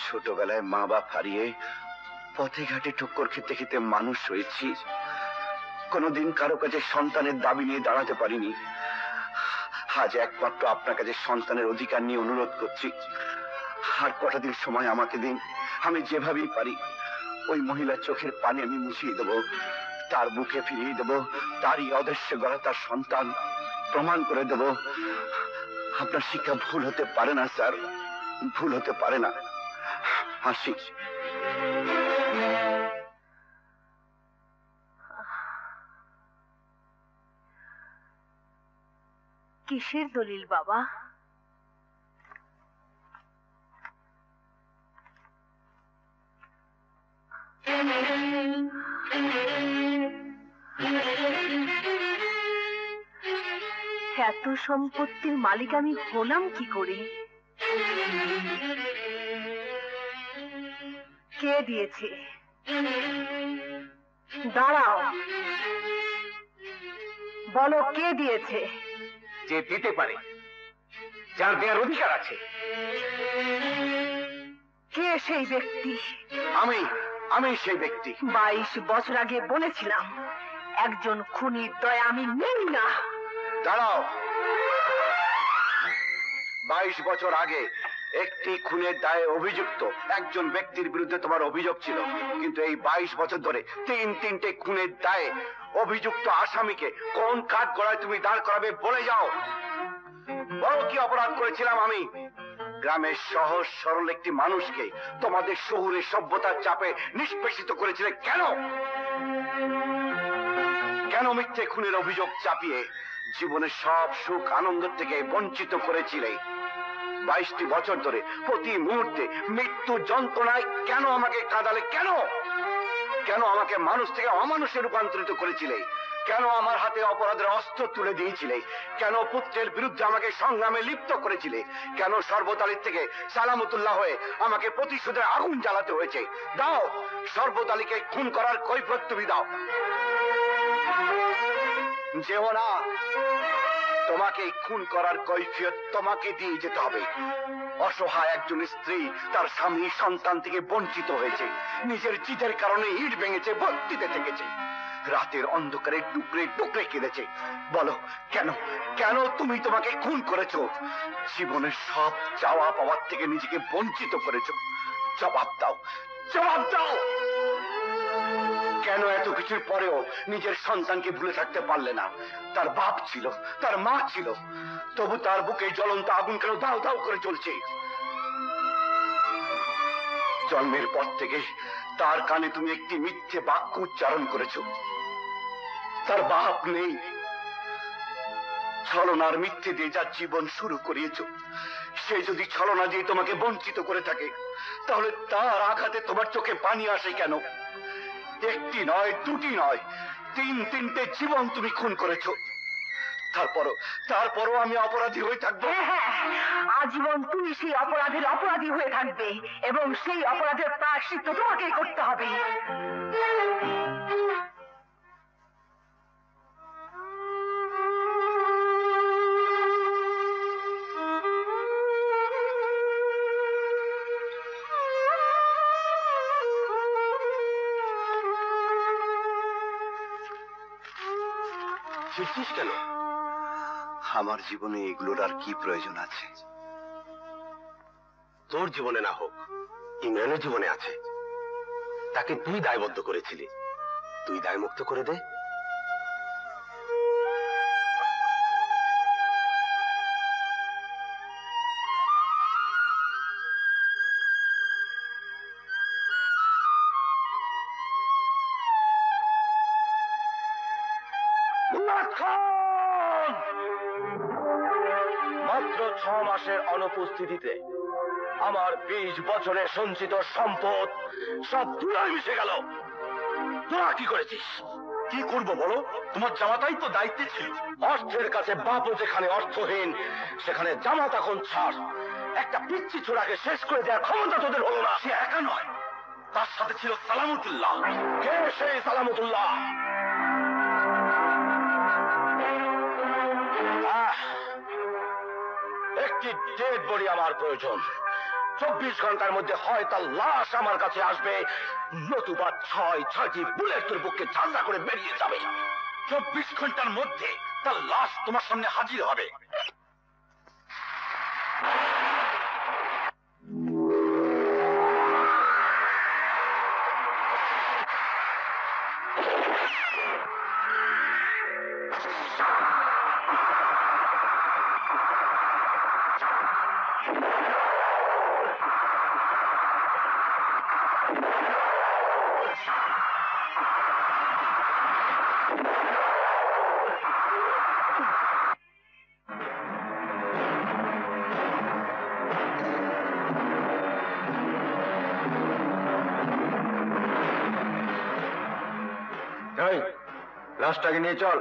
ছোটবেলায় মা বাপ হারিয়ে পথে ঘাটে ঠক্কর খেতে খেতে মানুষ হয়েছি। কোনোদিন কারো কাছে সন্তানের দাবি নিয়ে দাঁড়াতে পারিনি। আজ একমাত্র আপনার কাছে সন্তানের অধিকার নিয়ে অনুরোধ করছি। আর কটা দিন সময় আমাকে দিন। আমি যেভাবেই পারি ওই মহিলার চোখের পানি আমি মুছিয়ে দেবো, তার বুকে ফিরিয়ে দেবো তারই অদৃশ্য গড়া তার সন্তান, প্রমাণ করে দেব আপনার শিক্ষা ভুল হতে পারে না স্যার, ভুল হতে পারে না। আসি। কিসের দলিল বাবা? এত সম্পত্তির মালিক আমি হলাম কি করে? কে দিয়েছে? দাঁড়াও, বলো কে দিয়েছে? যে দিতে পারে, যার দেওয়ার অধিকার আছে। কে সেই ব্যক্তি? আমি সেই ব্যক্তি। 22 বছর আগে বলেছিলাম একজন খুনির দয়া আমি নেই না। দাঁড়াও। 22 বছর আগে একটি খুনের দায়ে অভিযুক্ত একজন ব্যক্তির বিরুদ্ধে তোমার অভিযোগ ছিল, কিন্তু এই 22 বছর ধরে তিনটে খুনের দায়ে অভিযুক্ত আসামিকে কোন কাঠ গড়ায় তুমি দাঁড় করাবে বলে যাও। বড় কি অপরাধ করেছিলাম আমি? গ্রামের সহজ সরল একটি মানুষকে তোমাদের শহুরে সভ্যতার চাপে নিষ্পেষিত করেছিলে কেন? কেন মিথ্যে খুনের অভিযোগ চাপিয়ে জীবনের সব সুখ আনন্দ থেকে বঞ্চিত করেছিলে? 22টি বছর ধরে প্রতি মুহূর্তে মৃত্যু যন্ত্রণায় কেন আমাকে কাঁদালে? কেন কেন আমাকে মানুষ থেকে অমানুষে রূপান্তরিত করেছিলে? কেন আমার হাতে অপরাধের অস্ত্র তুলে দিয়েছিলে? কেন পুত্রের বিরুদ্ধে আমাকে সংগ্রামে লিপ্ত করেছিলে? কেন সর্বতালির থেকে সালামতুল্লাহ হয়ে আমাকে প্রতিশোধের আগুন জ্বালাতে হয়েছে? দাও, সর্বতালিকে খুন করার কৈফিয়ত তুমি দাও। যেও না, তোমাকে খুন করার কৈফিয়ত তোমাকে দিয়ে যেতে হবে। অসহায় একজন স্ত্রী তার স্বামী সন্তান থেকে বঞ্চিত হয়েছে, নিজের জিদের কারণে ইট ভেঙেছে, বস্তিতে থেকেছে, রাতের অন্ধকারে টুকরে টুকরে কেঁদেছে। বলো কেন, কেন তুমি তোমাকে খুন করেছো? জীবনের সব চাওয়া পাওয়ার থেকে নিজেকে বঞ্চিত করেছো। জবাব দাও, জবাব দাও। কেন এত কিছুর পরেও নিজের সন্তানকে ভুলে থাকতে পারলে না? তার বাপ ছিল, তার মা ছিল, তবু তার বুকে জ্বলন্ত আগুন কেন দাও দাও করে চলছে? জন্মের পর থেকে তার কানে তুমি একটি মিথ্যে বাক্য উচ্চারণ করেছো, তার বাপ নেই। ছলনার মিথ্যে দিয়ে যার জীবন শুরু করিয়েছো, সে যদি ছলনা দিয়ে তোমাকে বঞ্চিত করে থাকে, তাহলে তার আঘাতে তোমার চোখে পানি আসে কেন? একটি নয়, দুটি নয়, তিনটে জীবন তুমি খুন করেছো। তারপরও আমি অপরাধী হয়ে থাকবো? হ্যাঁ, আজীবন তুমি সেই অপরাধের অপরাধী হয়ে থাকবে এবং সেই অপরাধের প্রায়শ্চিত্ত তোমাকেই করতে হবে। শিখছিস কেন? আমার জীবনে এগুলোর আর কি প্রয়োজন আছে? তোর জীবনে না হোক, ইমরানের জীবনে আছে। তাকে তুই দায়বদ্ধ করেছিলি, তুই দায়মুক্ত করে দে। মাত্র 6 মাসের অনুপস্থিতিতে আমার 20 বছরের সঞ্চিত সম্পদ সব ধুলায় মিশে গেল। তোরা কি করেছিস? কি করব বলো? তোমার জামাতাই তো দায়িত্বে ছিল। অর্থের কাছে বাপও যেখানে অর্থহীন, সেখানে জামাত এখন ছাড়। একটা পিচ্ছি ছোড়াকে শেষ করে দেওয়ার ক্ষমতা তোদের হলো না। সে একা নয়, তার সাথে ছিল সালামতুল্লাহ। কে সেই সালামতুল্লাহ? একটি ডেড বডি আমার প্রয়োজন। 24 ঘন্টার মধ্যে হয় তার লাশ আমার কাছে আসবে, নতুবা 6টি বুলেট তোর বুকে ঝাঁঝা করে বেরিয়ে যাবে। 24 ঘন্টার মধ্যে তার লাশ তোমার সামনে হাজির হবে। লাশটাকে নিয়ে চল।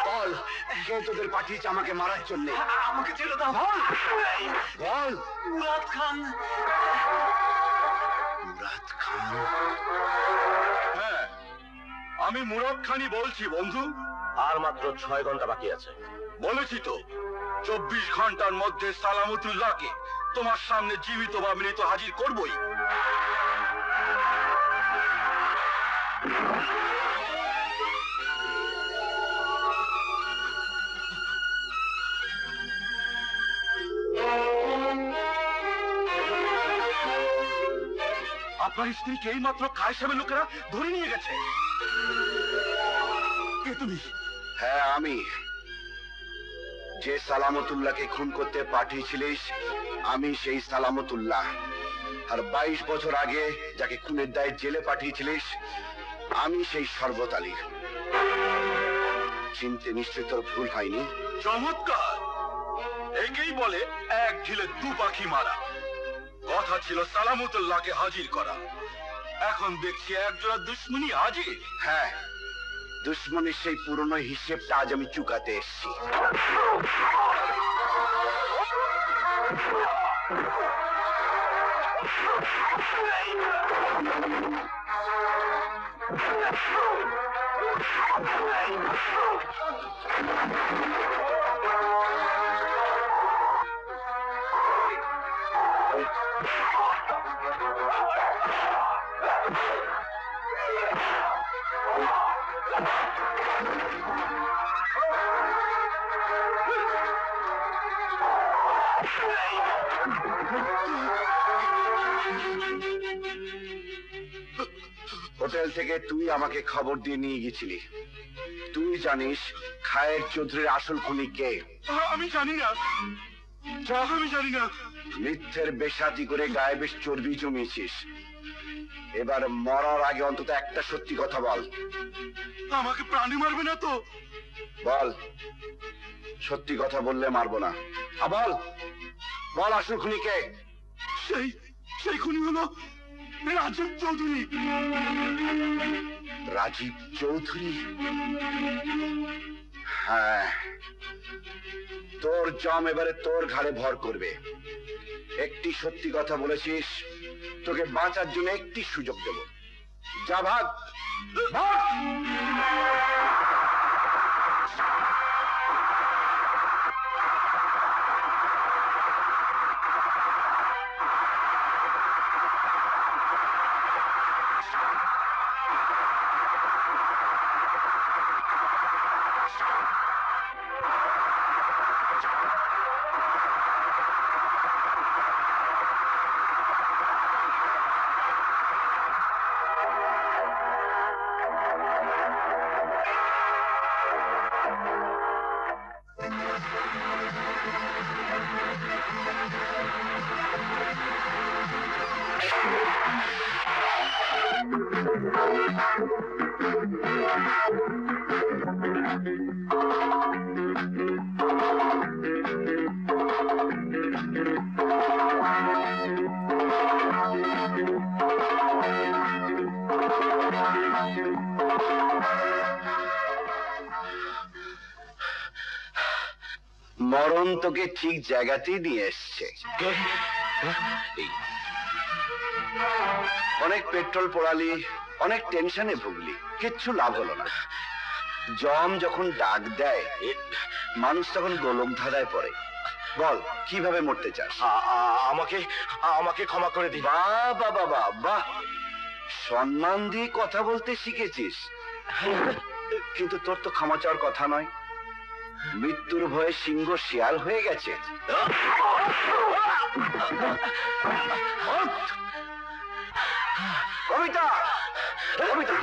বল, কে তোদের পাঠিয়েছে আমাকে মারার জন্য? আমাকে ছেড়ে দাও। বল। মুরাদ খান। মুরাদ খান? হ্যাঁ, আমি মুরাদ খানই বলছি বন্ধু। আর মাত্র 6 ঘন্টা বাকি আছে। বলেছি তো, 24 ঘন্টার মধ্যে সালামতুল্লাহকে তোমার সামনে জীবিত বা মৃত হাজির করবই। আপনার স্ত্রীকে এই মাত্র খায় সাহেবের লোকেরা ধরে নিয়ে গেছে। কে তুমি? হ্যাঁ, আমি। যে সালামতুল্লাহকে খুন করতে পাঠিয়েছিলিস, আমি সেই সালামতুল্লাহ। আর 22 বছর আগে যাকে খুনের দায়ে জেলে পাঠিয়েছিলিস, আমি সেই শরবত আলী। চিনতে নিশ্চয় তোর ভুল হয়নি। চমৎকার! একেই বলে এক ঢিলে 2 পাখি মারা। কথা ছিল সালামতুল্লাহকে হাজির করা, এখন দেখছি একজোড়া দুশ্মনী হাজির। হ্যাঁ, দুশ্মনের সেই পুরনো হিসেবটা আজ আমি চুকাতে এসেছি। হোটেল থেকে তুই আমাকে খবর দিয়ে নিয়ে গেছিলি। তুই জানিস খায়ের চৌধুরীর আসল খুনি কে? আমি জানি না, আমি জানি না। মিথ্যের বেশাতি করে গায়ে বেশ চর্বি জমিয়েছিস। এবার মরার আগে অন্তত একটা সত্যি কথা বল। আমাকে প্রাণী মারবে না তো? বল, সত্যি কথা বললে মারবো না। বল, বল আসল খুনি কে? সেই খুনি হলো রাজীব চৌধুরী। রাজীব চৌধুরী? হ্যাঁ, তোর জম এবারে তোর ঘাড়ে ভর করবে। একটি সত্যি কথা বলেছিস, তোকে বাঁচার জন্য একটি সুযোগ দেব। যা, ভাগ ভাগ। মরণ তোকে ঠিক জায়গাতেই নিয়ে এসছে। অনেক পেট্রোল পোড়ালি, অনেক টেনশনে ভুগলি, কিচ্ছু লাভ হলো না। জম যখন ডাক দেয় মানুষ তখন গোলক ধাঁধায় পড়ে। বল কিভাবে মরতে চাস? আমাকে আমাকে ক্ষমা করে দিন। বাহ বাহ বাহ বাহ বাহ, সম্মান দিয়ে কথা বলতে শিখেছিস। কিন্তু তোর তো ক্ষমা চাওয়ার কথা নয়। মৃত্যুর ভয়ে সিংহ শিয়াল হয়ে গেছে। কবিতা, কবিতা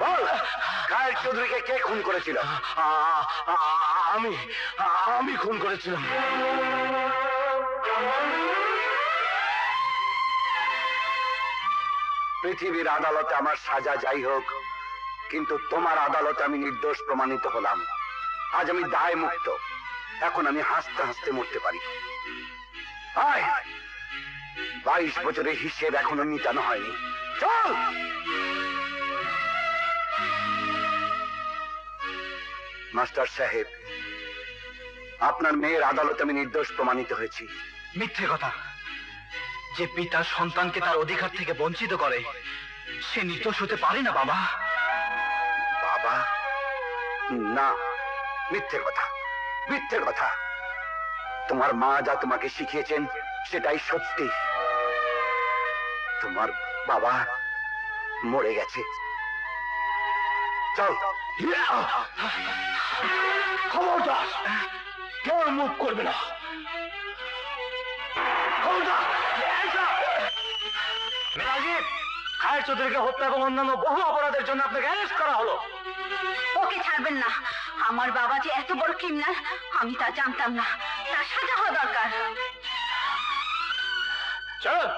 বল, কায়ের চৌধুরীকে কে খুন করেছিল? আমি খুন করেছিলাম। পৃথিবীর আদালতে আমার সাজা যাই হোক, কিন্তু তোমার আদালতে আমি নির্দোষ প্রমাণিত হলাম। আজ আমি দায় মুক্ত। এখন আমি হাসতে হাসতে মরতে পারি। 22 বছরের হিসেব এখনো মিটানো হয়নি। চল। মাস্টার সাহেব, আপনার মেয়ের আদালতে আমি নির্দোষ প্রমাণিত হয়েছি। মিথ্যে কথা। যে পিতা সন্তানকে তার অধিকার থেকে বঞ্চিত করে সে নির্দোষ হতে পারে না বাবা। বাবা না, মিথ্যে কথা, মিথ্যে কথা। তোমার মা যা তোমাকে শিখিয়েছেন সেটাই সত্যি। তোমার বাবা মরে গেছে। চল। খবরদার, কেউ মুখ করবে না। রাজীব, খায়ের চৌধুরীকে হত্যা এবং অন্যান্য বহু অপরাধের জন্য আপনাকে অ্যারেস্ট করা হলো। ওকে ছাড়বেন না। আমার বাবা যে এত বড় ক্রিমিনাল আমি তা জানতাম না। তার সাজা হওয়া দরকার। চল।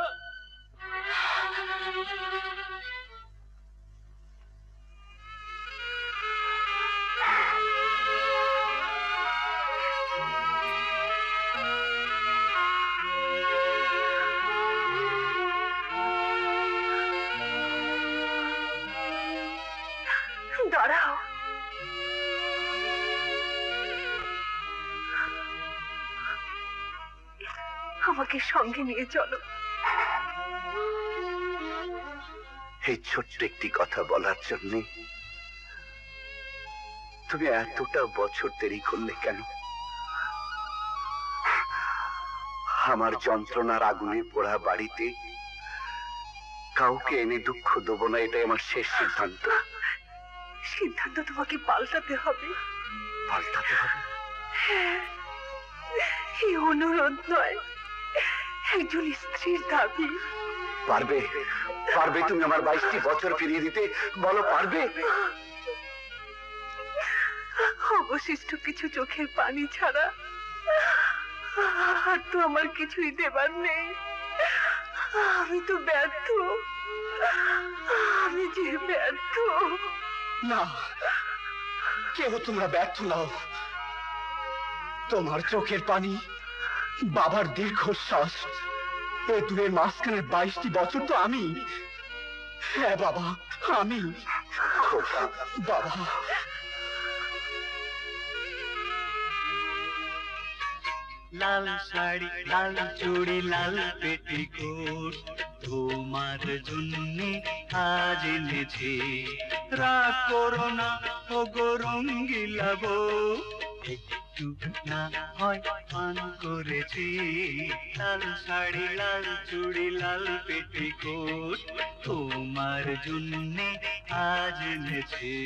দাঁড়াও। আমাকে সঙ্গে নিয়ে চলো। এই ছোট্ট একটি কথা বলার জন্য তুমি এতটা বছর দেরি করলে কেন? আমার যন্ত্রণার আগুনে পোড়া বাড়িতে কাউকে এনে দুঃখ দেবো না, এটাই আমার শেষ সিদ্ধান্ত। সিদ্ধান্ত তোমাকে পাল্টাতে হবে। পাল্টাতে হবে? হ্যাঁ, এই অনুরোধ নয়, একজন স্ত্রীর দাবি। পারবে? পারবে তুমি আমার 22টি বছর ফিরিয়ে দিতে? বলো পারবে? অবশিষ্ট কিছু চোখের পানি ছাড়া আর তো আমার কিছুই দেবার নেই। আমি তো ব্যর্থ, আমি যে ব্যর্থ। না, কেউ তোমরা ব্যর্থ নাও। তোমার চোখের পানি, বাবার দীর্ঘশ্বাস, এই দুয়ের মাঝখানে 22টি বছর তো আমি। হ্যাঁ বাবা, আমি। বাবা, লাল শাড়ি, লাল চুড়ি, লাল পেটিকোট তোমার জন্যে আজ এনেছে। রাগ করো না ও গো রঙ্গিলা বউ, একটু না হয় পান করেছি, লাল শাড়ি লাল চুড়ি লাল পেটিকোট তোমার জন্যে আজ এনেছি।